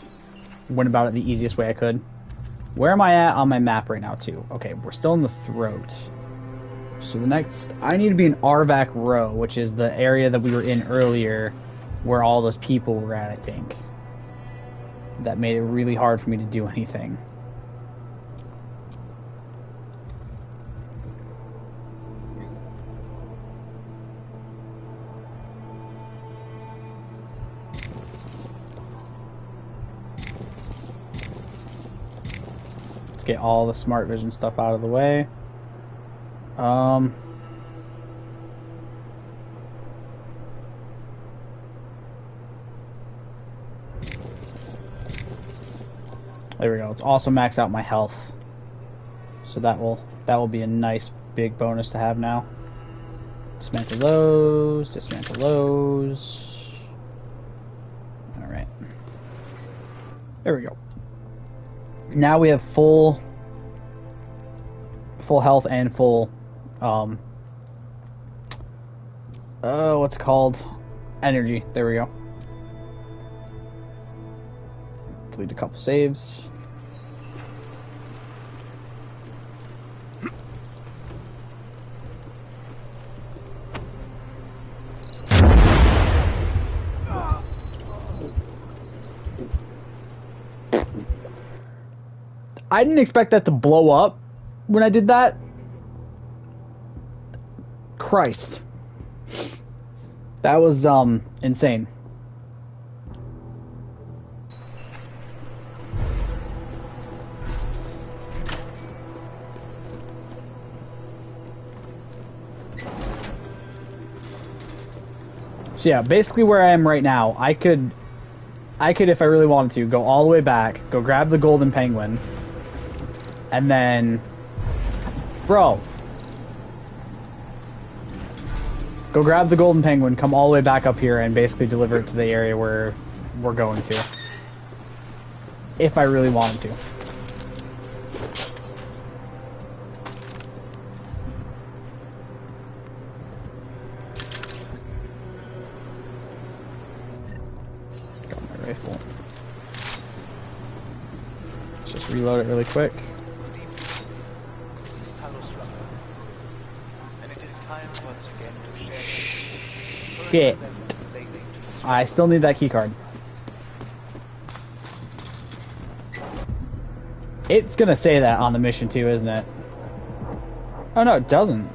went about it the easiest way I could. Where am I at on my map right now too? Okay, we're still in the throat. So the next, I need to be in Arvac Row, which is the area that we were in earlier where all those people were at, I think. That made it really hard for me to do anything. Let's get all the smart vision stuff out of the way. There we go. Let's also max out my health. So that will be a nice big bonus to have now. Dismantle those, dismantle those. Alright. There we go. Now we have full health and full what's it called? Energy. There we go. Delete a couple saves. I didn't expect that to blow up when I did that. Christ. That was, insane. So yeah, basically where I am right now, I could, if I really wanted to, go all the way back, go grab the golden penguin, and then, bro, go grab the golden penguin, come all the way back up here, and basically deliver it to the area where we're going to. If I really wanted to. Got my rifle. Let's just reload it really quick. Shit. I still need that keycard. It's gonna say that on the mission too, isn't it? Oh no, it doesn't.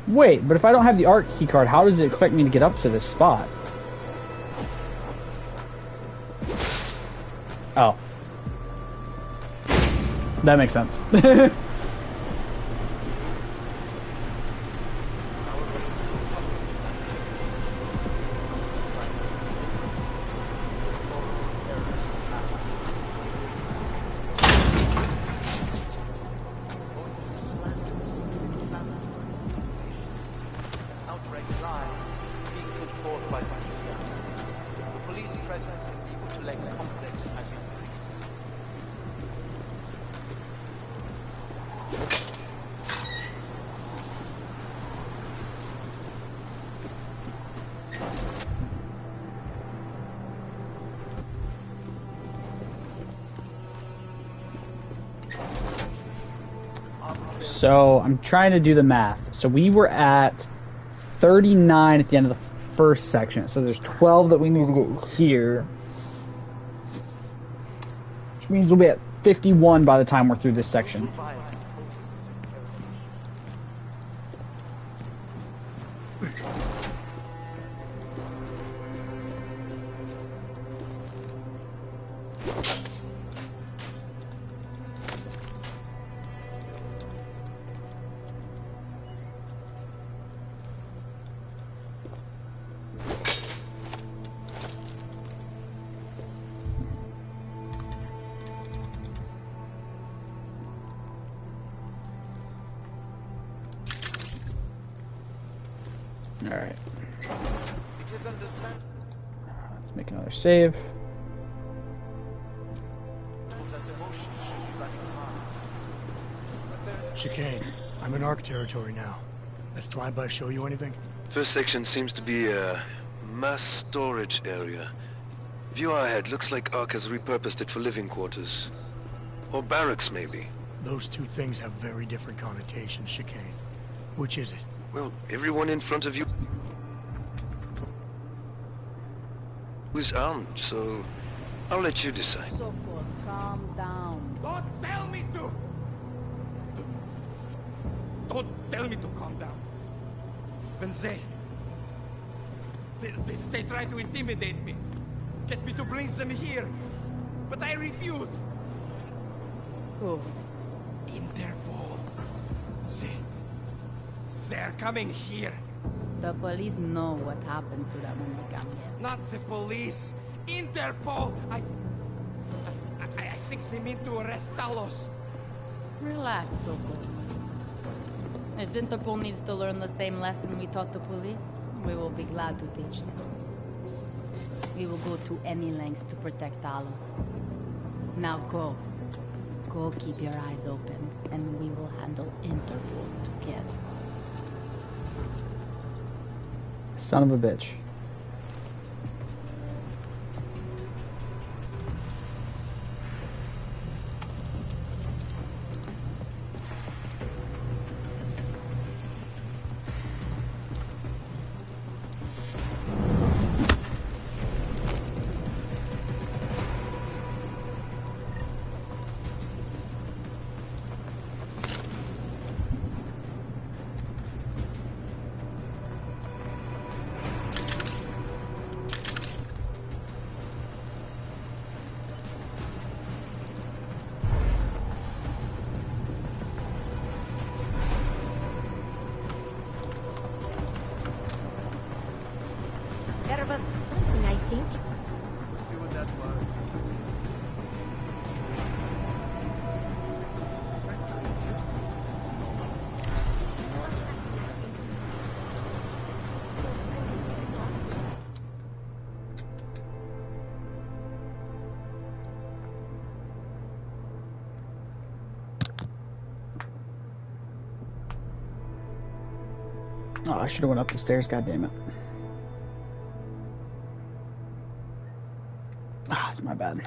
Wait, but if I don't have the ARC keycard, how does it expect me to get up to this spot? Oh. That makes sense. like complex as increased. So I'm trying to do the math. So we were at 39 at the end of the first section. So there's 12 that we need to get here. Which means we'll be at 51 by the time we're through this section. Alright. Let's make another save. Chicane, I'm in ARC territory now. That flyby show you anything? First section seems to be a mass storage area. View ahead, looks like ARC has repurposed it for living quarters. Or barracks, maybe. Those two things have very different connotations, Chicane. Which is it? Well, everyone in front of you is armed, so I'll let you decide. Sokol, calm down. Don't tell me to! Don't tell me to calm down. When they try to intimidate me, get me to bring them here, but I refuse. Who? Interpol. They're coming here. The police know what happens to them when they come here. Not the police. Interpol. I think they mean to arrest Talos. Relax, Sokol. If Interpol needs to learn the same lesson we taught the police, we will be glad to teach them. We will go to any lengths to protect Talos. Now go. Go keep your eyes open, and we will handle Interpol together. Son of a bitch. There was something, I think. See what that was. Oh, I should have went up the stairs, goddammit. Ah, it's my bad.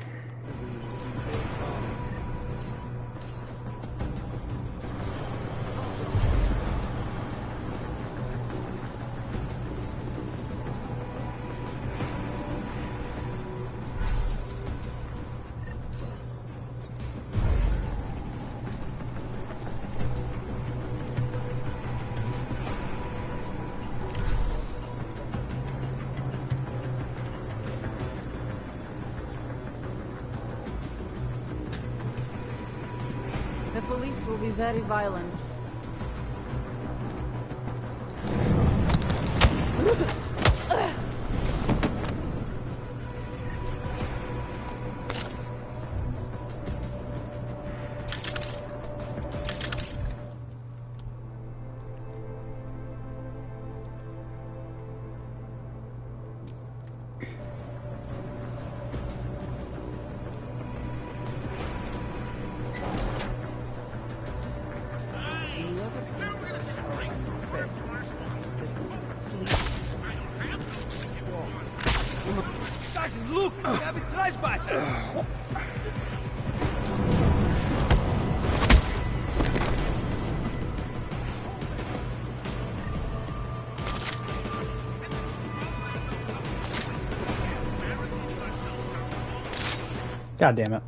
The police will be very violent. look! We have a trespasser! God damn it.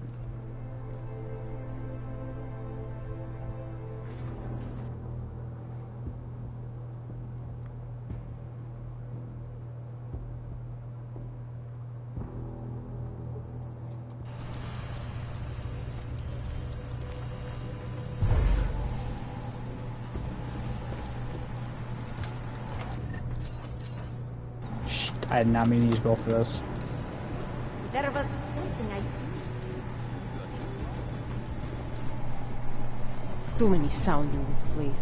Shit, I did not mean to use both of those. There was something I... Too many sounds in this place.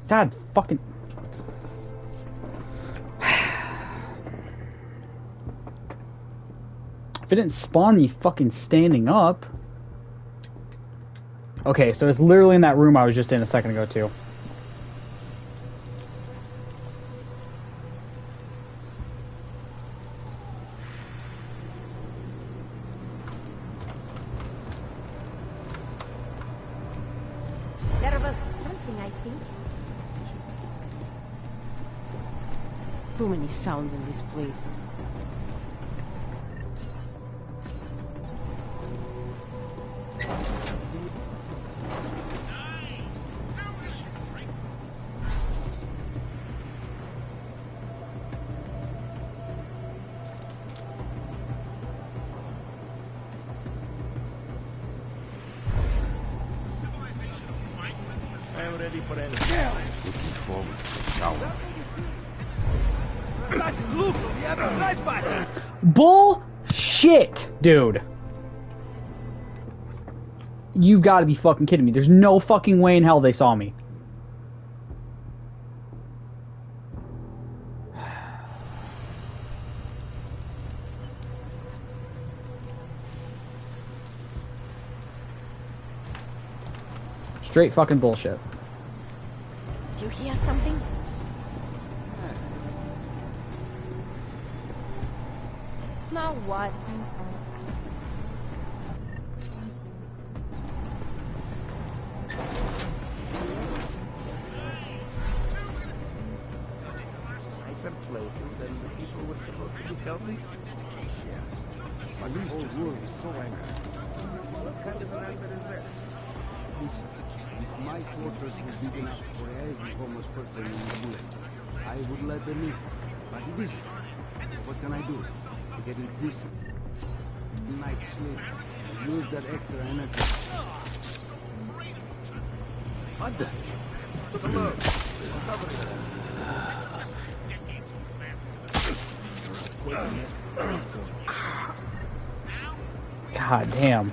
God fucking... If it didn't spawn me fucking standing up... Okay, so it's literally in that room I was just in a second ago, too. There was something I think. Too many sounds in this place. I'm ready for anything. Looking forward to the shower. Guys, look! We have a trespasser! Bullshit, dude. You've got to be fucking kidding me. There's no fucking way in hell they saw me. Straight fucking bullshit. Did you hear something? Now what? Nicer places than the people were supposed to be helping? Yes. My whole world is so angry. What kind of an answer is that? Listen, if my fortress was big enough for every homeless person in the village, I would let them in. But it isn't. What can I do? To get it decent. Night's sleep. Use that extra energy. What the? Hello. God damn.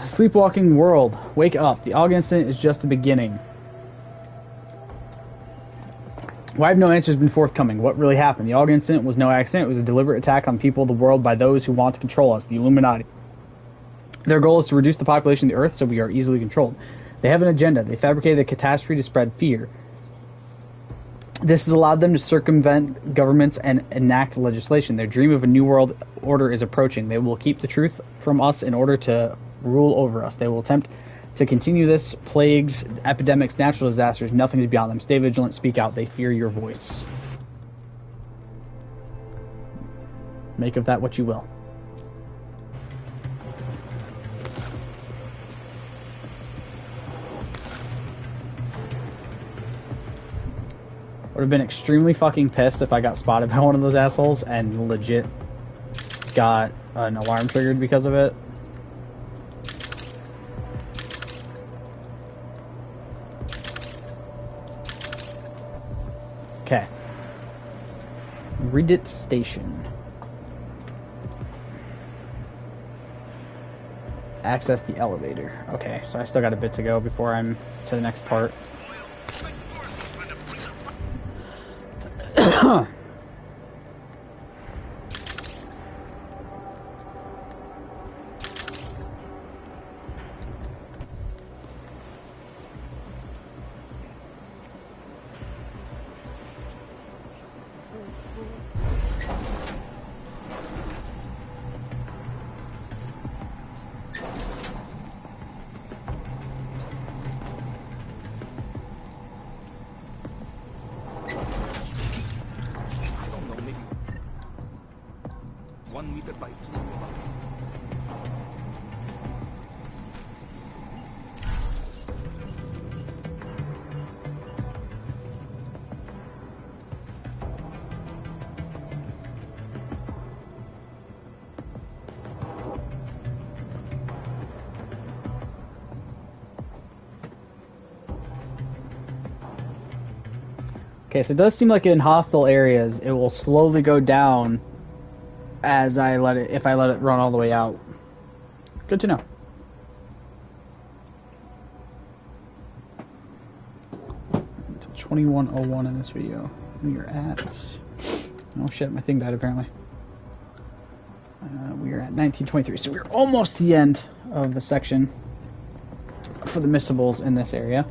Sleepwalking world. Wake up. The Aug incident is just the beginning. Why have no answers been forthcoming? What really happened? The Aug incident was no accident. It was a deliberate attack on people of the world by those who want to control us, the Illuminati. Their goal is to reduce the population of the Earth so we are easily controlled. They have an agenda. They fabricated a catastrophe to spread fear. This has allowed them to circumvent governments and enact legislation. Their dream of a new world order is approaching. They will keep the truth from us in order to rule over us. They will attempt to continue this. Plagues, epidemics, natural disasters, nothing is beyond them. Stay vigilant, speak out. They fear your voice. Make of that what you will. Would have been extremely fucking pissed if I got spotted by one of those assholes and legit got an alarm triggered because of it. Okay. Reddit Station. Access the elevator. Okay, so I still got a bit to go before I'm to the next part. Okay, so it does seem like in hostile areas, it will slowly go down as I let it, if I let it run all the way out. Good to know. Until 21:01 in this video. We are at... Oh shit, my thing died apparently. We are at 19:23, so we're almost to the end of the section for the missables in this area.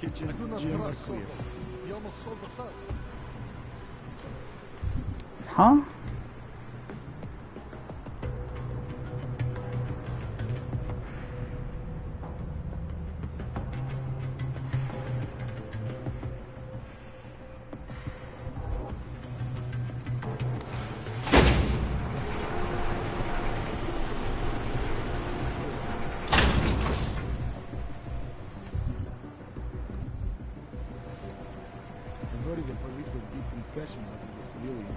Kitchen, gym are clear. You almost sold us out. Huh? The police would give confessions of the civilian.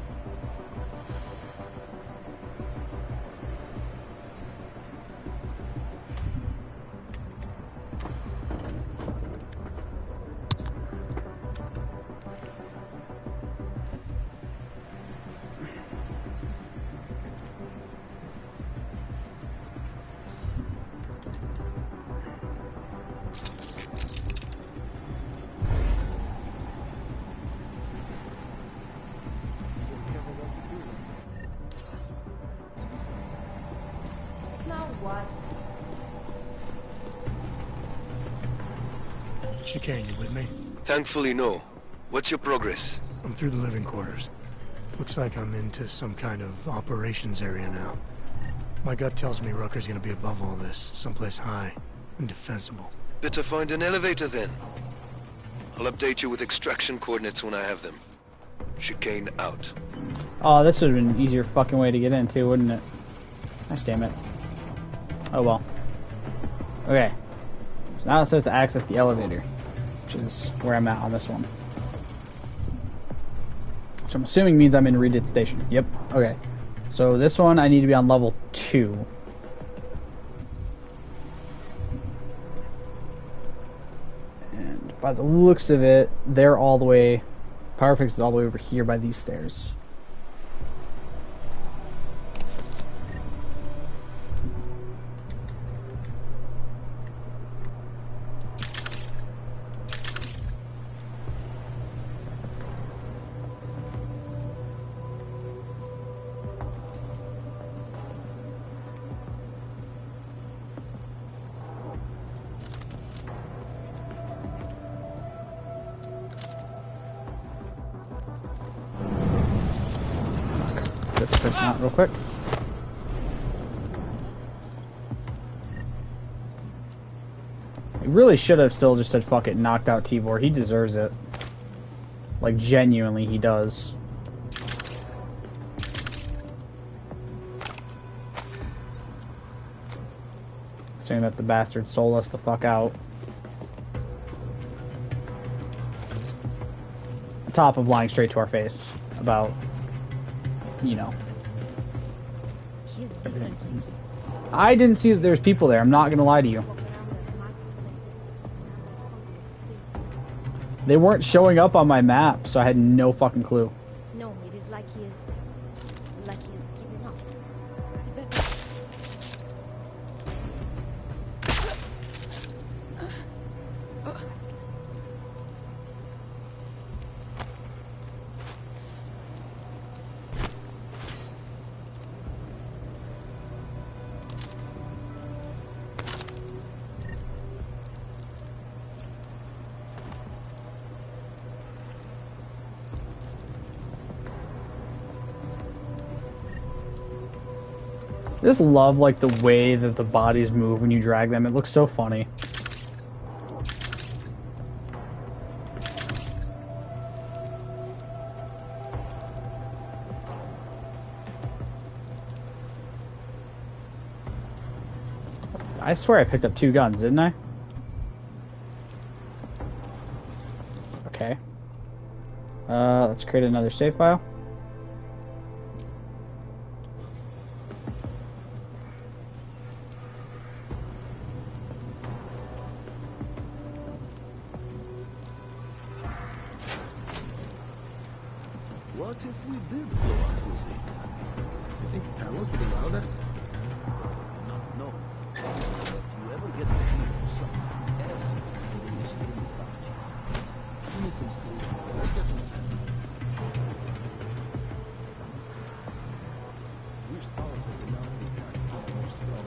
Chicane, you with me? Thankfully, no. What's your progress? I'm through the living quarters. Looks like I'm into some kind of operations area now. My gut tells me Rucker's gonna be above all this, someplace high and defensible. Better find an elevator then. I'll update you with extraction coordinates when I have them. Chicane out. Oh, this would have been an easier fucking way to get in too, wouldn't it? Gosh damn it. Oh well. Okay. So now it says to access the elevator, which is where I'm at on this one. Which I'm assuming means I'm in Redit Station. Yep. Okay. So this one I need to be on level 2. And by the looks of it, they're all the way... Power fix is all the way over here by these stairs. This person out real quick. I really should have still just said fuck it and knocked out Tibor. He deserves it. Like, genuinely, he does. Saying that the bastard sold us the fuck out. On top of lying straight to our face about, you know, everything. I didn't see that there's people there. I'm not gonna lie to you. They weren't showing up on my map, so I had no fucking clue. No, it is like he is giving up. I just love like the way that the bodies move when you drag them. It looks so funny. I swear I picked up 2 guns, didn't I? Okay. Let's create another save file. What if we did blow up Lucy? You think Talos would allow that? No. If you ever get the feel of something else is doing this thing without you, you need some sleep. Get some sleep. Wish Talos had been out of the tracks of more spell.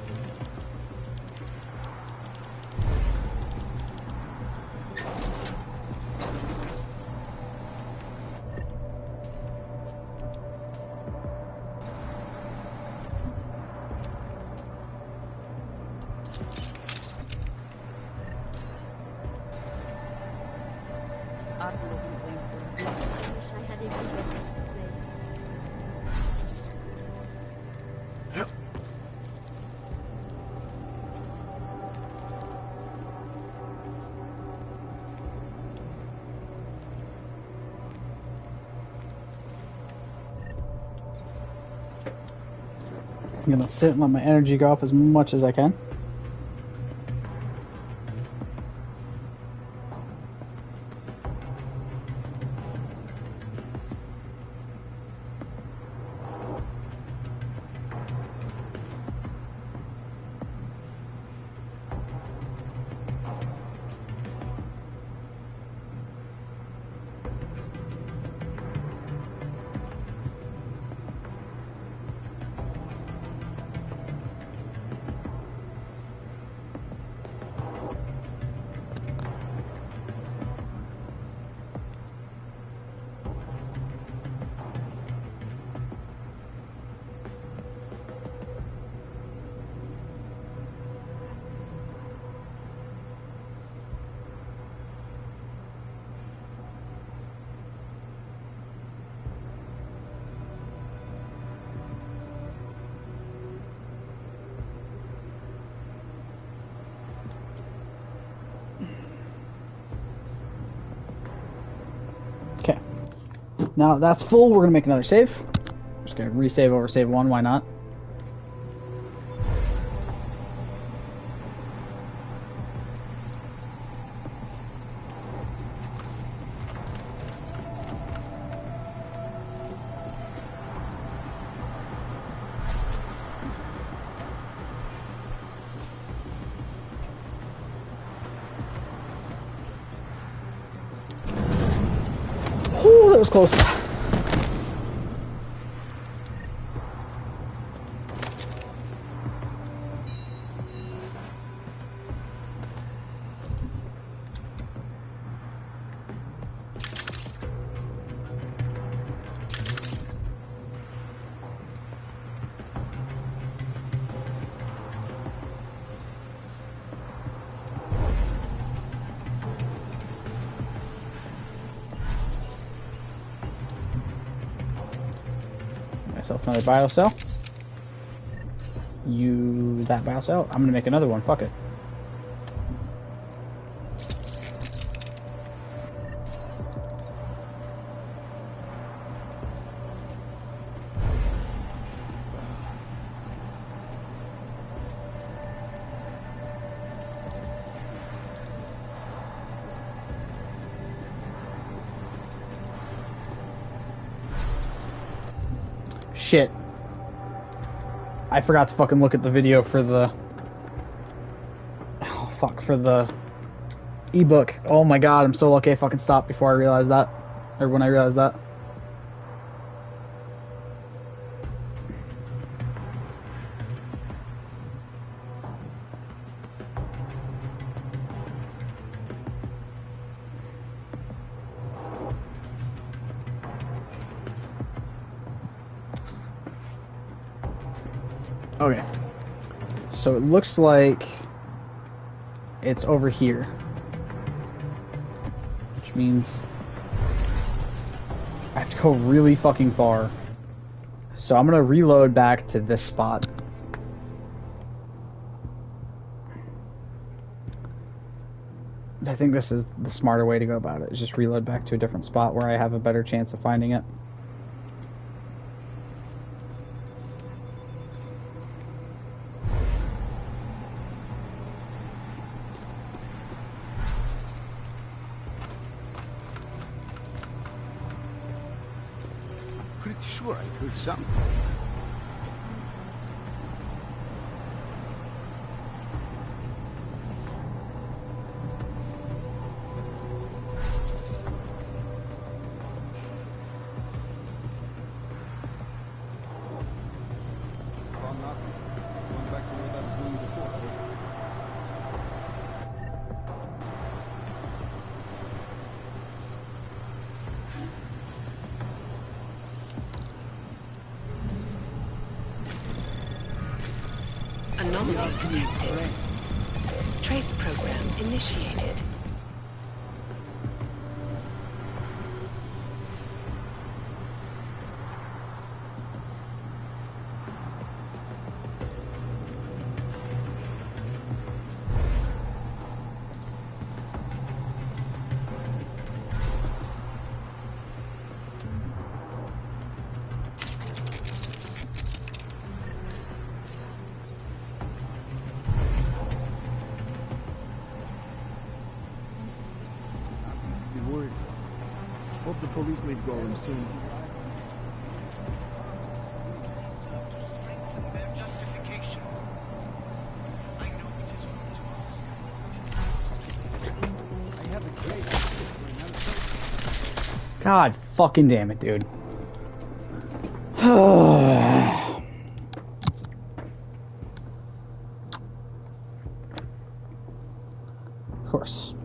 I'm gonna sit and let my energy go up as much as I can. Okay. Now that's full, we're gonna make another save. Just gonna resave over save 1, why not? Ooh, that was close. Myself another bio cell. use that mouse out. I'm gonna make another one. Fuck it. Shit. I forgot to fucking look at the video for the... Oh, fuck, for the ebook. Oh my god, I'm so lucky I fucking stopped before I realized that. Or when I realized that. Okay, so it looks like it's over here, which means I have to go really fucking far. So I'm gonna reload back to this spot. I think this is the smarter way to go about it, is just reload back to a different spot where I have a better chance of finding it. Pretty sure I heard something. Anomaly detected. Trace program initiated. Hope the police leave going soon. God fucking damn it, dude. Of course.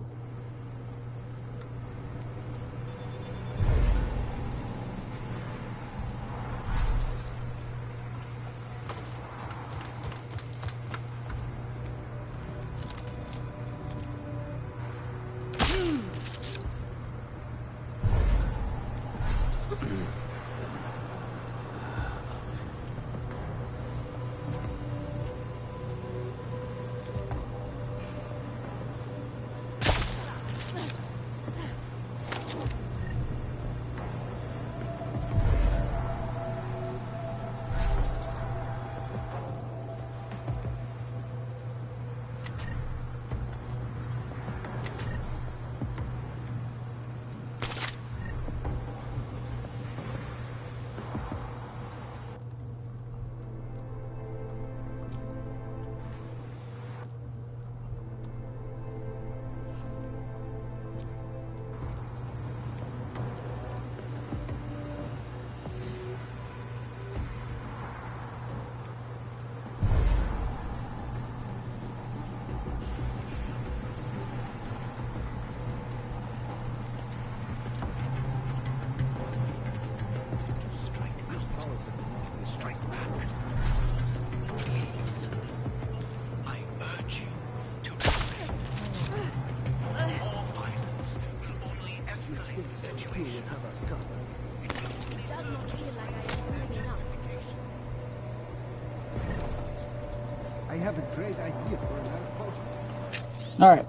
I have a great idea for another post. Alright.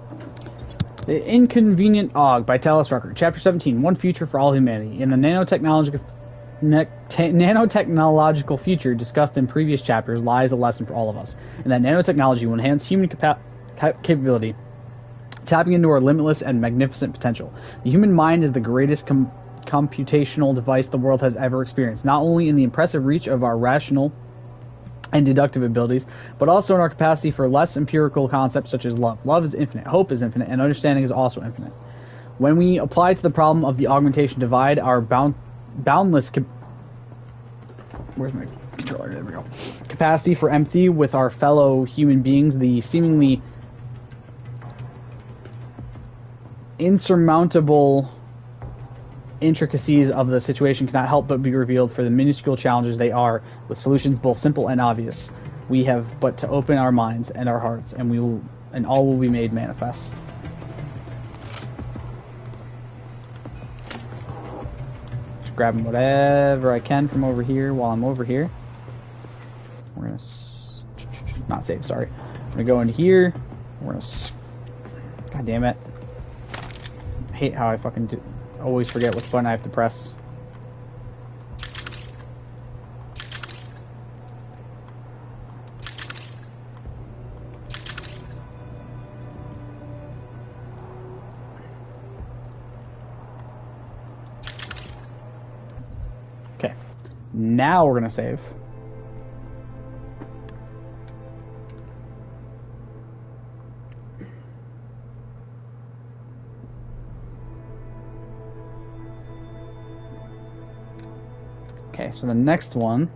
The Inconvenient Og by Talos Rucker. Chapter 17. One Future for All Humanity. In the nanotechnological future discussed in previous chapters lies a lesson for all of us. And that nanotechnology will enhance human capability, tapping into our limitless and magnificent potential. The human mind is the greatest computational device the world has ever experienced, not only in the impressive reach of our rational and deductive abilities, but also in our capacity for less empirical concepts such as love. Love is infinite, hope is infinite, and understanding is also infinite. When we apply to the problem of the augmentation divide our boundless where's my controller? There we go. Capacity for empathy with our fellow human beings, the seemingly insurmountable intricacies of the situation cannot help but be revealed for the minuscule challenges they are, with solutions both simple and obvious. We have but to open our minds and our hearts, and all will be made manifest. Just grabbing whatever I can from over here while I'm over here. We're gonna not save. Sorry. I'm gonna go into here. We're gonna. God damn it! I hate how I fucking do. Always forget which button I have to press. Okay. Now we're gonna save. Okay, so the next one.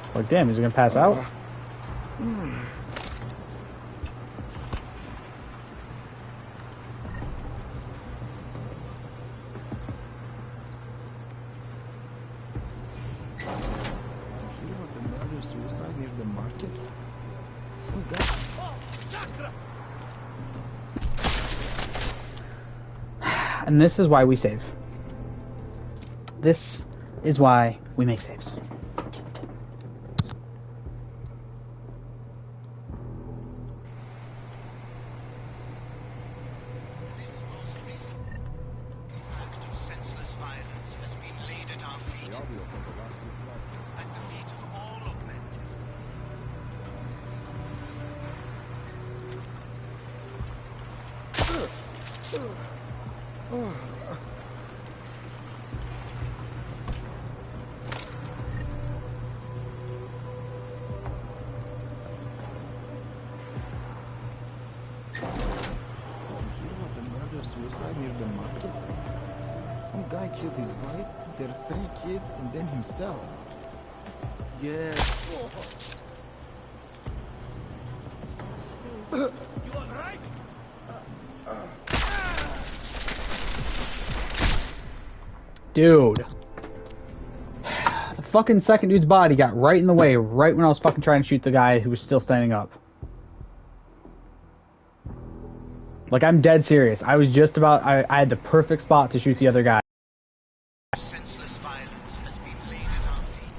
It's like, damn, he's gonna pass out. And this is why we save. This is why we make saves. Suicide near the market. Some guy killed his wife, their 3 kids, and then himself. Yeah. You alright? Dude. The fucking second dude's body got right in the way right when I was fucking trying to shoot the guy who was still standing up. Like, I'm dead serious. I was just about... I had the perfect spot to shoot the other guy. Senseless violence has been laid at our feet.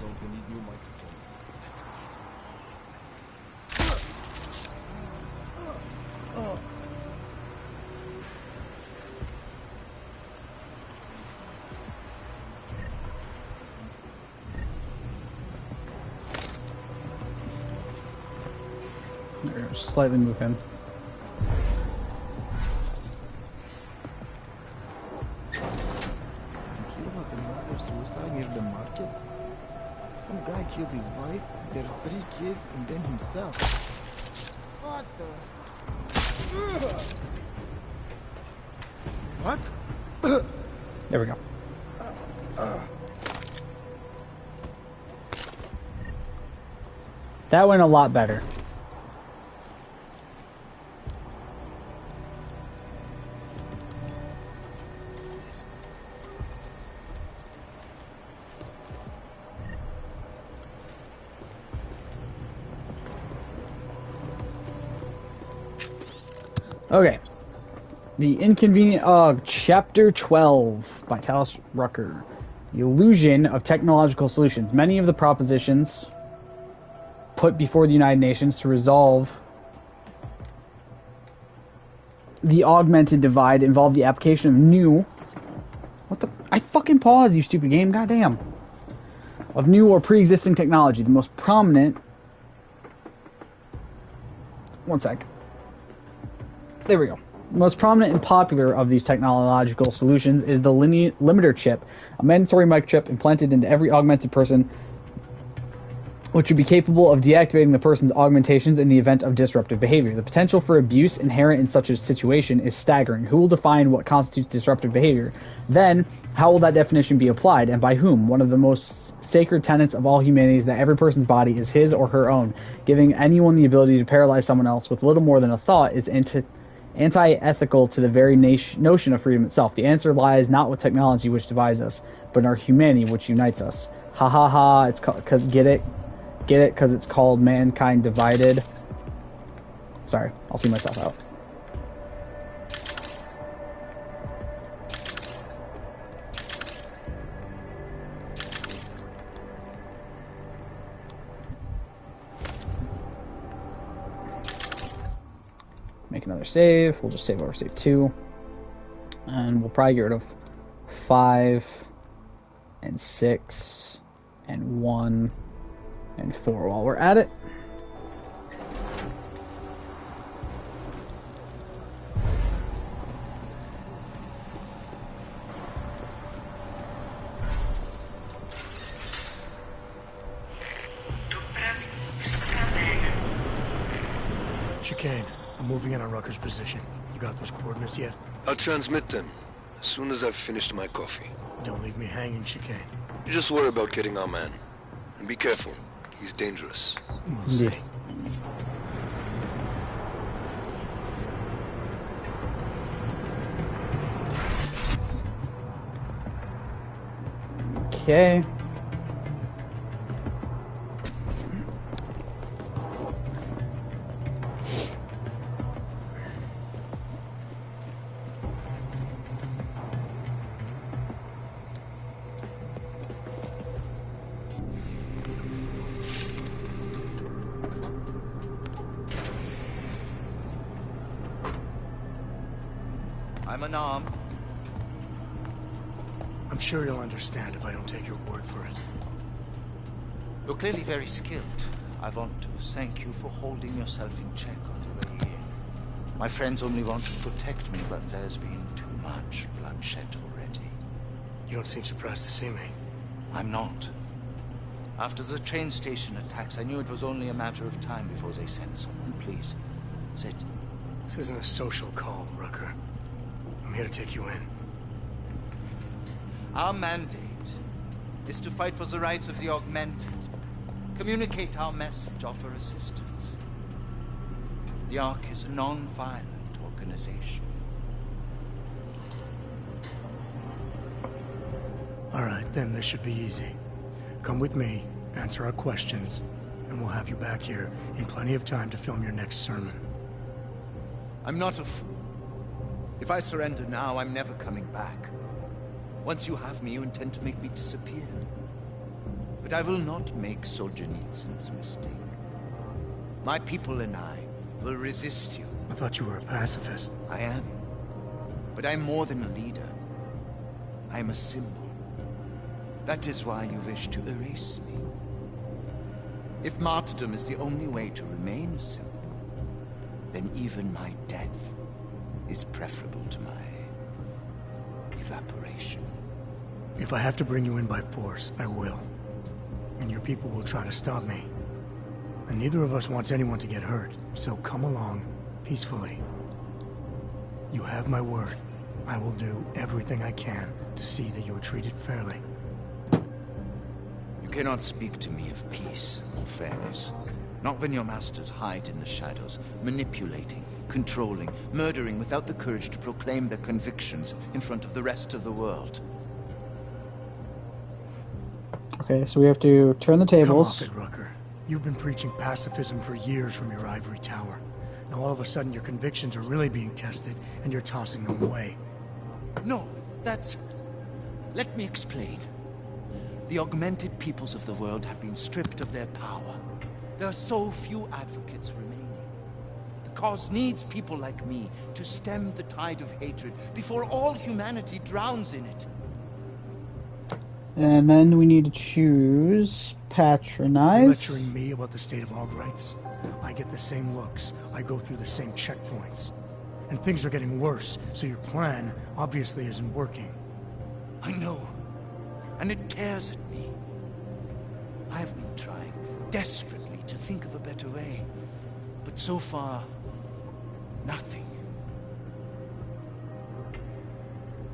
There, slightly move him. Near the market. Some guy killed his wife, their 3 kids, and then himself. What the? What? There we go. That went a lot better. Okay. The Inconvenient Og, Chapter 12 by Talos Rucker. The illusion of technological solutions. Many of the propositions put before the United Nations to resolve the augmented divide involve the application of new... What the... I fucking paused, you stupid game, goddamn. Of new or pre-existing technology. The most prominent... One sec. There we go. The most prominent and popular of these technological solutions is the limiter chip, a mandatory microchip implanted into every augmented person, which would be capable of deactivating the person's augmentations in the event of disruptive behavior. The potential for abuse inherent in such a situation is staggering. Who will define what constitutes disruptive behavior? Then, how will that definition be applied, and by whom? One of the most sacred tenets of all humanity is that every person's body is his or her own. Giving anyone the ability to paralyze someone else with little more than a thought is anti-ethical to the very notion of freedom itself. The answer lies not with technology, which divides us, but in our humanity, which unites us. Ha ha ha, it's cause get it? Get it? Because it's called Mankind Divided. Sorry, I'll see myself out. Make another save. We'll just save over save 2. And we'll probably get rid of 5 and 6 and 1 and 4 while we're at it. Chicane, I'm moving in on Rucker's position. You got those coordinates yet? I'll transmit them as soon as I've finished my coffee. Don't leave me hanging, Chicane. You just worry about getting our man. And be careful. He's dangerous. We'll see. Okay. I'm unarmed. I'm sure you'll understand if I don't take your word for it. You're clearly very skilled. I want to thank you for holding yourself in check on the way in. My friends only want to protect me, but there's been too much bloodshed already. You don't seem surprised to see me. I'm not. After the train station attacks, I knew it was only a matter of time before they sent someone. Please, sit. This isn't a social call, Rucker. I'm here to take you in. Our mandate is to fight for the rights of the augmented. Communicate our message, offer assistance. The Ark is a non-violent organization. Alright, then this should be easy. Come with me, answer our questions, and we'll have you back here in plenty of time to film your next sermon. I'm not a fool. If I surrender now, I'm never coming back. Once you have me, you intend to make me disappear. But I will not make Solzhenitsyn's mistake. My people and I will resist you. I thought you were a pacifist. I am. But I'm more than a leader. I am a symbol. That is why you wish to erase me. If martyrdom is the only way to remain simple, then even my death is preferable to my evaporation. If I have to bring you in by force, I will. And your people will try to stop me. And neither of us wants anyone to get hurt, so come along peacefully. You have my word. I will do everything I can to see that you are treated fairly. You cannot speak to me of peace or fairness. Not when your masters hide in the shadows, manipulating, controlling, murdering without the courage to proclaim their convictions in front of the rest of the world. Okay, so we have to turn the tables. Come off it, Rucker. You've been preaching pacifism for years from your ivory tower. Now all of a sudden your convictions are really being tested and you're tossing them away. No, that's... Let me explain. The augmented peoples of the world have been stripped of their power. There are so few advocates remaining. The cause needs people like me to stem the tide of hatred before all humanity drowns in it. And then we need to choose You're patronize. lecturing me about the state of hog rights? I get the same looks. I go through the same checkpoints. And things are getting worse, so your plan obviously isn't working. I know. And it tears at me. I have been trying desperately to think of a better way. But so far, nothing.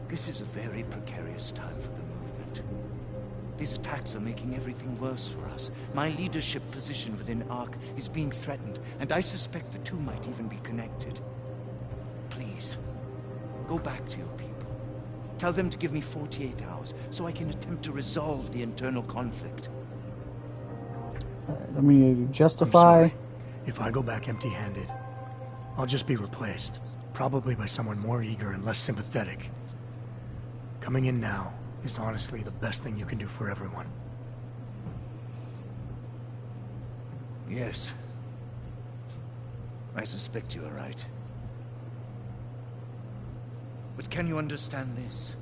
This is a very precarious time for the movement. These attacks are making everything worse for us. My leadership position within ARC is being threatened, and I suspect the two might even be connected. Please, go back to your people. Tell them to give me 48 hours, so I can attempt to resolve the internal conflict. Let me justify. I'm sorry. If I go back empty-handed, I'll just be replaced. Probably by someone more eager and less sympathetic. Coming in now is honestly the best thing you can do for everyone. Yes. I suspect you are right. But can you understand this?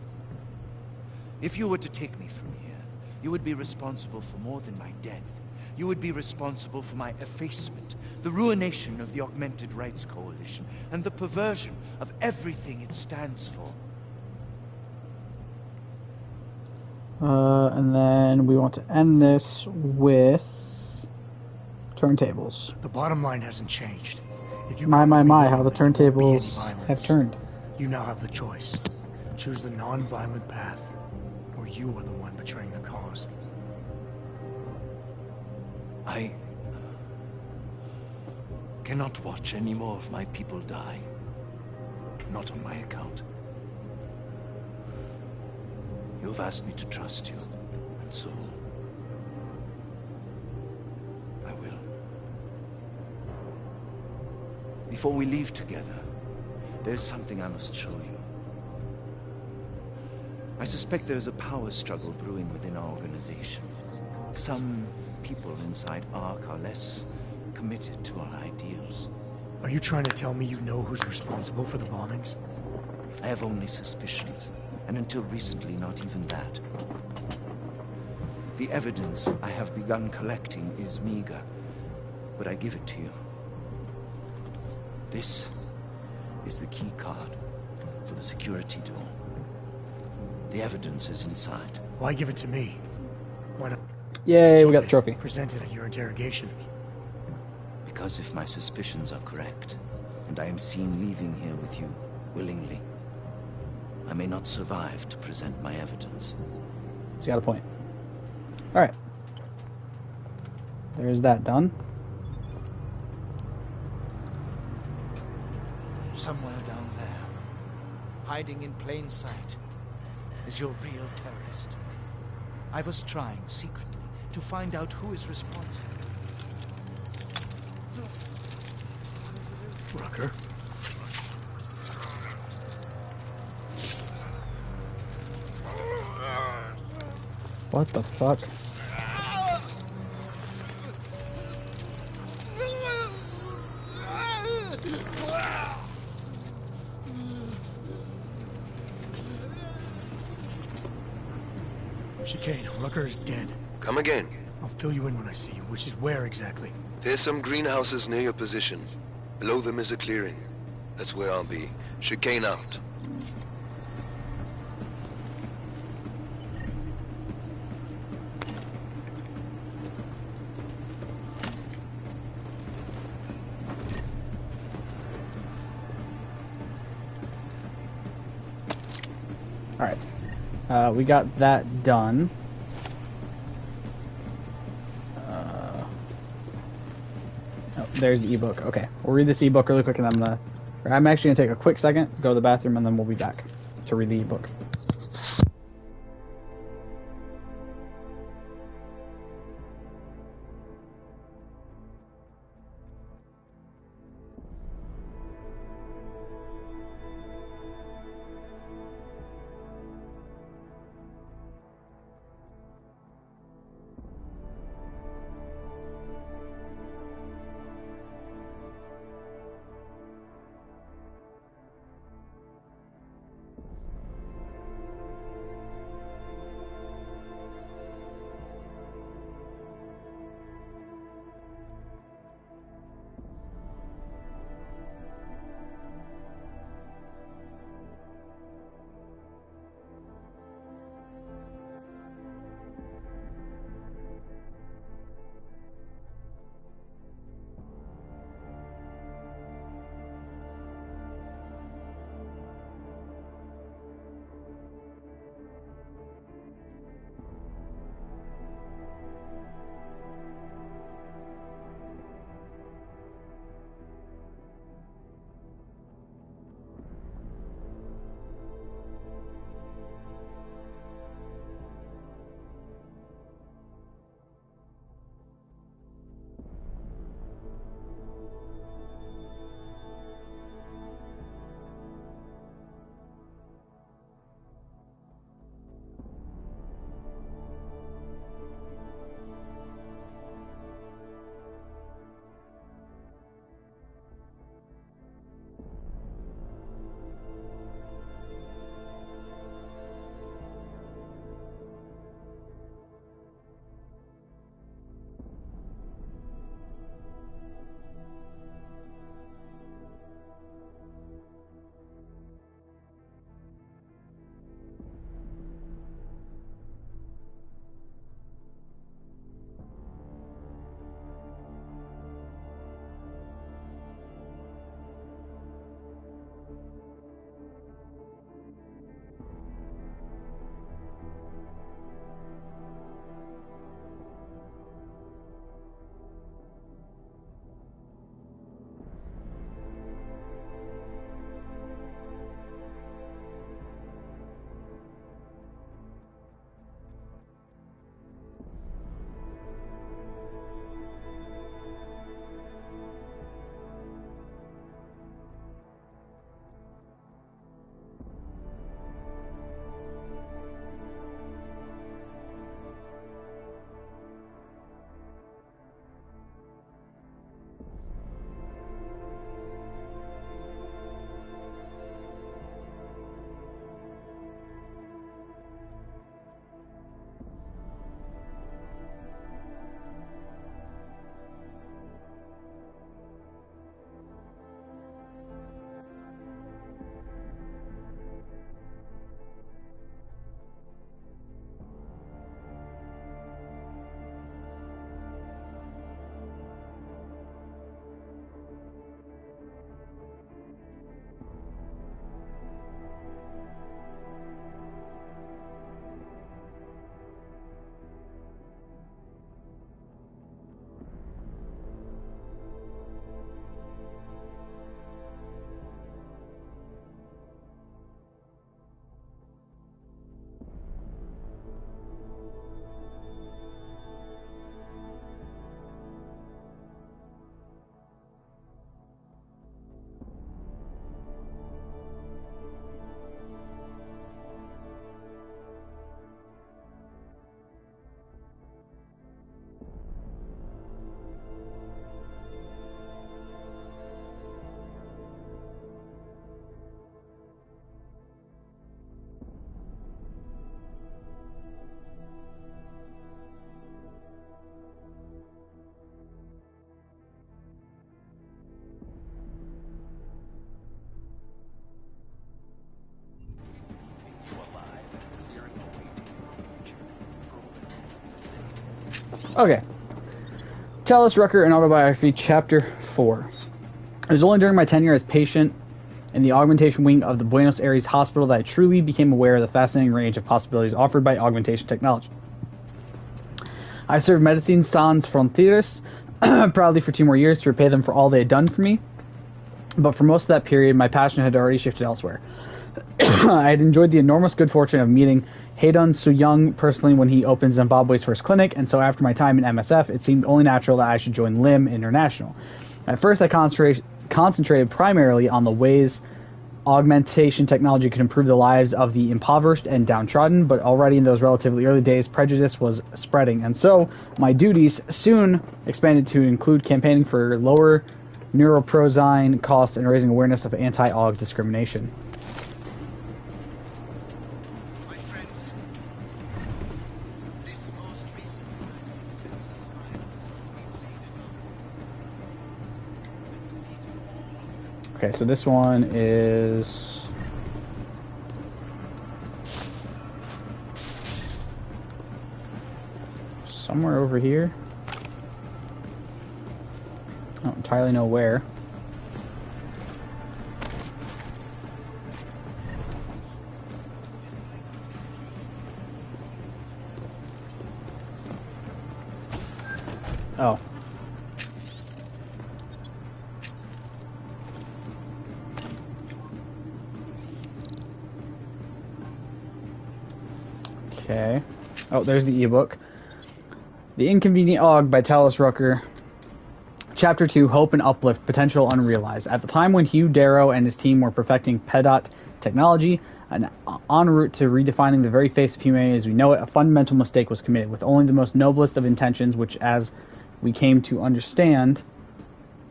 If you were to take me from here, you would be responsible for more than my death. You would be responsible for my effacement, the ruination of the Augmented Rights Coalition, and the perversion of everything it stands for. And then we want to end this with turntables. The bottom line hasn't changed. If you My, how the there won't be any turntables violence. have turned. You now have the choice. Choose the non-violent path, or you are the one betraying the cause. I cannot watch any more of my people die. Not on my account. You have asked me to trust you, and so I will. Before we leave together, there's something I must show you. I suspect there's a power struggle brewing within our organization. Some people inside ARC are less committed to our ideals. Are you trying to tell me you know who's responsible for the bombings? I have only suspicions, and until recently, not even that. The evidence I have begun collecting is meager, but I give it to you. This is the key card for the security door. The evidence is inside. Why give it to me? Why not? Yay, we got the trophy. Presented at your interrogation. Because if my suspicions are correct, and I am seen leaving here with you willingly, I may not survive to present my evidence. He's got a point. Alright. There's that done. Somewhere down there, hiding in plain sight, is your real terrorist. I was trying secretly to find out who is responsible. Rucker. What the fuck? Chicane, Rucker is dead. Come again. I'll fill you in when I see you, which is where exactly? There's some greenhouses near your position. Below them is a clearing. That's where I'll be. Chicane out. Alright. We got that done. Oh, there's the ebook. Okay, we'll read this ebook really quick, and then I'm actually gonna take a quick second, go to the bathroom, and then we'll be back to read the ebook. Okay. Talos Rucker, an autobiography, Chapter 4. It was only during my tenure as patient in the augmentation wing of the Buenos Aires hospital that I truly became aware of the fascinating range of possibilities offered by augmentation technology. I served Medicine Sans Frontieres proudly for 2 more years to repay them for all they had done for me, but for most of that period, my passion had already shifted elsewhere. I had enjoyed the enormous good fortune of meeting Haydon Soo-young personally when he opened Zimbabwe's first clinic, and so after my time in MSF, it seemed only natural that I should join LIM International. At first, I concentrated primarily on the ways augmentation technology could improve the lives of the impoverished and downtrodden, but already in those relatively early days, prejudice was spreading, and so my duties soon expanded to include campaigning for lower neuroprosine costs and raising awareness of anti-aug discrimination. Okay, so this one is somewhere over here. I don't entirely know where. Oh. Okay. Oh, there's the ebook. The Inconvenient Aug by Talos Rucker. Chapter 2, Hope and Uplift, Potential Unrealized. At the time when Hugh Darrow and his team were perfecting PEDOT technology, and en route to redefining the very face of humanity as we know it, a fundamental mistake was committed, with only the most noblest of intentions, which, as we came to understand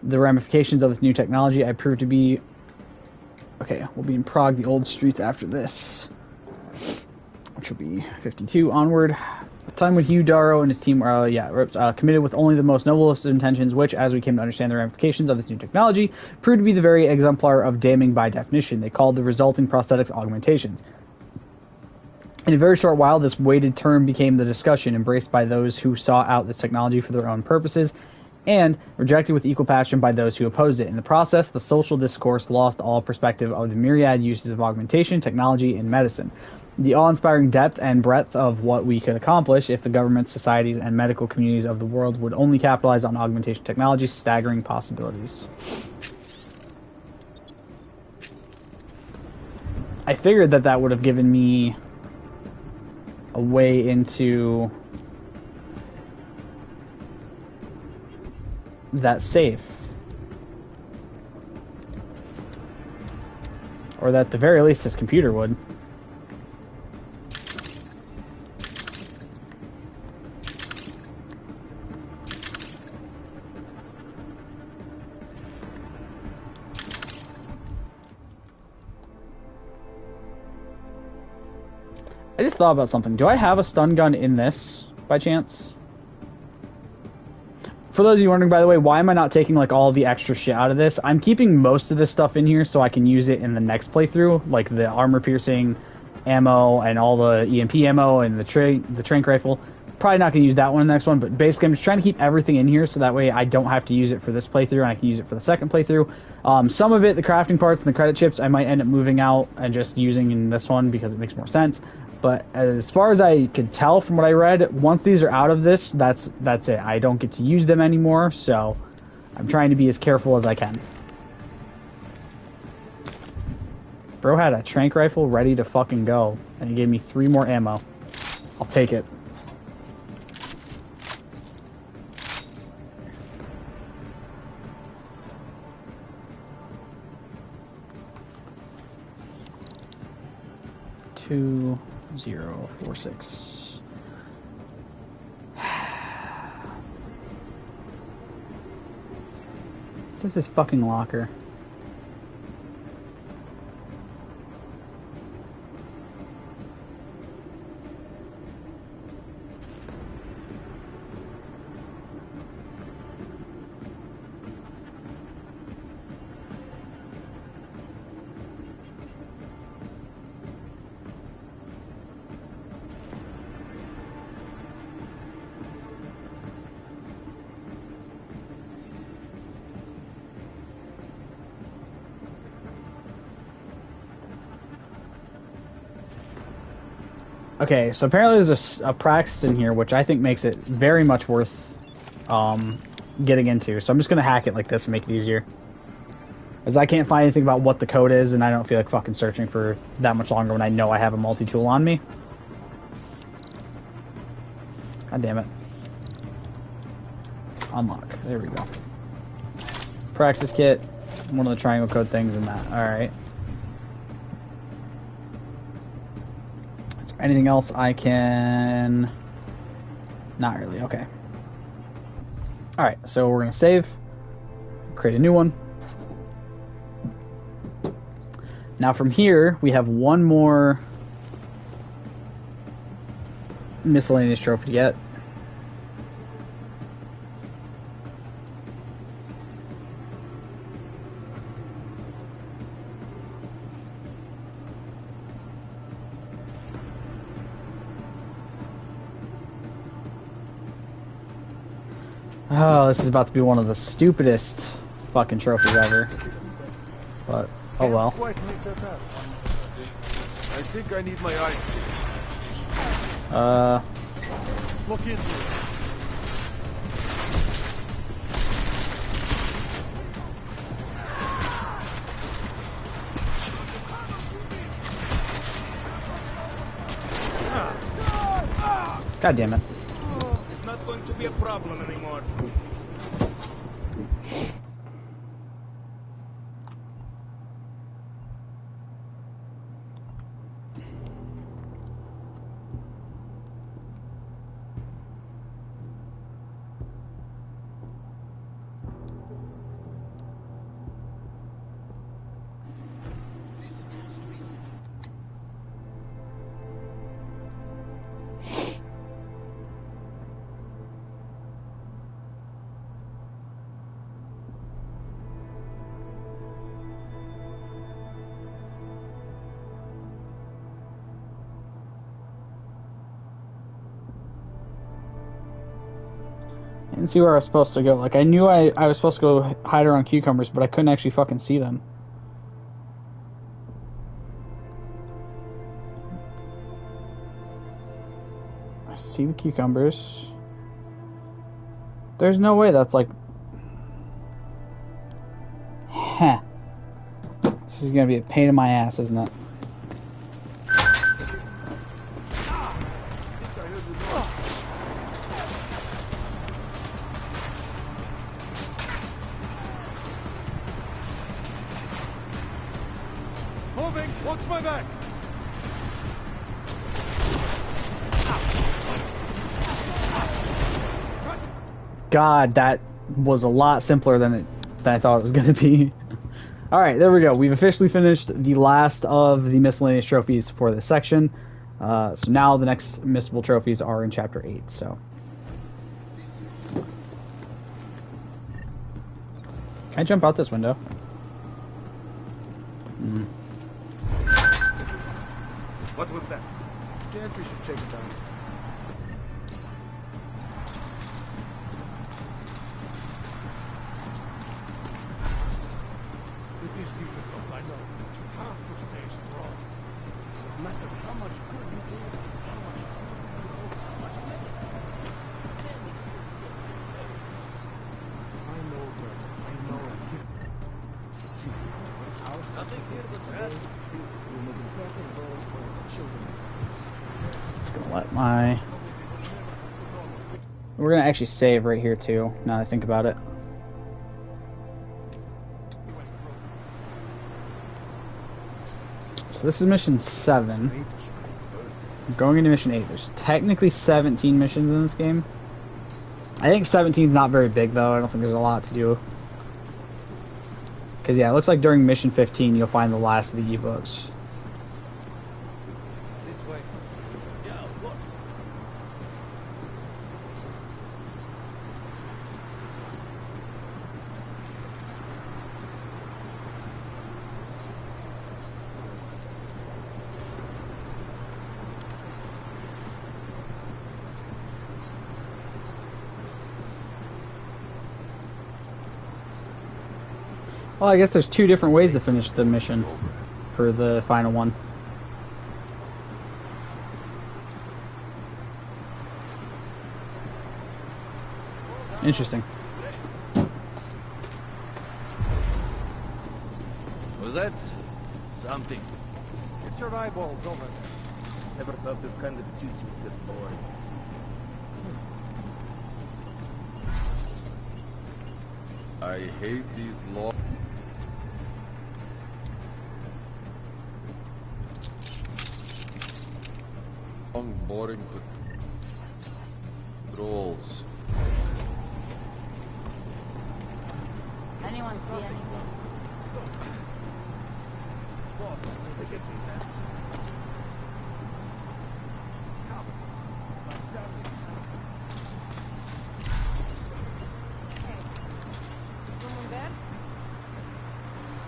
the ramifications of this new technology, I proved to be... Okay, we'll be in Prague, the old streets after this, which will be 52 onward. The time when Hugh Darrow and his team were committed with only the most noblest of intentions, which, as we came to understand the ramifications of this new technology, proved to be the very exemplar of damning by definition. They called the resulting prosthetics augmentations. In a very short while, this weighted term became the discussion, embraced by those who sought out this technology for their own purposes, and rejected with equal passion by those who opposed it. In the process, the social discourse lost all perspective of the myriad uses of augmentation technology in medicine. The awe-inspiring depth and breadth of what we could accomplish if the governments, societies, and medical communities of the world would only capitalize on augmentation technology's staggering possibilities. I figured that would have given me a way into that safe. Or that at the very least this computer would. I just thought about something. Do I have a stun gun in this, by chance? For those of you wondering, by the way, why am I not taking like all the extra shit out of this? I'm keeping most of this stuff in here so I can use it in the next playthrough, like the armor-piercing ammo and all the EMP ammo and the tranq rifle. Probably not going to use that one in the next one, but basically I'm just trying to keep everything in here so that way I don't have to use it for this playthrough and I can use it for the second playthrough. Some of it, the crafting parts and the credit chips, I might end up moving out and just using in this one because it makes more sense. But as far as I could tell from what I read, once these are out of this, that's it. I don't get to use them anymore, so I'm trying to be as careful as I can. Bro had a tranq rifle ready to fucking go, and he gave me 3 more ammo. I'll take it. Two 046. This is his fucking locker. Okay, so apparently there's a practice in here, which I think makes it very much worth getting into. So I'm just going to hack it like this and make it easier. As I can't find anything about what the code is, and I don't feel like fucking searching for that much longer when I know I have a multi-tool on me. God damn it. Unlock. There we go. Practice kit. One of the triangle code things in that. Alright. Is there anything else I can... Not really. Okay. Alright, so we're going to save. Create a new one. Now from here, we have one more miscellaneous trophy to get. Oh, this is about to be one of the stupidest fucking trophies ever. But, oh well. I think I need my eyes. Look into it. God damn it. It's not going to be a problem anymore. I didn't see where I was supposed to go. Like, I knew I was supposed to go hide around cucumbers, but I couldn't actually fucking see them. I see the cucumbers. There's no way that's like... Heh. This is gonna be a pain in my ass, isn't it? Moving! Watch my back! God, that was a lot simpler than I thought it was going to be. Alright, there we go. We've officially finished the last of the miscellaneous trophies for this section. So now the next missable trophies are in Chapter 8, so... Can I jump out this window? Mm. What was that? Guess we should check it out. It is difficult, I know. You have to stay strong. No matter how much good you do, how much good you do, how much I know, brother. I know. Nothing here but that. Just gonna let my... We're gonna actually save right here too, now that I think about it. So this is mission 7. I'm going into mission 8. There's technically 17 missions in this game. I think 17 is not very big though, I don't think there's a lot to do. Because yeah, it looks like during mission 15 you'll find the last of the e-books. Well, I guess there's 2 different ways to finish the mission for the final one. Interesting. Was that something? Get your eyeballs over there. Never felt this kind of duty before. I hate these laws. Long, boring patrols. Anyone see anything? Boss, look at me, man. Someone there?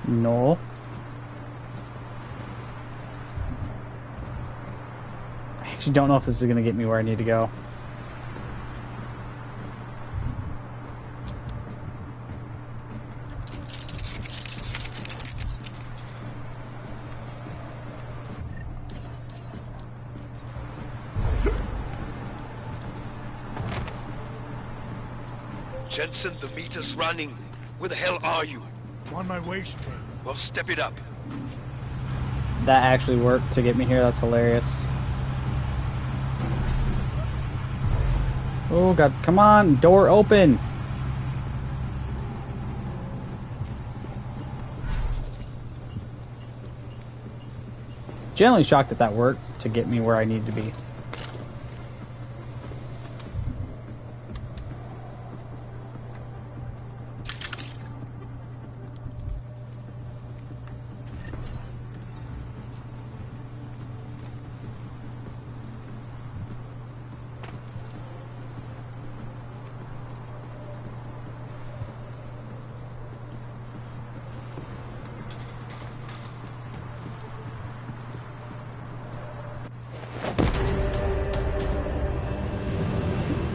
No. I actually don't know if this is going to get me where I need to go. Jensen, the meter's running. Where the hell are you? I'm on my way, Shane. Well, step it up. That actually worked to get me here. That's hilarious. Oh god, come on, door open. Generally shocked that that worked to get me where I need to be.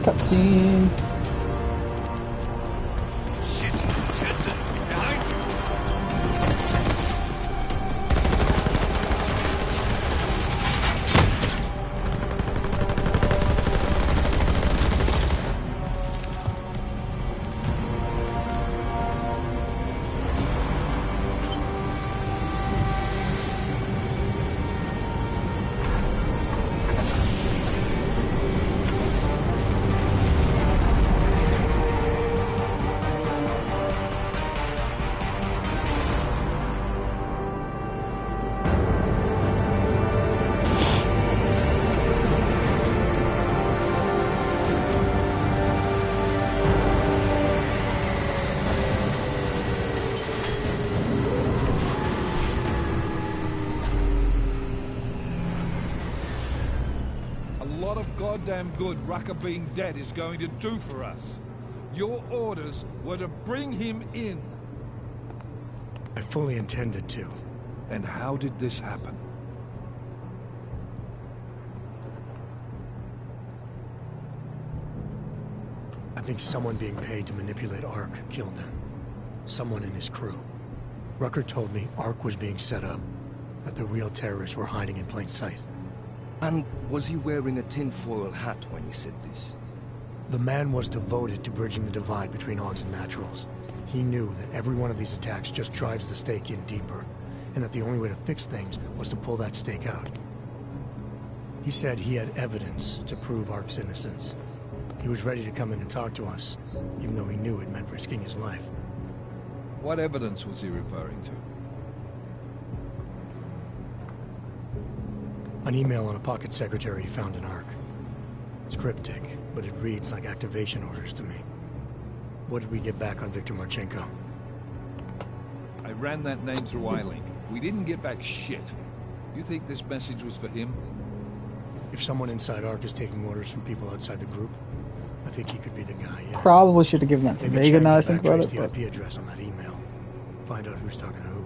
Cutscene. Goddamn good Rucker being dead is going to do for us. Your orders were to bring him in. I fully intended to. And how did this happen? I think someone being paid to manipulate Ark killed him. Someone in his crew. Rucker told me Ark was being set up, that the real terrorists were hiding in plain sight. And was he wearing a tinfoil hat when he said this? The man was devoted to bridging the divide between Augs and Naturals. He knew that every one of these attacks just drives the stake in deeper, and that the only way to fix things was to pull that stake out. He said he had evidence to prove Ark's innocence. He was ready to come in and talk to us, even though he knew it meant risking his life. What evidence was he referring to? An email on a pocket secretary he found in Ark. It's cryptic, but it reads like activation orders to me. What did we get back on Viktor Marchenko? I ran that name through I-Link. We didn't get back shit. You think this message was for him? If someone inside Ark is taking orders from people outside the group, I think he could be the guy, yeah. Probably should have given that to Vega now that I think about it. The IP address on that email. Find out who's talking to who.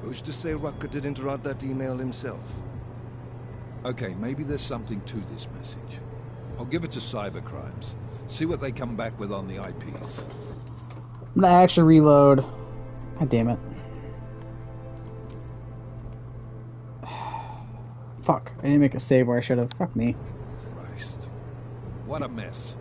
Who's to say Rucker didn't write that email himself? Okay, maybe there's something to this message. I'll give it to cybercrimes. See what they come back with on the IPs. The action reload. God damn it. Fuck. I didn't make a save where I should have. Fuck me. Christ. What a mess.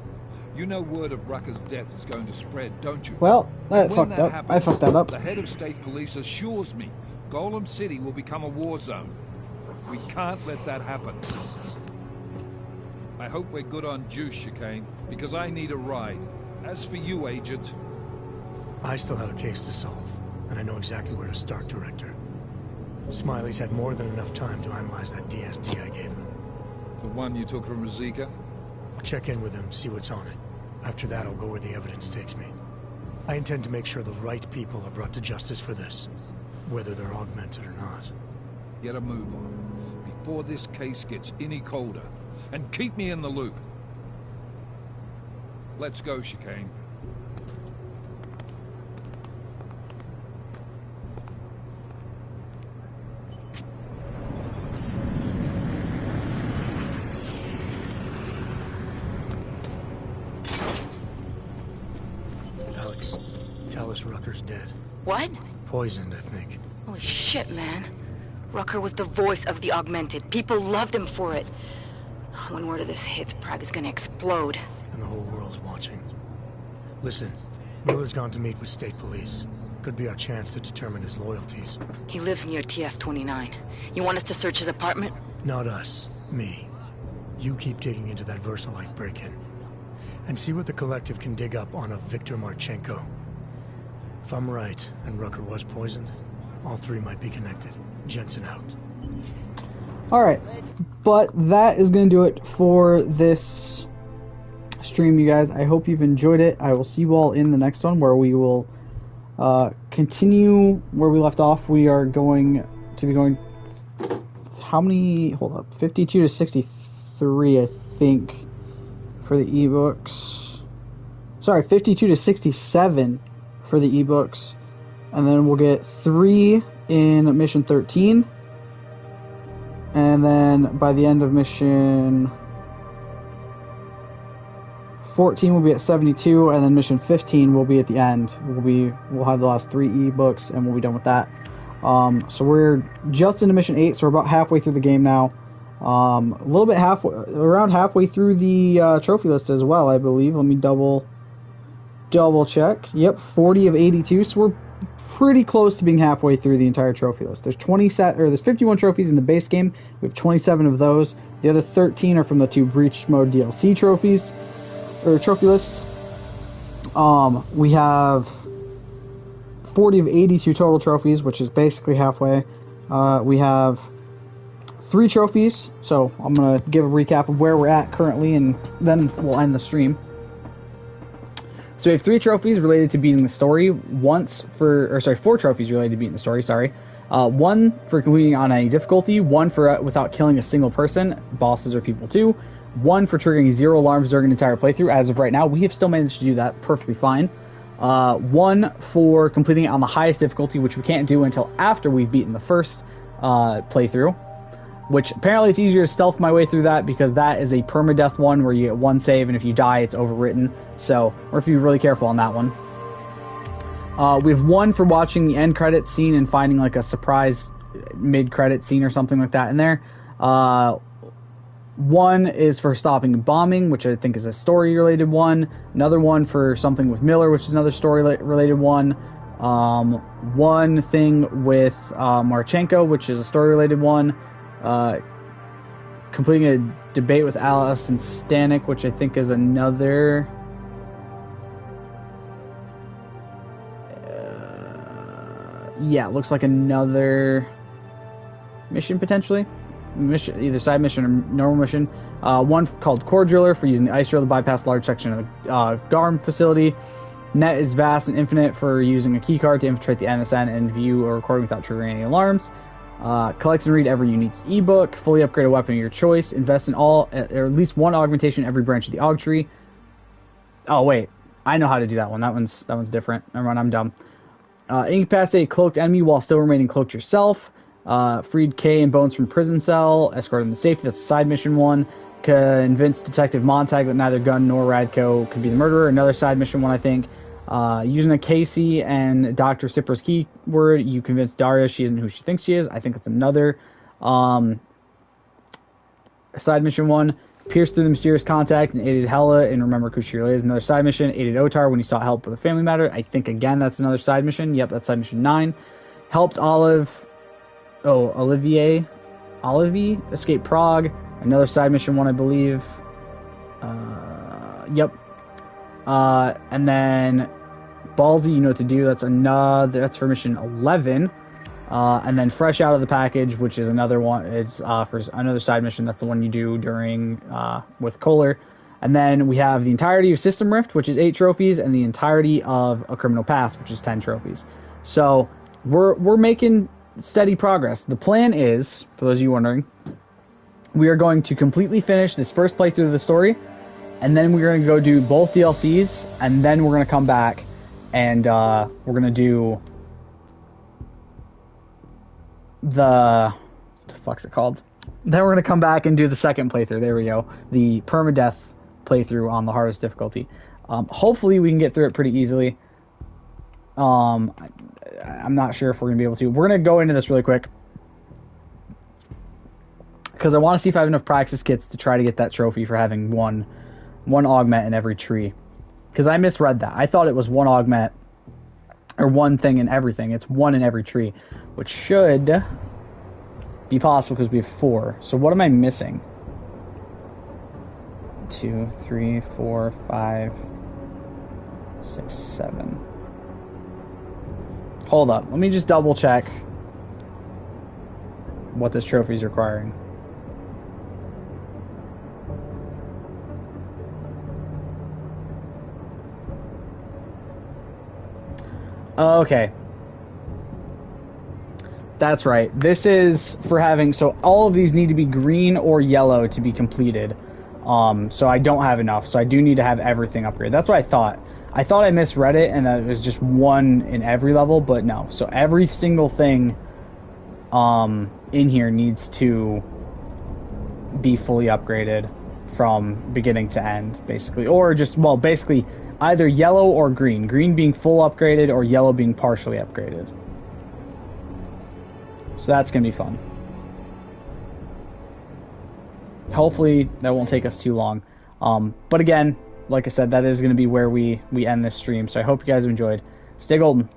You know word of Rucker's death is going to spread, don't you? Well, that When fucked up. I fucked that up. The head of state police assures me Golem City will become a war zone. We can't let that happen. I hope we're good on juice, Chicane, because I need a ride. As for you, Agent... I still have a case to solve, and I know exactly where to start, Director. Smiley's had more than enough time to analyze that DST I gave him. The one you took from Razika? I'll check in with him, see what's on it. After that, I'll go where the evidence takes me. I intend to make sure the right people are brought to justice for this, whether they're augmented or not. Get a move on, before this case gets any colder. And keep me in the loop. Let's go, Chicane. Alex, tell us Rucker's dead. What? Poisoned, I think. Holy shit, man. Rucker was the voice of the Augmented. People loved him for it. When word of this hits, Prague is gonna explode. And the whole world's watching. Listen, Miller's gone to meet with state police. Could be our chance to determine his loyalties. He lives near TF-29. You want us to search his apartment? Not us. Me. You keep digging into that VersaLife break-in. And see what the Collective can dig up on a Viktor Marchenko. If I'm right, and Rucker was poisoned, all three might be connected. Jensen out. Alright, but that is going to do it for this stream, you guys. I hope you've enjoyed it. I will see you all in the next one, where we will continue where we left off. We are going to be going... How many... Hold up. 52 to 63, I think, for the ebooks. Sorry, 52 to 67 for the ebooks. And then we'll get 3 in Mission 13. And then by the end of mission 14 will be at 72, and then mission 15 will be at the end. We'll have the last 3 ebooks, and we'll be done with that. So we're just into mission 8, so we're about halfway through the game now. A little bit around halfway through the trophy list as well, I believe. Let me double check. Yep, 40 of 82. So we're pretty close to being halfway through the entire trophy list. There's 51 trophies in the base game. We have 27 of those. The other 13 are from the 2 Breach Mode DLC trophies, or trophy lists. We have 40 of 82 total trophies, which is basically halfway. We have 3 trophies, so I'm going to give a recap of where we're at currently, and then we'll end the stream. So we have 3 trophies related to beating the story, 4 trophies related to beating the story, sorry. 1 for completing on any difficulty, 1 for without killing a single person, bosses or people too, 1 for triggering 0 alarms during an entire playthrough. As of right now, we have still managed to do that perfectly fine. 1 for completing it on the highest difficulty, which we can't do until after we've beaten the first playthrough. Which apparently it's easier to stealth my way through that, because that is a permadeath one where you get 1 save, and if you die, it's overwritten. So, or if you're really careful on that one. We have 1 for watching the end credit scene and finding like a surprise mid-credit scene or something like that in there. 1 is for stopping bombing, which I think is a story-related one. Another one for something with Miller, which is another story-related one. 1 thing with Marchenko, which is a story-related one. Completing a debate with Alice and Stanek, which I think is another... yeah, looks like another mission, potentially. Either side mission or normal mission. 1 called Core Driller for using the ice drill to bypass a large section of the GARM facility. Net is vast and infinite for using a keycard to infiltrate the NSN and view a recording without triggering any alarms. Collect and read every unique ebook. Fully upgrade a weapon of your choice. Invest in all, or at least 1 augmentation in every branch of the aug tree. Oh wait, I know how to do that one. That one's different. Never mind, I'm dumb. Incapacitate a cloaked enemy while still remaining cloaked yourself. Freed Kay and Bones from prison cell. Escort them to safety. That's a side mission 1. Convince Detective Montag that neither Gunn nor Radko could be the murderer. Another side mission 1, I think. Using a Casey and Dr. Sipra's keyword, you convince Daria she isn't who she thinks she is. I think that's another side mission 1. pierced through the mysterious contact and aided Hela in Remember Who She Really Is. Another side mission. Aided Otar when he sought help with a family matter. I think, again, that's another side mission. Yep, that's side mission 9. Helped Olivier escape Prague. Another side mission 1, I believe. Yep. And then Ballsy, you know what to do. That's for mission 11. And then Fresh Out of the Package, which is another one. It's for another side mission. That's the one you do during with Kohler. And then we have the entirety of System Rift, which is 8 trophies, and the entirety of A Criminal Past, which is 10 trophies. So we're making steady progress. The plan is, for those of you wondering, we are going to completely finish this first playthrough of the story, and then we're going to go do both DLCs, and then we're going to come back and we're going to do what the fuck's it called? Then we're going to come back and do the second playthrough. There we go. The permadeath playthrough on the hardest difficulty. Hopefully we can get through it pretty easily. I'm not sure if we're going to be able to. We're going to go into this really quick, because I want to see if I have enough praxis kits to try to get that trophy for having one augment in every tree. Because I misread that. I thought it was one augment, or one thing in everything. It's one in every tree, which should be possible because we have 4. So what am I missing? 2, 3, 4, 5, 6, 7. Hold up. Let me just double check what this trophy is requiring. Okay. That's right. This is for having, so all of these need to be green or yellow to be completed. So I don't have enough, so I do need to have everything upgraded. That's what I thought. I thought I misread it and that it was just one in every level, but no. So every single thing in here needs to be fully upgraded from beginning to end, basically. Or just, well, basically either yellow or green. Green being full upgraded or yellow being partially upgraded. So that's going to be fun. Hopefully that won't take us too long. But again, like I said, that is going to be where we end this stream. So I hope you guys have enjoyed. Stay golden.